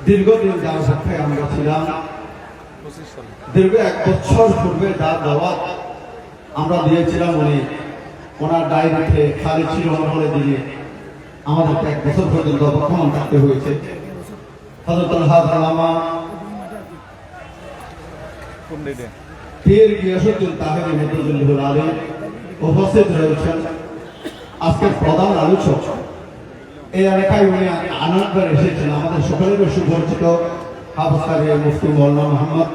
দীর্ঘদিন যার সাথে আমরা ছিলাম, দীর্ঘ 1 বছর পূর্বে যার দাওয়াত আমরা দিয়েছিলাম, ওনার ডায়েরিতে খালি ছিল বলে দিয়ে আমাদেরকে 1 বছর পর্যন্ত অপেক্ষমান থাকতে হয়েছে। হযরতুল আল্লামা পীর গিয়াসউদ্দিন তাহেরি মদদুল্লাহ আলাইহি উপস্থিত রয়েছেন আজকের প্রধান আলোচক। এই এলাকায় উনি আনন্দে এসেছেন আমাদের সকলেরও সুপরিচিত হাফেজ কারি মুফতি মাওলানা মুহাম্মদ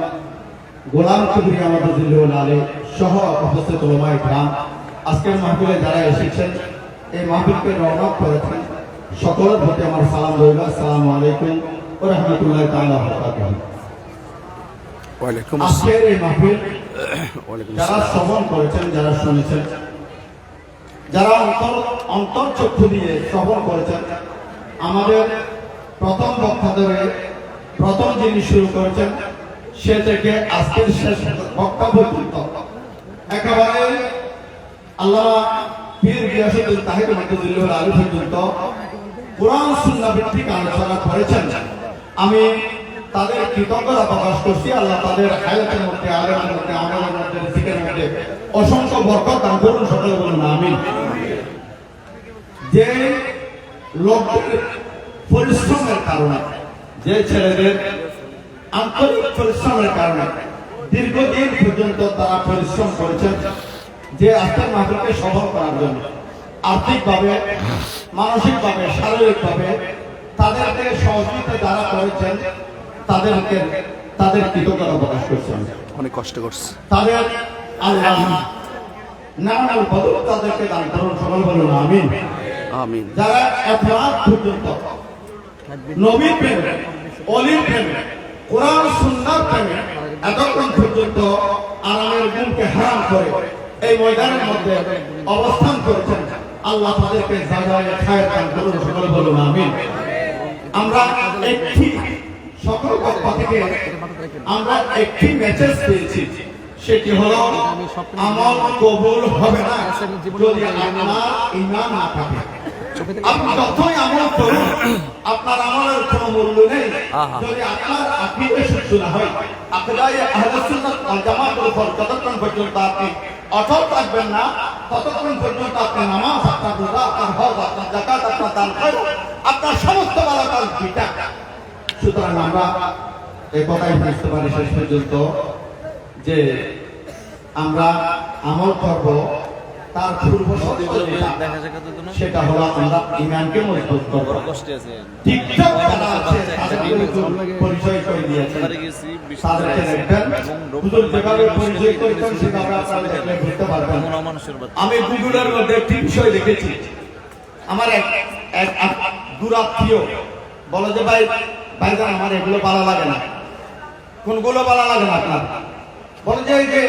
গোলাম কবির মদদুল্লাহ আলাইহি সহ উপস্থিত উলামায়ে কিরাম, আজকের মাহফিলে যারা এসেছেন, এই মাহফিলকে রওনা করেছেন, সকলের প্রতি আমার সালাম রইল। আসসালামু আলাইকুম ওয়া রাহমাতুল্লাহি তাআলা ওয়া বারাকাতুহু। ওয়ালাইকুম আজকের এই মাহফিল ওয়ালাইকুম যারা আসসালাম। শ্রবণ করেছেন, যারা শুনেছেন, যারা অন্তর চক্ষু দিয়ে শ্রবণ করেছেন, আমাদের প্রথম বক্তা ধরে প্রথম যিনি শুরু করেছেন সে থেকে আজকের শেষ বক্তা পর্যন্ত একেবারে আল্লামা পীর গিয়াসউদ্দিন তাহেরি মদদুল্লাহ আলাইহি পর্যন্ত কোরআন সুন্নাহ ভিত্তিক আলোচনা করেছেন। আমি তাদের কৃতজ্ঞতা প্রকাশ করছি। আল্লাহ তাদের হায়াতের মধ্যে, আলেমের মধ্যে, আমলের মধ্যে, জিকিরের মধ্যে অসংখ্য বরকত দান করুন, সকলে বলুন আমিন। যে লোকদের পরিশ্রমের কারণে, যে ছেলেদের আন্তরিক পরিশ্রমের কারণে দীর্ঘদিন পর্যন্ত তারা পরিশ্রম করেছেন যে আজকের মাহফিলকে সফল করার জন্য, আর্থিকভাবে, মানসিকভাবে, শারীরিকভাবে তাদেরকে সহযোগিতা যারা করেছেন তাদের কৃতজ্ঞতা প্রকাশ করছেন। অনেক কষ্ট করছে। তাদের আল্লাহ নানান বদল তাদেরকে দান করুন, সকল বলুন আমিন। আমিন। যারা এত রাত পর্যন্ত নবীর প্রেমে, অলির প্রেমে, কোরআন সুন্নাহর প্রেমে এতক্ষণ পর্যন্ত আরামের গুণকে হারাম করে এই ময়দানের মধ্যে অবস্থান করেছেন, আল্লাহ তাদেরকে জাযায়ে খায়ের দান করুন, সকল বলুন আমিন। আমরা একটি সকল পক্ষ থেকে আমরা একটি মেসেজ পেয়েছি, সেটি হলো আমল কবুল হবে না যদি আপনার ঈমান না থাকে। আপনি যতই আমল করুন, আপনার আমলের কোনো মূল্য নেই যদি আপনার আকীদা শুদ্ধ না হয়। আকীদায়ে আহলে সুন্নাত ওয়াল জামাতের উপর যতক্ষণ পর্যন্ত আপনি অটল থাকবেন না, ততক্ষণ পর্যন্ত আপনার নামাজ, আপনার রোজা, আপনার হজ, আপনার যাকাত, আপনার দান খয়রাত, আপনার সমস্ত ভালো কাজ বিটা। সুতরাং আমরা এই কথাই বুঝতে পারি শেষ পর্যন্ত যে আমরা আমল করব, তার পূর্ব শর্ত সেটা হলো আমরা ঈমানকে মজবুত করব। ঠিকঠাক যারা আছে তাদের পরিচয় করে দিয়েছেন, তাদেরকে দেখবেন হুজুর যেভাবে পরিচয় করেছেন সেভাবে আপনারা দেখলে বুঝতে পারবেন। আমি গুগলের মধ্যে একটি বিষয় দেখেছি, আমার এক দুরাত্মীয় বলে যে ভাইজান আমার এগুলো ভালো লাগে না। কোনগুলো ভালো লাগে না আপনার? বলে যে এই যে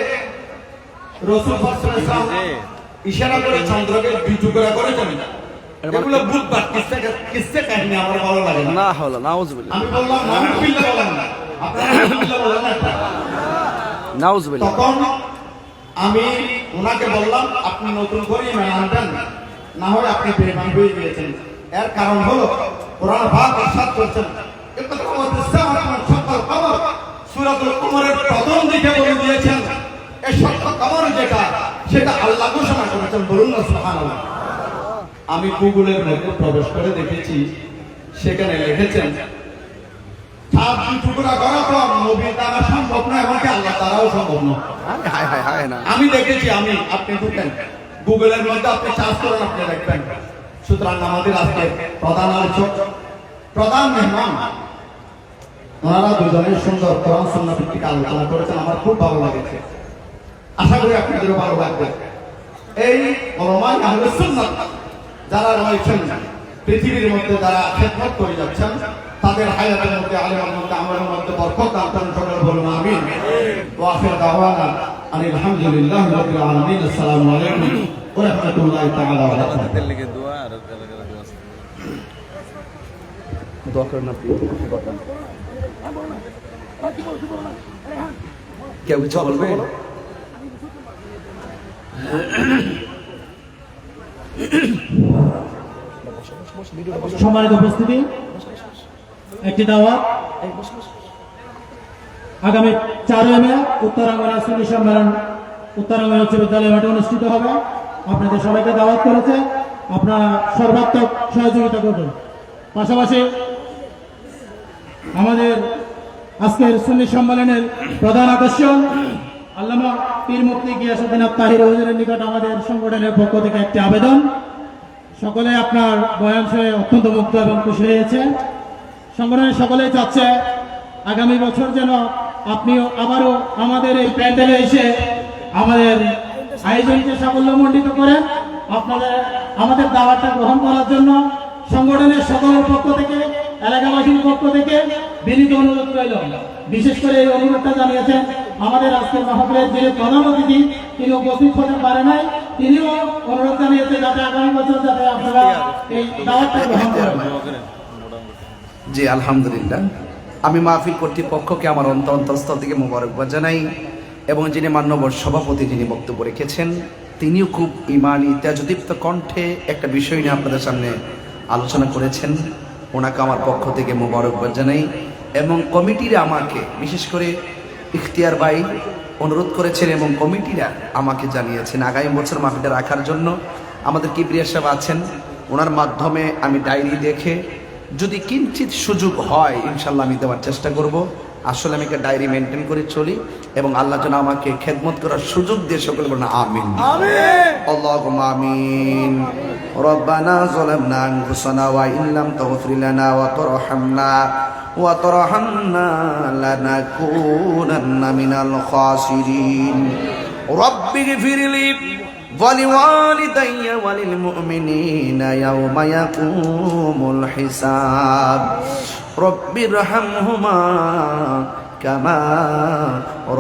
রাসূল সাল্লাল্লাহু আলাইহি ওয়াসাল্লাম ইশারা করে চন্দ্রকে 2 টুকরা করেছেন, এগুলো বুধবার কিসে কাহিনী আমার ভালো লাগে না। না হলো নাউজুবিল্লাহ আমি বললাম নাউজুবিল্লাহ বলেন না, আপনারা নাউজুবিল্লাহ বলেন না। নাউজুবিল্লাহ তখন আমি ওনাকে বললাম আপনি নতুন করে ইমান আনবেন, না হয় আপনি বেঈমান হয়ে গিয়েছেন। এর কারণ হলো কোরআন পাক ইরশাদ করেছেন সকল খবর সূরাতুল কমরের প্রথম দিকে বলে দিয়েছেন এই সকল খবর যেটা সেটা আল্লাহ ঘোষণা করেছেন, বলুন না সুবহানাল্লাহ। আমি গুগলের মধ্যে প্রবেশ করে দেখেছি সেখানে লিখেছেন ছাদ টুকরা করা তো নবীর দ্বারা সম্ভব না, এমনকি আল্লাহ দ্বারাও সম্ভব না। হায় হায় হায় না। আমি দেখেছি, আপনি ঢুকেন গুগলের মধ্যে, আপনি চার্জ করেন, আপনি দেখবেন। সুতরাং আমাদের আজকে প্রধান আলোচক, প্রধান মেহমান, ওনারা দুজনের সুন্দর কোরআন সুন্নাহ ভিত্তিক আলোচনা করেছেন, আমার খুব ভালো লেগেছে। আশা করি আপনাদেরও ভালো লাগবে। এই ওলামায়ে আহলে সুন্নাহ যারা রয়েছেন পৃথিবীর মধ্যে, যারা খেদমত করে যাচ্ছেন, তাদের হায়াতের মধ্যে, আলেমের মধ্যে, আমলের মধ্যে বরকত দান করেন, সকলে বলুন আমিন। ওয়া আখিরু দাওয়ানা আনিল হামদুলিল্লাহি রাব্বিল আলামিন। আসসালামু আলাইকুম ওয়া রাহমাতুল্লাহি তাআলা ওয়া বারাকাতুহু। তেল লিখে দোয়া আর দোয়া দোয়া করেন আপনি। কেউ কিছু বলবে? সম্মানিত উপস্থিতি, একটি দাওয়াত আগামী 4 মে উত্তরাঙ্গনা সুন্নি সম্মেলন উত্তরাঙ্গনা উচ্চ বিদ্যালয় মাঠে অনুষ্ঠিত হবে। আপনাদের সবাইকে দাওয়াত করেছে, আপনারা সর্বাত্মক সহযোগিতা করবেন। পাশাপাশি আমাদের আজকের সুন্নি সম্মেলনের প্রধান আকর্ষণ আল্লামা পীর মুফতি গিয়াসউদ্দিন আত-তাহির হুজুরের নিকট আমাদের সংগঠনের পক্ষ থেকে একটি আবেদন। সকলে আপনার বয়ান শুনে অত্যন্ত মুগ্ধ এবং খুশি হয়েছে। সংগঠনের সকলেই চাচ্ছে আগামী বছর যেন আপনিও আবারও আমাদের এই প্যান্ডেলে এসে আমাদের আয়োজনকে সাফল্যমণ্ডিত করেন। আমাদের দাওয়াতটা গ্রহণ করার জন্য সংগঠনের সকলের পক্ষ থেকে, এলাকাবাসীর পক্ষ থেকে বিনীত অনুরোধ রইল। বিশেষ করে এই অনুরোধটা জানিয়েছেন আমাদের আজকের মাহফিলের যে প্রধান অতিথি, তিনি উপস্থিত হতে পারে নাই, তিনিও অনুরোধ জানিয়েছেন যাতে আগামী বছর যাতে আপনারা এই দাওয়াতটা গ্রহণ করেন। জি আলহামদুলিল্লাহ। আমি মাহফিল কর্তৃপক্ষকে আমার অন্তঃস্থল থেকে মোবারকবাদ জানাই, এবং যিনি মান্যবর সভাপতি যিনি বক্তব্য রেখেছেন তিনিও খুব ইমানি তেজদীপ্ত কণ্ঠে একটা বিষয় নিয়ে আপনাদের সামনে আলোচনা করেছেন। ওনাকে আমার পক্ষ থেকে মোবারকবাদ জানাই। এবং কমিটিরা আমাকে, বিশেষ করে ইখতিয়ার ভাই অনুরোধ করেছেন এবং কমিটিরা আমাকে জানিয়েছেন আগামী বছর মাহফিলটা রাখার জন্য। আমাদের কিবরিয়া সাহেব আছেন, ওনার মাধ্যমে আমি ডায়েরি দেখে যদি কিঞ্চিত সুযোগ হয় ইনশাল্লাহ আমি দেওয়ার চেষ্টা করব। আসলে আমি একটা ডায়েরি মেনটেন করে চলি, এবং আল্লাহ যেন আমাকে খেদমত করার সুযোগ দিয়ে সকলে বলেন আমিন আল্লাহুম্মা আমিন। রব্বানা যালামনা আনফুসানা ওয়া ইন লাম তাগফির লানা ওয়া তারহামনা লানাকুনান্না মিনাল খাসিরিন। রব্বিগফিরলি ولوالدي وللمؤمنين يوم يقوم الحساب رب ارحمهما كما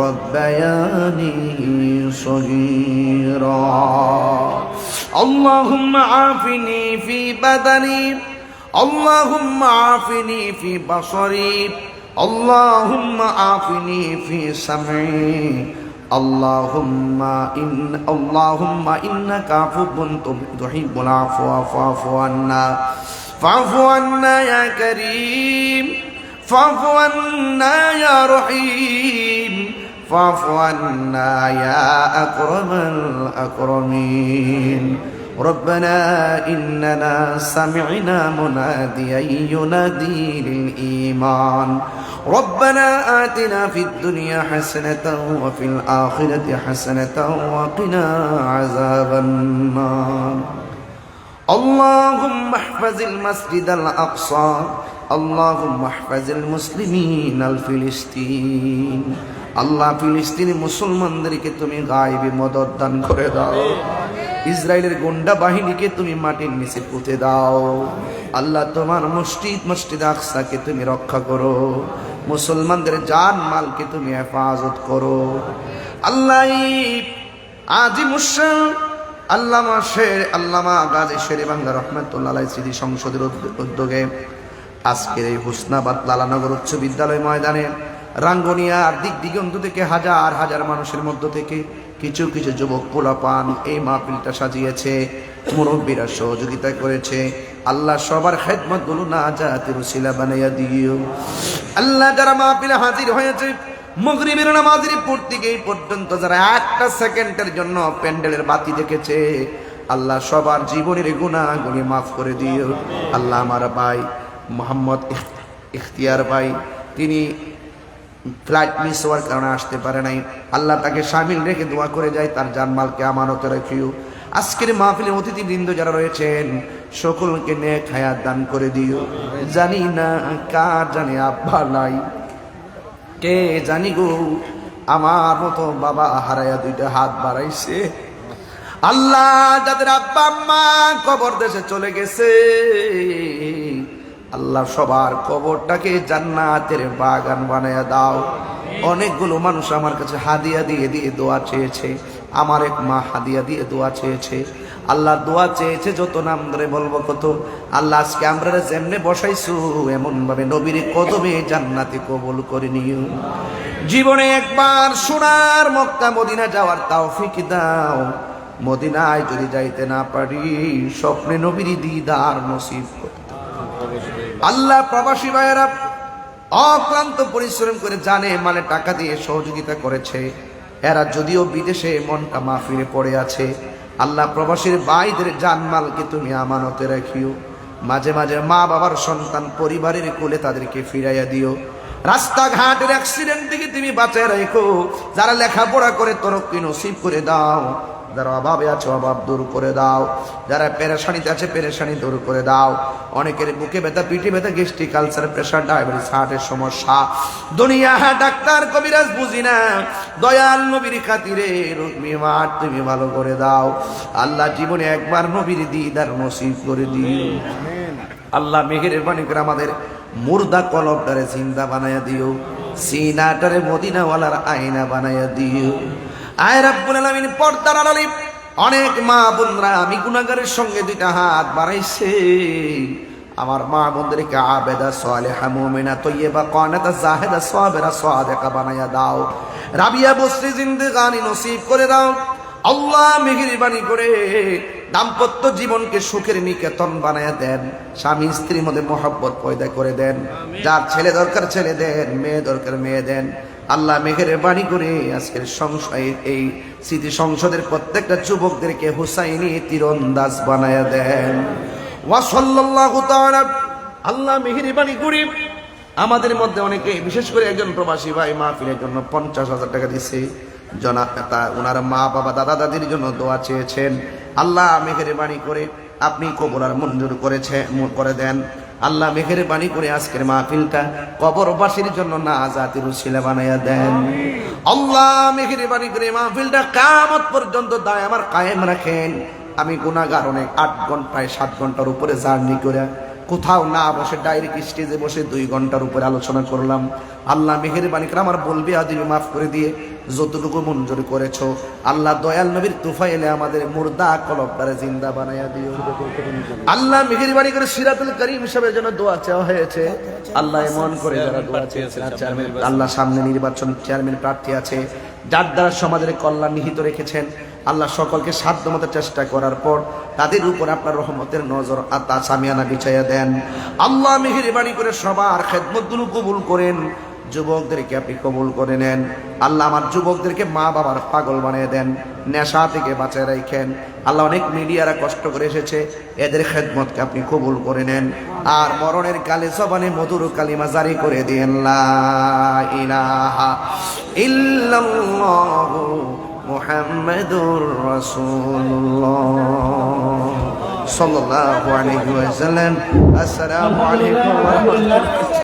ربياني صغيرا اللهم عافني في بدني اللهم عافني في بصري اللهم عافني في سمعي اللهم إنك عفو تحب العفو فاعف عنا يا كريم فاعف عنا يا رحيم فاعف عنا يا أكرم الأكرمين ربنا إننا سمعنا مناديا ينادي للإيمان ربنا آتنا في الدنيا حسنة وفي الآخرة حسنة وقنا عذاب النار اللهم احفظ المسجد الأقصى اللهم احفظ المسلمين الفلسطين আল্লাহ ফিলিস্তিনি মুসলমানদেরকে তুমি গায়েবী মদদ দান করে দাও ইসরায়েলের গুন্ডা বাহিনীকে তুমি মাটির নিচে পুঁতে দাও আল্লাহ তোমার মসজিদ আকসাকে তুমি রক্ষা করো মুসলমানদের জান মালকে তুমি হেফাজত করো আল্লাহ আজিমুশ শান আল্লামা গাজী শেরে বাংলা রহমাতুল্লাহ আলাইহি স্মৃতি সংসদের উদ্যোগে আজকের এই হুসনাবাদ লালানগর উচ্চ বিদ্যালয় ময়দানে রাঙ্গনিয়ার দিক দিগন্ত থেকে হাজার হাজার মানুষের মধ্য থেকে কিছু কিছু যুবক পোলাপান এই মাহফিলটা সাজিয়েছে, মুরব্বীরা সহযোগিতা করেছে। আল্লাহ সবার খেদমত গুলো নাজাতের উসিলা বানাইয়া দিও। আল্লাহ যারা মাহফিলে হাজির হয়েছে, মাগরিবের নামাজের পর থেকে এই পর্যন্ত যারা একটা সেকেন্ডের জন্য প্যান্ডেলের বাতি দেখেছে, আল্লাহ সবার জীবনের গুনাহগুলি মাফ করে দিও। আল্লাহ আমার ভাই মোহাম্মদ ইখতিয়ার ভাই, তিনি ফ্লাইট মিস হওয়ার কারণে আসতে পারে নাই, আল্লাহ তাকে শামিল রেখে দোয়া করে যায়, তার জানমালকে আমানতে রাখিও। আজকের মাহফিলে অতিথিবৃন্দ যারা রয়েছেন সকলকে নেক হায়াত দান করে দিও। জানি না কার জানে আব্বা নাই, কে জানি গো আমার মতো বাবা হারায়া দুইটা হাত বাড়াইছে। আল্লাহ যাদের আব্বা আম্মা কবর দেশে চলে গেছে, আল্লাহ সবার কবরটাকে জান্নাতের বাগান বানায়া দাও। অনেকগুলো মানুষ আমার কাছে হাদিয়া দিয়ে দিয়ে দোয়া চেয়েছে, আমার এক মা হাদিয়া দিয়ে দোয়া চেয়েছে। আল্লাহ দোয়া চেয়েছে যত, নাম ধরে বলবো কত। আল্লাহ আজকে আমরা যেমনে বসাইছো এমন ভাবে নবীর কদমে জান্নাতে কবুল করে নিও। জীবনে একবার সোনার মক্কা মদিনা যাওয়ার তৌফিক দাও। মদিনায় যদি যাইতে না পারি, স্বপ্নে নবীর দিদার নসিব করো। আল্লাহ প্রবাসী ভাইয়েরা অক্লান্ত পরিশ্রম করে জানে মানে টাকা দিয়ে সহযোগিতা করেছে, এরা যদিও বিদেশে মনটা মাহফিলে পড়ে আছে, আল্লাহ প্রবাসীর ভাইদের জানমালকে তুমি আমানতে রাখিও। মাঝে মাঝে মা বাবার সন্তান পরিবারের কোলে তাদেরকে ফিরাইয়া দিও। রাস্তাঘাটের অ্যাক্সিডেন্ট থেকে তুমি বাঁচায় রেখো। যারা লেখাপড়া করে তরক্কি নসিব করে দাও। যারা অভাবে আছে অভাব দূর করে দাও। যারা পেরেশানিতে আছে পেরেশানি দূর করে দাও। অনেকের বুকে ব্যথা, পিঠে ব্যথা, গ্যাস্ট্রিক, আলসার, প্রেশার, ডায়াবেটিস, হার্টের সমস্যা, দুনিয়া ডাক্তার কবিরাজ বুঝি না, দয়াল নবীর খাতিরে রুকমিমার তুমি ভালো করে দাও। আল্লাহ জীবনে একবার নবীর দিদার নসিব করে দিও। আল্লাহ মেহেরবানি করে আমাদের মুর্দা কলবটারে জিন্দা বানায়া দিও, সিনাটারে মদিনাওয়ালার আয়না বানায়া দিও। আয় রাব্বুল আলামিন, পর্দার আড়ালে অনেক মা বোনরা আমি গুনাহগারের সঙ্গে দুইটা হাত বাড়াইছে। আমার মা বোনদেরকে আবেদা সালেহা মুমিনা তয়্যিবা কানাতা জাহিদা সাবিরা সাদিকা বানায়া দাও। রাবিয়া বসরি জিন্দেগানি নসিব করে দাও। আল্লাহ মেহেরবানি করে দাম্পত্য জীবনকে সুখের নিকেতন বানায়া দেন। স্বামী স্ত্রীর মধ্যে মহব্বত পয়দা করে দেন। যার ছেলে দরকার ছেলে দেন, মেয়ে দরকার মেয়ে দেন। আল্লাহ মেহেরবানি করে আজকের এই স্মৃতি সংসদের প্রত্যেকটা যুবকদেরকে হুসাইনি তীরন্দাজ বানায়া দেন। ওয়া সাল্লাল্লাহু তাআলা। আল্লাহ মেহেরবানি করে আমাদের মধ্যে অনেকে, বিশেষ করে একজন প্রবাসী ভাই মাহফিলের জন্য 50,000 টাকা দিছে। ওনার মা বাবা দাদা দাদির জন্য দোয়া চেয়েছেন। আল্লাহ মেহেরবানি করে আপনি কবুল আর মঞ্জুর করে দেন। আল্লাহ মেহেরবানি করে আজকের মাহফিলটা কবরবাসীর জন্য নাজাতের উসিলা বানায়া দেন। আল্লাহ মেহেরবানি করে মাহফিলটা কিয়ামত পর্যন্ত দায় আমার কায়েম রাখেন। আমি গুনাহগার, অনেক 8 ঘন্টায় 7 ঘন্টার উপরে জার্নি করে কোথাও না বসে ডাইরেক্ট স্টেজে বসে 2 ঘন্টার উপরে আলোচনা করলাম। আল্লাহ মেহেরবানি করে আমার বলবে আদিল মাফ করে দিয়ে যতটুকু মঞ্জুর করেছো, আল্লাহ দয়াল নবীর তুফাইলে আমাদের মুর্দা কলবটারে জিন্দা বানায়া দিও। আল্লাহ মেহেরবানি করে সিরাতুল করিম হিসাবে যেন দোয়া চাওয়া হয়েছে। আল্লাহ এমন করে যারা দোয়া চেয়েছে, আল্লাহ সামনে নির্বাচন চেয়ারম্যান প্রার্থী আছে, যার দ্বারা সমাজের কল্যাণ নিহিত রেখেছেন, আল্লাহ সকলকে সাধ্যমতো চেষ্টা করার পর তাদের উপর আপনার রহমতের নজর আতা সামিয়ানা বিছাইয়া দেন। আল্লাহ মেহেরবানি করে সবার খেদমতগুলো কবুল করেন। যুবকদেরকে আপনি কবুল করে নেন। আল্লাহ আমার যুবকদেরকে মা বাবার পাগল বানিয়ে দেন, নেশা থেকে বাঁচায় রাখেন। আল্লাহ অনেক মিডিয়ারা কষ্ট করে এসেছে, এদের খেদমতকে আপনি কবুল করে নেন। আর মরণের কালে জবানে মধুর কালিমা জারি করে দিয়েন, লা ইলাহা ইল্লাল্লাহু মুহাম্মাদুর রাসূলুল্লাহ সাল্লাল্লাহু আলাইহি ওয়াসাল্লাম। আসসালামু আলাইকুম ওয়া রাহমাতুল্লাহ।